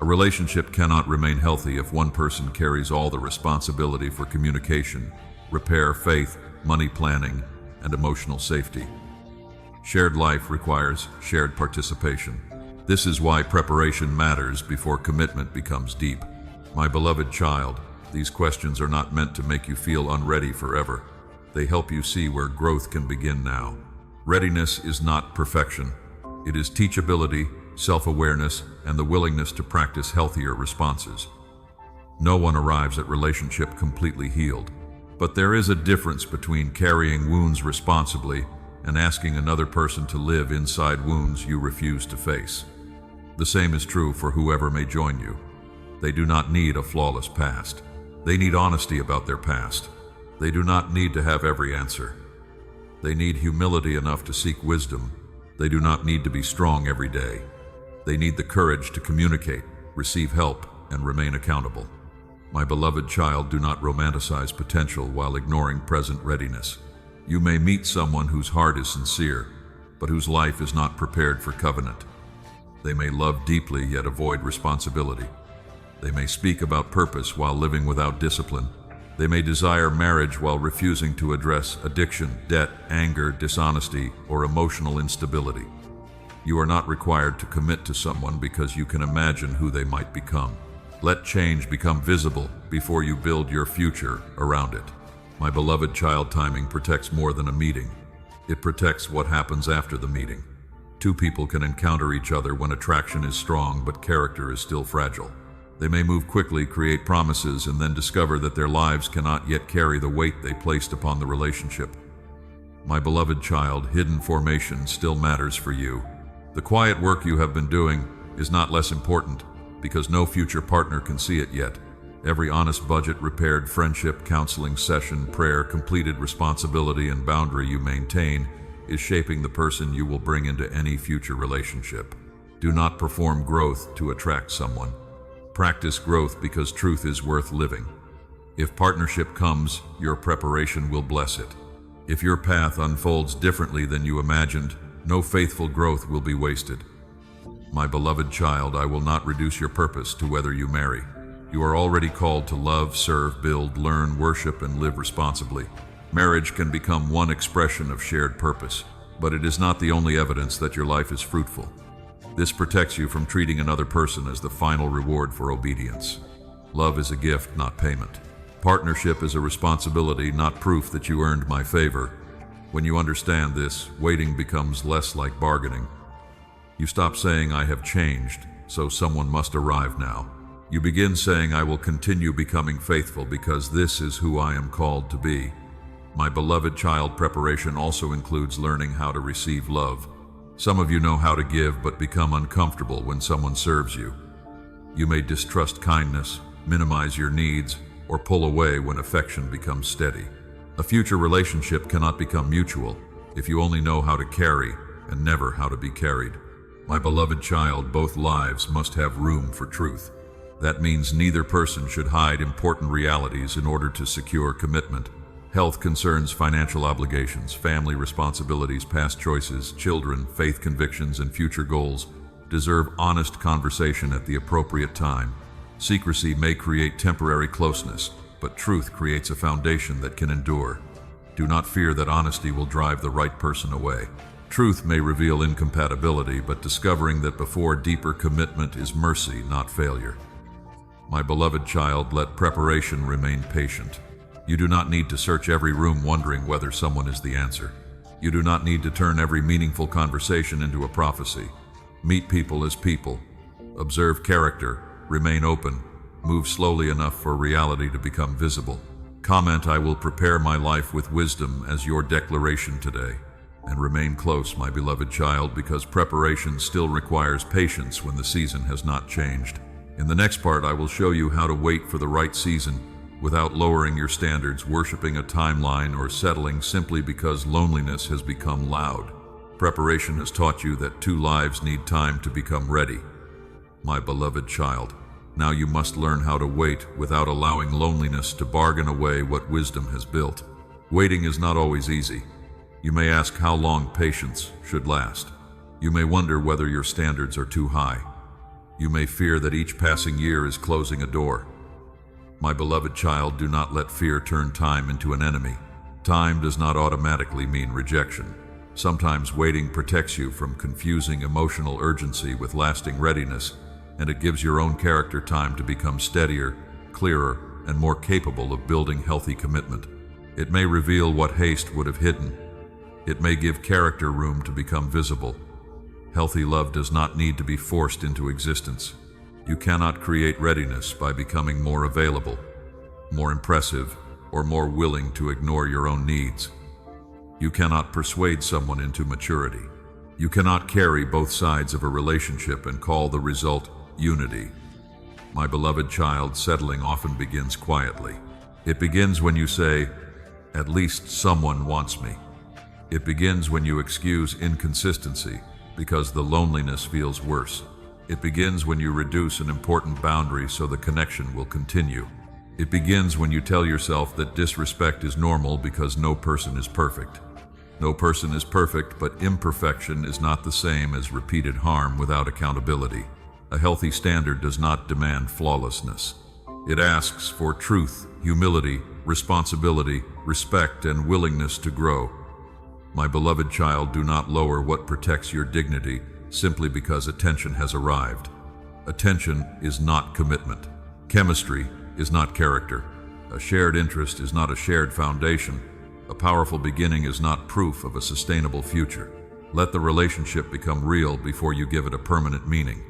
A relationship cannot remain healthy if one person carries all the responsibility for communication, repair, faith, money planning, and emotional safety. Shared life requires shared participation. This is why preparation matters before commitment becomes deep. My beloved child, these questions are not meant to make you feel unready forever. They help you see where growth can begin now. Readiness is not perfection. It is teachability, self-awareness, and the willingness to practice healthier responses. No one arrives at relationship completely healed. But there is a difference between carrying wounds responsibly and asking another person to live inside wounds you refuse to face. The same is true for whoever may join you. They do not need a flawless past. They need honesty about their past. They do not need to have every answer. They need humility enough to seek wisdom. They do not need to be strong every day. They need the courage to communicate, receive help, and remain accountable. My beloved child, do not romanticize potential while ignoring present readiness. You may meet someone whose heart is sincere, but whose life is not prepared for covenant. They may love deeply yet avoid responsibility. They may speak about purpose while living without discipline. They may desire marriage while refusing to address addiction, debt, anger, dishonesty, or emotional instability. You are not required to commit to someone because you can imagine who they might become. Let change become visible before you build your future around it. My beloved child, timing protects more than a meeting. It protects what happens after the meeting. Two people can encounter each other when attraction is strong but character is still fragile. They may move quickly, create promises, and then discover that their lives cannot yet carry the weight they placed upon the relationship. My beloved child, hidden formation still matters for you. The quiet work you have been doing is not less important because no future partner can see it yet. Every honest budget, repaired friendship, counseling session, prayer, completed responsibility, and boundary you maintain is shaping the person you will bring into any future relationship. Do not perform growth to attract someone. Practice growth because truth is worth living. If partnership comes, your preparation will bless it. If your path unfolds differently than you imagined, no faithful growth will be wasted. My beloved child, I will not reduce your purpose to whether you marry. You are already called to love, serve, build, learn, worship, and live responsibly. Marriage can become one expression of shared purpose, but it is not the only evidence that your life is fruitful. This protects you from treating another person as the final reward for obedience. Love is a gift, not payment. Partnership is a responsibility, not proof that you earned my favor. When you understand this, waiting becomes less like bargaining. You stop saying, "I have changed, so someone must arrive now." You begin saying, "I will continue becoming faithful because this is who I am called to be." My beloved child, preparation also includes learning how to receive love. Some of you know how to give but become uncomfortable when someone serves you. You may distrust kindness, minimize your needs, or pull away when affection becomes steady. A future relationship cannot become mutual if you only know how to carry and never how to be carried. My beloved child, both lives must have room for truth. That means neither person should hide important realities in order to secure commitment. Health concerns, financial obligations, family responsibilities, past choices, children, faith convictions, and future goals deserve honest conversation at the appropriate time. Secrecy may create temporary closeness, but truth creates a foundation that can endure. Do not fear that honesty will drive the right person away. Truth may reveal incompatibility, but discovering that before deeper commitment is mercy, not failure. My beloved child, let preparation remain patient. You do not need to search every room wondering whether someone is the answer. You do not need to turn every meaningful conversation into a prophecy. Meet people as people. Observe character. Remain open. Move slowly enough for reality to become visible. Comment, "I will prepare my life with wisdom" as your declaration today. And remain close, my beloved child, because preparation still requires patience when the season has not changed. In the next part, I will show you how to wait for the right season without lowering your standards, worshiping a timeline, or settling simply because loneliness has become loud. Preparation has taught you that two lives need time to become ready. My beloved child, now you must learn how to wait without allowing loneliness to bargain away what wisdom has built. Waiting is not always easy. You may ask how long patience should last. You may wonder whether your standards are too high. You may fear that each passing year is closing a door. My beloved child, do not let fear turn time into an enemy. Time does not automatically mean rejection. Sometimes waiting protects you from confusing emotional urgency with lasting readiness, and it gives your own character time to become steadier, clearer, and more capable of building healthy commitment. It may reveal what haste would have hidden. It may give character room to become visible. Healthy love does not need to be forced into existence. You cannot create readiness by becoming more available, more impressive, or more willing to ignore your own needs. You cannot persuade someone into maturity. You cannot carry both sides of a relationship and call the result unity. My beloved child, settling often begins quietly. It begins when you say, "At least someone wants me." It begins when you excuse inconsistency because the loneliness feels worse. It begins when you reduce an important boundary so the connection will continue. It begins when you tell yourself that disrespect is normal because no person is perfect. No person is perfect, but imperfection is not the same as repeated harm without accountability. A healthy standard does not demand flawlessness. It asks for truth, humility, responsibility, respect, and willingness to grow. My beloved child, do not lower what protects your dignity simply because attention has arrived. Attention is not commitment. Chemistry is not character. A shared interest is not a shared foundation. A powerful beginning is not proof of a sustainable future. Let the relationship become real before you give it a permanent meaning.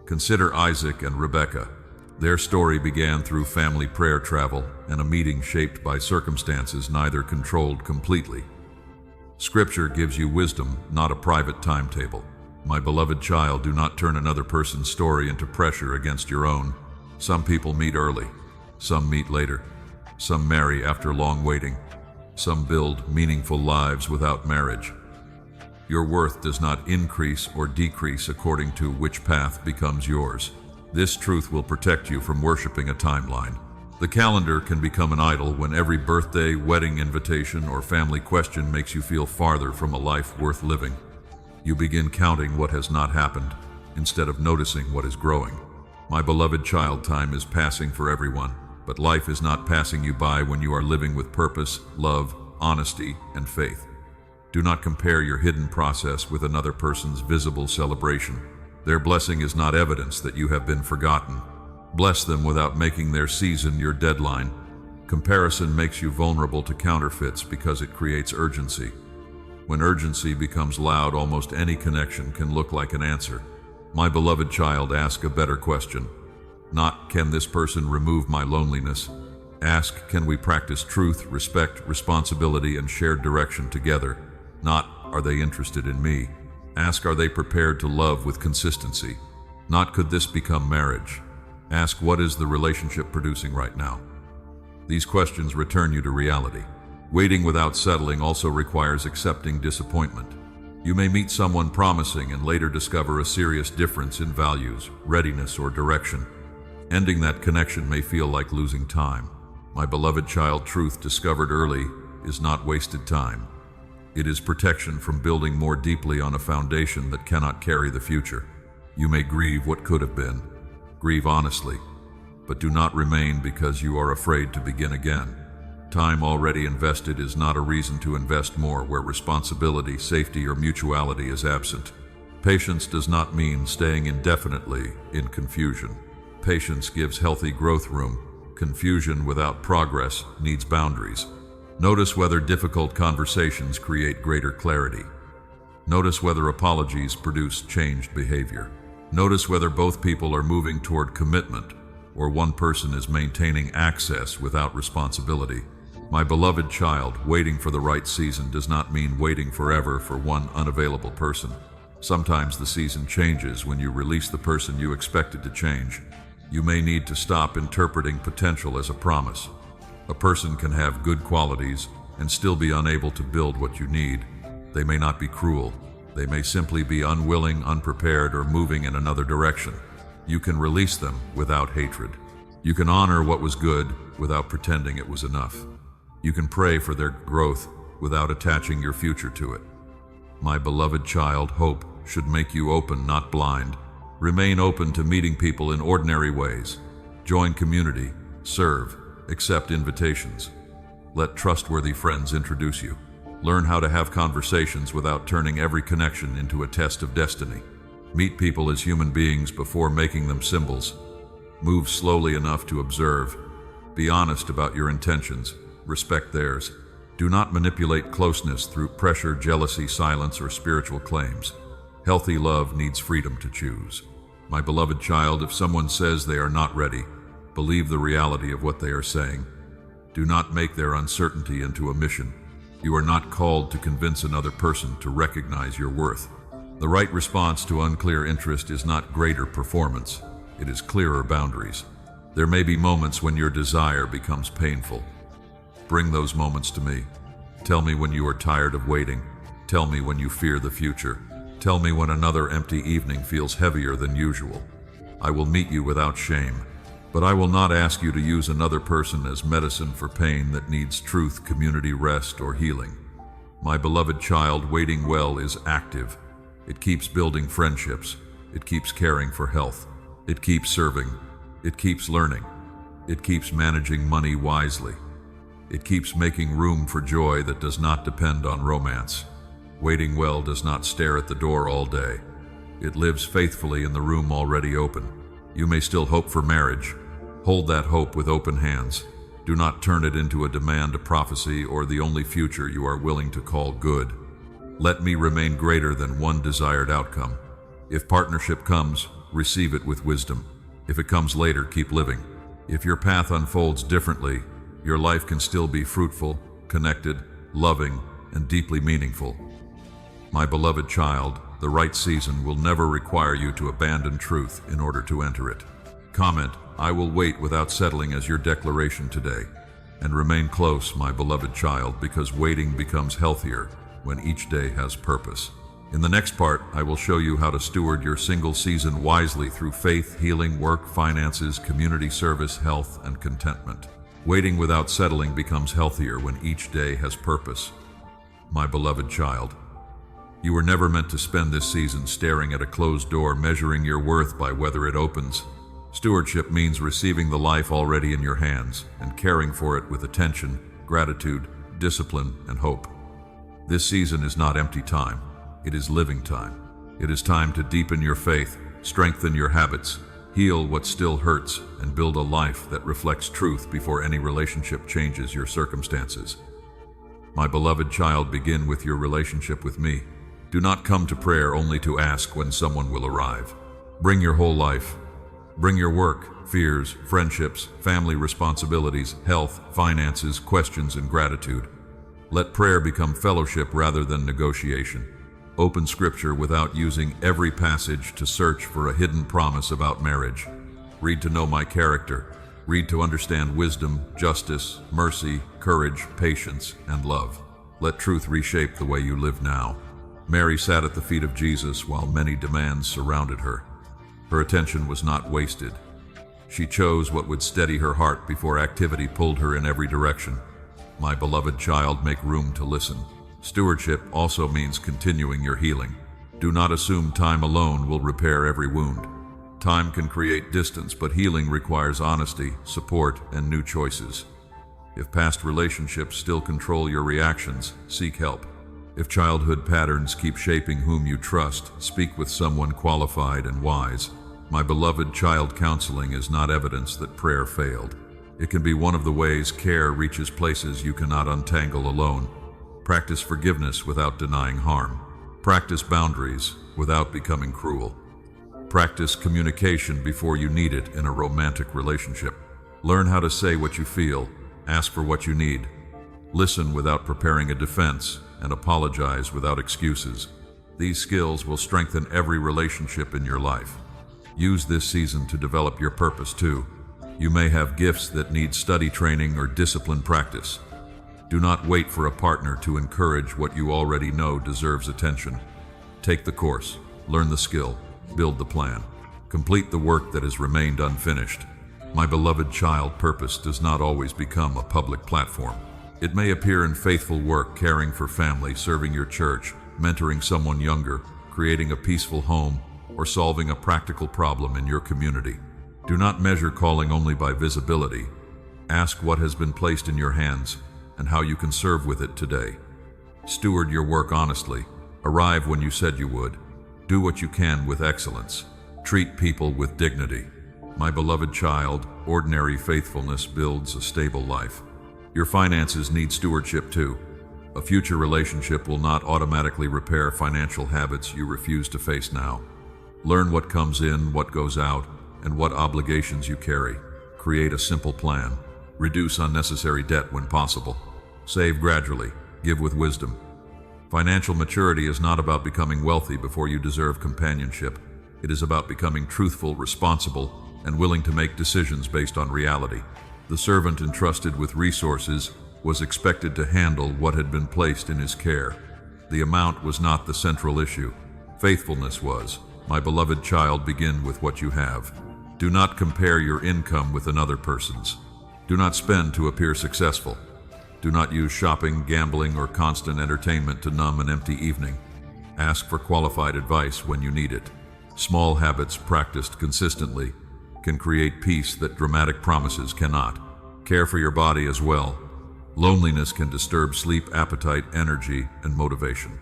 Consider Isaac and Rebekah. Their story began through family prayer travel and a meeting shaped by circumstances neither controlled completely. Scripture gives you wisdom, not a private timetable. My beloved child, do not turn another person's story into pressure against your own. Some people meet early, some meet later, some marry after long waiting, some build meaningful lives without marriage. Your worth does not increase or decrease according to which path becomes yours. This truth will protect you from worshiping a timeline. The calendar can become an idol when every birthday, wedding invitation, or family question makes you feel farther from a life worth living. You begin counting what has not happened instead of noticing what is growing. My beloved child, time is passing for everyone, but life is not passing you by when you are living with purpose, love, honesty, and faith. Do not compare your hidden process with another person's visible celebration. Their blessing is not evidence that you have been forgotten. Bless them without making their season your deadline. Comparison makes you vulnerable to counterfeits because it creates urgency. When urgency becomes loud, almost any connection can look like an answer. My beloved child, ask a better question. Not, can this person remove my loneliness? Ask, can we practice truth, respect, responsibility, and shared direction together? Not, are they interested in me? Ask, are they prepared to love with consistency? Not, could this become marriage? Ask, what is the relationship producing right now? These questions return you to reality. Waiting without settling also requires accepting disappointment. You may meet someone promising and later discover a serious difference in values, readiness, or direction. Ending that connection may feel like losing time. My beloved child, truth discovered early is not wasted time. It is protection from building more deeply on a foundation that cannot carry the future. You may grieve what could have been. Grieve honestly, but do not remain because you are afraid to begin again. Time already invested is not a reason to invest more where responsibility, safety, or mutuality is absent. Patience does not mean staying indefinitely in confusion. Patience gives healthy growth room. Confusion without progress needs boundaries. Notice whether difficult conversations create greater clarity. Notice whether apologies produce changed behavior. Notice whether both people are moving toward commitment or one person is maintaining access without responsibility. My beloved child, waiting for the right season does not mean waiting forever for one unavailable person. Sometimes the season changes when you release the person you expected to change. You may need to stop interpreting potential as a promise. A person can have good qualities and still be unable to build what you need. They may not be cruel. They may simply be unwilling, unprepared, or moving in another direction. You can release them without hatred. You can honor what was good without pretending it was enough. You can pray for their growth without attaching your future to it. My beloved child, hope should make you open, not blind. Remain open to meeting people in ordinary ways. Join community, serve, accept invitations. Let trustworthy friends introduce you. Learn how to have conversations without turning every connection into a test of destiny. Meet people as human beings before making them symbols. Move slowly enough to observe. Be honest about your intentions. Respect theirs. Do not manipulate closeness through pressure, jealousy, silence, or spiritual claims. Healthy love needs freedom to choose. My beloved child, if someone says they are not ready, believe the reality of what they are saying. Do not make their uncertainty into a mission. You are not called to convince another person to recognize your worth. The right response to unclear interest is not greater performance. It is clearer boundaries. There may be moments when your desire becomes painful. Bring those moments to me. Tell me when you are tired of waiting. Tell me when you fear the future. Tell me when another empty evening feels heavier than usual. I will meet you without shame, but I will not ask you to use another person as medicine for pain that needs truth, community, rest, or healing. My beloved child, waiting well is active. It keeps building friendships. It keeps caring for health. It keeps serving. It keeps learning. It keeps managing money wisely. It keeps making room for joy that does not depend on romance. Waiting well does not stare at the door all day. It lives faithfully in the room already open. You may still hope for marriage. Hold that hope with open hands. Do not turn it into a demand, a prophecy, or the only future you are willing to call good. Let me remain greater than one desired outcome. If partnership comes, receive it with wisdom. If it comes later, keep living. If your path unfolds differently, your life can still be fruitful, connected, loving, and deeply meaningful. My beloved child, the right season will never require you to abandon truth in order to enter it. Comment, "I will wait without settling" as your declaration today. And remain close, my beloved child, because waiting becomes healthier when each day has purpose. In the next part, I will show you how to steward your single season wisely through faith, healing, work, finances, community service, health, and contentment. Waiting without settling becomes healthier when each day has purpose. My beloved child, you were never meant to spend this season staring at a closed door, measuring your worth by whether it opens. Stewardship means receiving the life already in your hands and caring for it with attention, gratitude, discipline, and hope. This season is not empty time. It is living time. It is time to deepen your faith, strengthen your habits, heal what still hurts, and build a life that reflects truth before any relationship changes your circumstances. My beloved child, begin with your relationship with me. Do not come to prayer only to ask when someone will arrive. Bring your whole life. Bring your work, fears, friendships, family responsibilities, health, finances, questions, and gratitude. Let prayer become fellowship rather than negotiation. Open Scripture without using every passage to search for a hidden promise about marriage. Read to know my character. Read to understand wisdom, justice, mercy, courage, patience, and love. Let truth reshape the way you live now. Mary sat at the feet of Jesus while many demands surrounded her. Her attention was not wasted. She chose what would steady her heart before activity pulled her in every direction. My beloved child, make room to listen. Stewardship also means continuing your healing. Do not assume time alone will repair every wound. Time can create distance, but healing requires honesty, support, and new choices. If past relationships still control your reactions, seek help. If childhood patterns keep shaping whom you trust, speak with someone qualified and wise. My beloved child, counseling is not evidence that prayer failed. It can be one of the ways care reaches places you cannot untangle alone. Practice forgiveness without denying harm. Practice boundaries without becoming cruel. Practice communication before you need it in a romantic relationship. Learn how to say what you feel, ask for what you need. Listen without preparing a defense, and apologize without excuses. These skills will strengthen every relationship in your life. Use this season to develop your purpose too. You may have gifts that need study training or discipline practice. Do not wait for a partner to encourage what you already know deserves attention. Take the course, learn the skill, build the plan. Complete the work that has remained unfinished. My beloved child, purpose does not always become a public platform. It may appear in faithful work, caring for family, serving your church, mentoring someone younger, creating a peaceful home, or solving a practical problem in your community. Do not measure calling only by visibility. Ask what has been placed in your hands and how you can serve with it today. Steward your work honestly. Arrive when you said you would. Do what you can with excellence. Treat people with dignity. My beloved child, ordinary faithfulness builds a stable life. Your finances need stewardship too. A future relationship will not automatically repair financial habits you refuse to face now. Learn what comes in, what goes out, and what obligations you carry. Create a simple plan. Reduce unnecessary debt when possible. Save gradually. Give with wisdom. Financial maturity is not about becoming wealthy before you deserve companionship. It is about becoming truthful, responsible, and willing to make decisions based on reality. The servant entrusted with resources was expected to handle what had been placed in his care. The amount was not the central issue. Faithfulness was. My beloved child, begin with what you have. Do not compare your income with another person's. Do not spend to appear successful. Do not use shopping, gambling, or constant entertainment to numb an empty evening. Ask for qualified advice when you need it. Small habits practiced consistently can create peace that dramatic promises cannot. Care for your body as well. Loneliness can disturb sleep, appetite, energy, and motivation.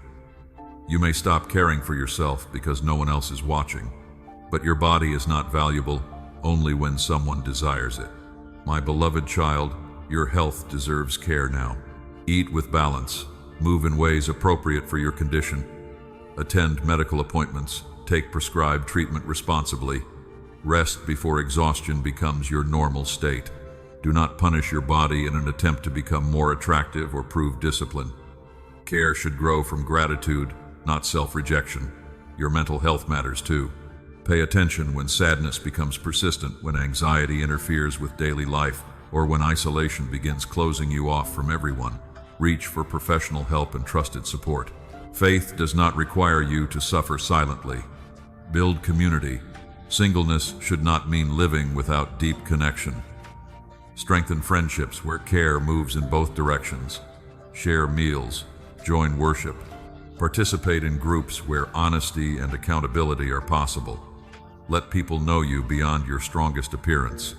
You may stop caring for yourself because no one else is watching, but your body is not valuable only when someone desires it. My beloved child, your health deserves care now. Eat with balance. Move in ways appropriate for your condition. Attend medical appointments. Take prescribed treatment responsibly. Rest before exhaustion becomes your normal state. Do not punish your body in an attempt to become more attractive or prove discipline. Care should grow from gratitude, not self-rejection. Your mental health matters too. Pay attention when sadness becomes persistent, when anxiety interferes with daily life, or when isolation begins closing you off from everyone. Reach for professional help and trusted support. Faith does not require you to suffer silently. Build community. Singleness should not mean living without deep connection. Strengthen friendships where care moves in both directions. Share meals. Join worship. Participate in groups where honesty and accountability are possible. Let people know you beyond your strongest appearance.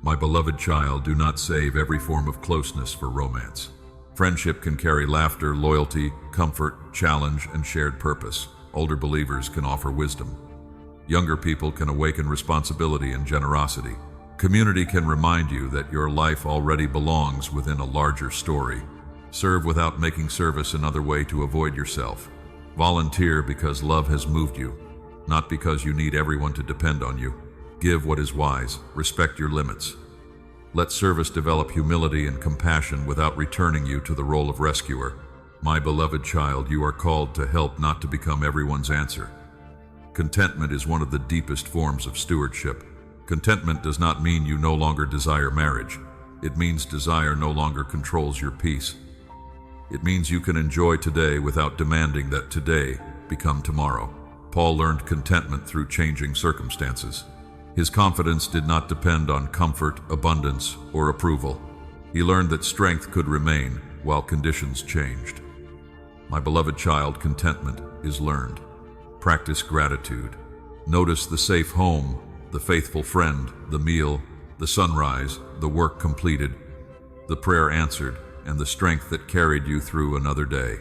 My beloved child, do not save every form of closeness for romance. Friendship can carry laughter, loyalty, comfort, challenge, and shared purpose. Older believers can offer wisdom. Younger people can awaken responsibility and generosity. Community can remind you that your life already belongs within a larger story. Serve without making service another way to avoid yourself. Volunteer because love has moved you, not because you need everyone to depend on you. Give what is wise. Respect your limits. Let service develop humility and compassion without returning you to the role of rescuer. My beloved child, you are called to help, not to become everyone's answer. Contentment is one of the deepest forms of stewardship. Contentment does not mean you no longer desire marriage. It means desire no longer controls your peace. It means you can enjoy today without demanding that today become tomorrow. Paul learned contentment through changing circumstances. His confidence did not depend on comfort, abundance, or approval. He learned that strength could remain while conditions changed. My beloved child, contentment is learned. Practice gratitude. Notice the safe home, the faithful friend, the meal, the sunrise, the work completed, the prayer answered, and the strength that carried you through another day.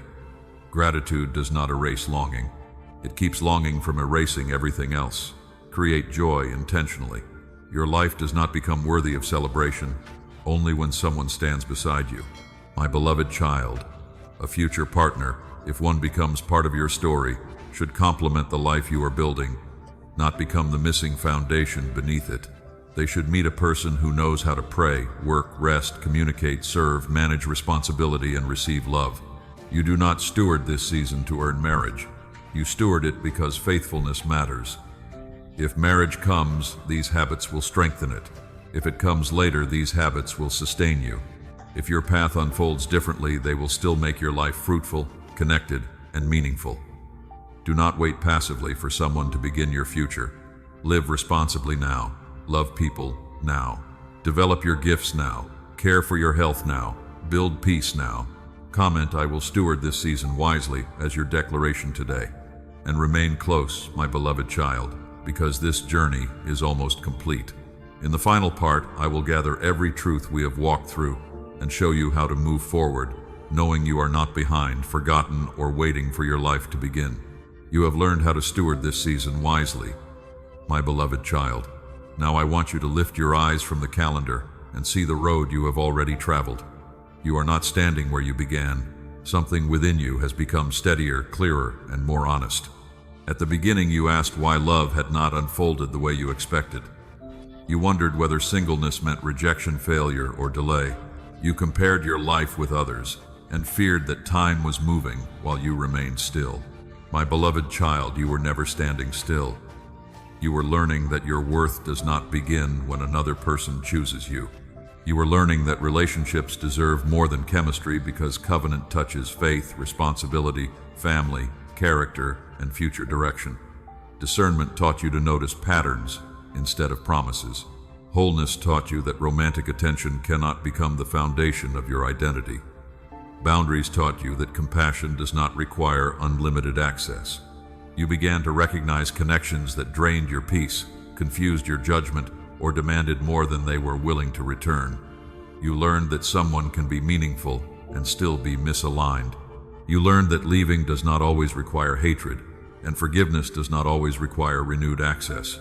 Gratitude does not erase longing. It keeps longing from erasing everything else. Create joy intentionally. Your life does not become worthy of celebration only when someone stands beside you. My beloved child, a future partner, if one becomes part of your story, should complement the life you are building, not become the missing foundation beneath it. They should meet a person who knows how to pray, work, rest, communicate, serve, manage responsibility, and receive love. You do not steward this season to earn marriage. You steward it because faithfulness matters. If marriage comes, these habits will strengthen it. If it comes later, these habits will sustain you. If your path unfolds differently, they will still make your life fruitful, connected, and meaningful. Do not wait passively for someone to begin your future. Live responsibly now. Love people now. Develop your gifts now. Care for your health now. Build peace now. Comment, "I will steward this season wisely," as your declaration today. And remain close, my beloved child, because this journey is almost complete. In the final part, I will gather every truth we have walked through and show you how to move forward, knowing you are not behind, forgotten, or waiting for your life to begin. You have learned how to steward this season wisely, my beloved child. Now I want you to lift your eyes from the calendar and see the road you have already traveled. You are not standing where you began. Something within you has become steadier, clearer, and more honest. At the beginning, you asked why love had not unfolded the way you expected. You wondered whether singleness meant rejection, failure, or delay. You compared your life with others and feared that time was moving while you remained still. My beloved child, you were never standing still. You were learning that your worth does not begin when another person chooses you. You were learning that relationships deserve more than chemistry because covenant touches faith, responsibility, family, character, and future direction. Discernment taught you to notice patterns instead of promises. Wholeness taught you that romantic attention cannot become the foundation of your identity. Boundaries taught you that compassion does not require unlimited access. You began to recognize connections that drained your peace, confused your judgment, or demanded more than they were willing to return. You learned that someone can be meaningful and still be misaligned. You learned that leaving does not always require hatred, and forgiveness does not always require renewed access.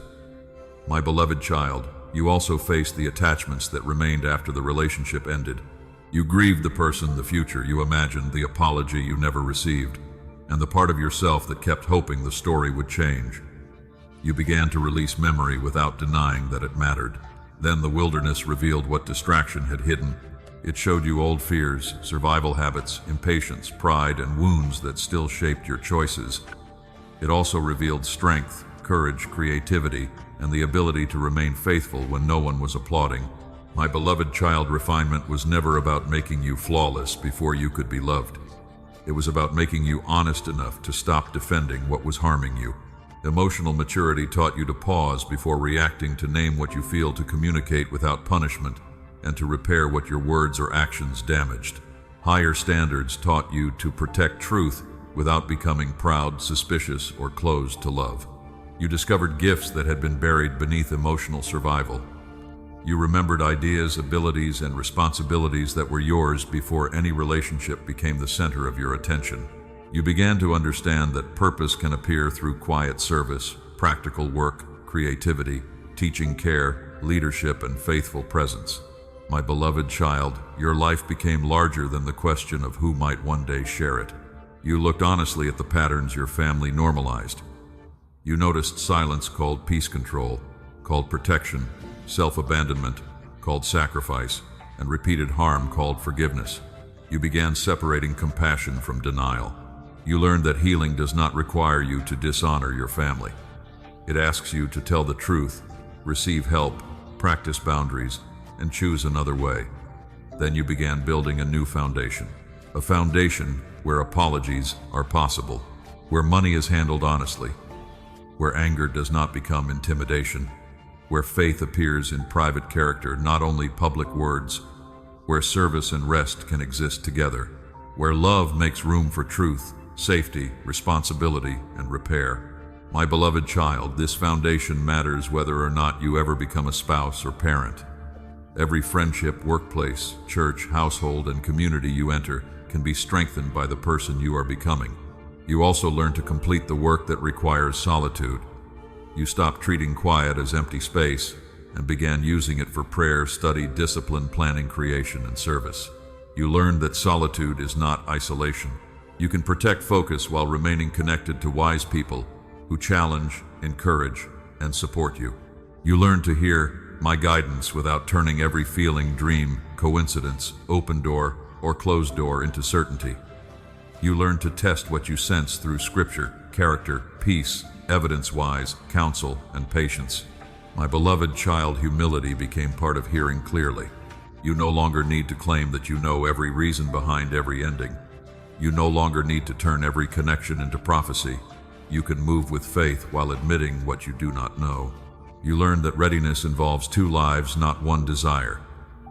My beloved child, you also faced the attachments that remained after the relationship ended. You grieved the person, the future you imagined, the apology you never received, and the part of yourself that kept hoping the story would change. You began to release memory without denying that it mattered. Then the wilderness revealed what distraction had hidden. It showed you old fears, survival habits, impatience, pride, and wounds that still shaped your choices. It also revealed strength, courage, creativity, and the ability to remain faithful when no one was applauding. My beloved child, refinement was never about making you flawless before you could be loved. It was about making you honest enough to stop defending what was harming you. Emotional maturity taught you to pause before reacting, to name what you feel, to communicate without punishment, and to repair what your words or actions damaged. Higher standards taught you to protect truth without becoming proud, suspicious, or closed to love. You discovered gifts that had been buried beneath emotional survival. You remembered ideas, abilities, and responsibilities that were yours before any relationship became the center of your attention. You began to understand that purpose can appear through quiet service, practical work, creativity, teaching care, leadership, and faithful presence. My beloved child, your life became larger than the question of who might one day share it. You looked honestly at the patterns your family normalized. You noticed silence called peace control, called protection, self-abandonment called sacrifice, and repeated harm called forgiveness. You began separating compassion from denial. You learned that healing does not require you to dishonor your family. It asks you to tell the truth, receive help, practice boundaries, and choose another way. Then you began building a new foundation. A foundation where apologies are possible, where money is handled honestly, where anger does not become intimidation, where faith appears in private character, not only public words, where service and rest can exist together, where love makes room for truth, safety, responsibility, and repair. My beloved child, this foundation matters whether or not you ever become a spouse or parent. Every friendship, workplace, church, household, and community you enter can be strengthened by the person you are becoming. You also learn to complete the work that requires solitude. You stopped treating quiet as empty space and began using it for prayer, study, discipline, planning, creation, and service. You learned that solitude is not isolation. You can protect focus while remaining connected to wise people who challenge, encourage, and support you. You learned to hear my guidance without turning every feeling, dream, coincidence, open door, or closed door into certainty. You learned to test what you sense through scripture, character, peace, evidence-wise, counsel, and patience. My beloved child, humility became part of hearing clearly. You no longer need to claim that you know every reason behind every ending. You no longer need to turn every connection into prophecy. You can move with faith while admitting what you do not know. You learned that readiness involves two lives, not one desire.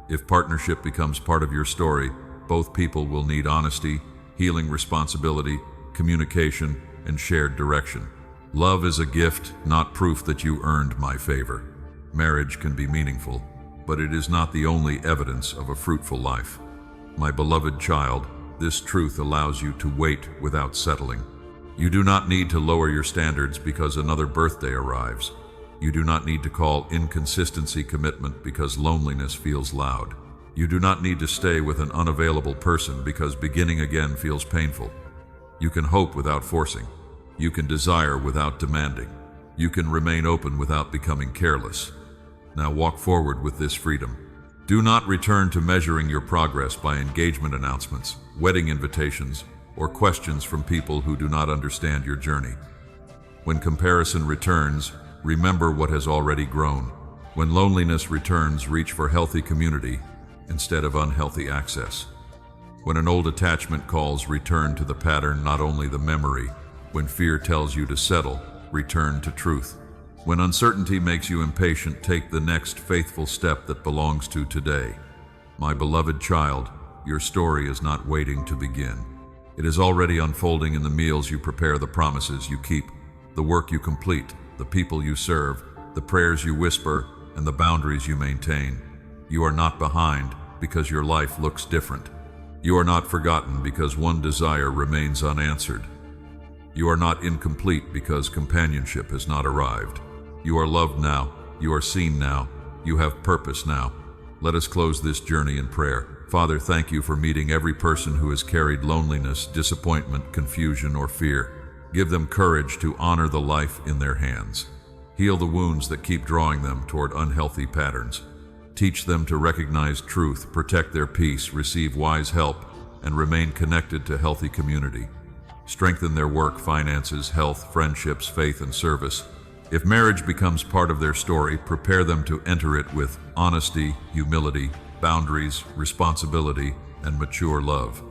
If partnership becomes part of your story, both people will need honesty, healing, responsibility, communication, and shared direction. Love is a gift, not proof that you earned my favor. Marriage can be meaningful, but it is not the only evidence of a fruitful life. My beloved child, this truth allows you to wait without settling. You do not need to lower your standards because another birthday arrives. You do not need to call inconsistency commitment because loneliness feels loud. You do not need to stay with an unavailable person because beginning again feels painful. You can hope without forcing. You can desire without demanding. You can remain open without becoming careless. Now walk forward with this freedom. Do not return to measuring your progress by engagement announcements, wedding invitations, or questions from people who do not understand your journey. When comparison returns, remember what has already grown. When loneliness returns, reach for healthy community instead of unhealthy access. When an old attachment calls, return to the pattern, not only the memory. When fear tells you to settle, return to truth. When uncertainty makes you impatient, take the next faithful step that belongs to today. My beloved child, your story is not waiting to begin. It is already unfolding in the meals you prepare, the promises you keep, the work you complete, the people you serve, the prayers you whisper, and the boundaries you maintain. You are not behind because your life looks different. You are not forgotten because one desire remains unanswered. You are not incomplete because companionship has not arrived. You are loved now. You are seen now. You have purpose now. Let us close this journey in prayer. Father, thank you for meeting every person who has carried loneliness, disappointment, confusion, or fear. Give them courage to honor the life in their hands. Heal the wounds that keep drawing them toward unhealthy patterns. Teach them to recognize truth, protect their peace, receive wise help, and remain connected to healthy community. Strengthen their work, finances, health, friendships, faith, and service. If marriage becomes part of their story, prepare them to enter it with honesty, humility, boundaries, responsibility, and mature love.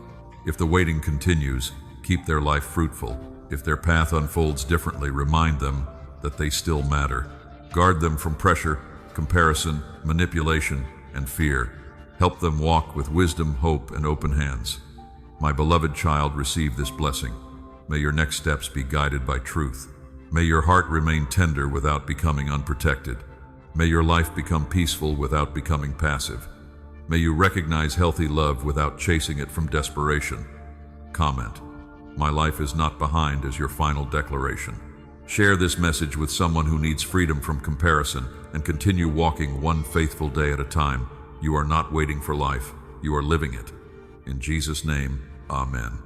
If the waiting continues, keep their life fruitful. If their path unfolds differently, remind them that they still matter. Guard them from pressure, comparison, manipulation, and fear. Help them walk with wisdom, hope, and open hands. My beloved child, receive this blessing. May your next steps be guided by truth. May your heart remain tender without becoming unprotected. May your life become peaceful without becoming passive. May you recognize healthy love without chasing it from desperation. Comment: my life is not behind as your final declaration. Share this message with someone who needs freedom from comparison and continue walking one faithful day at a time. You are not waiting for life, you are living it. In Jesus' name, Amen.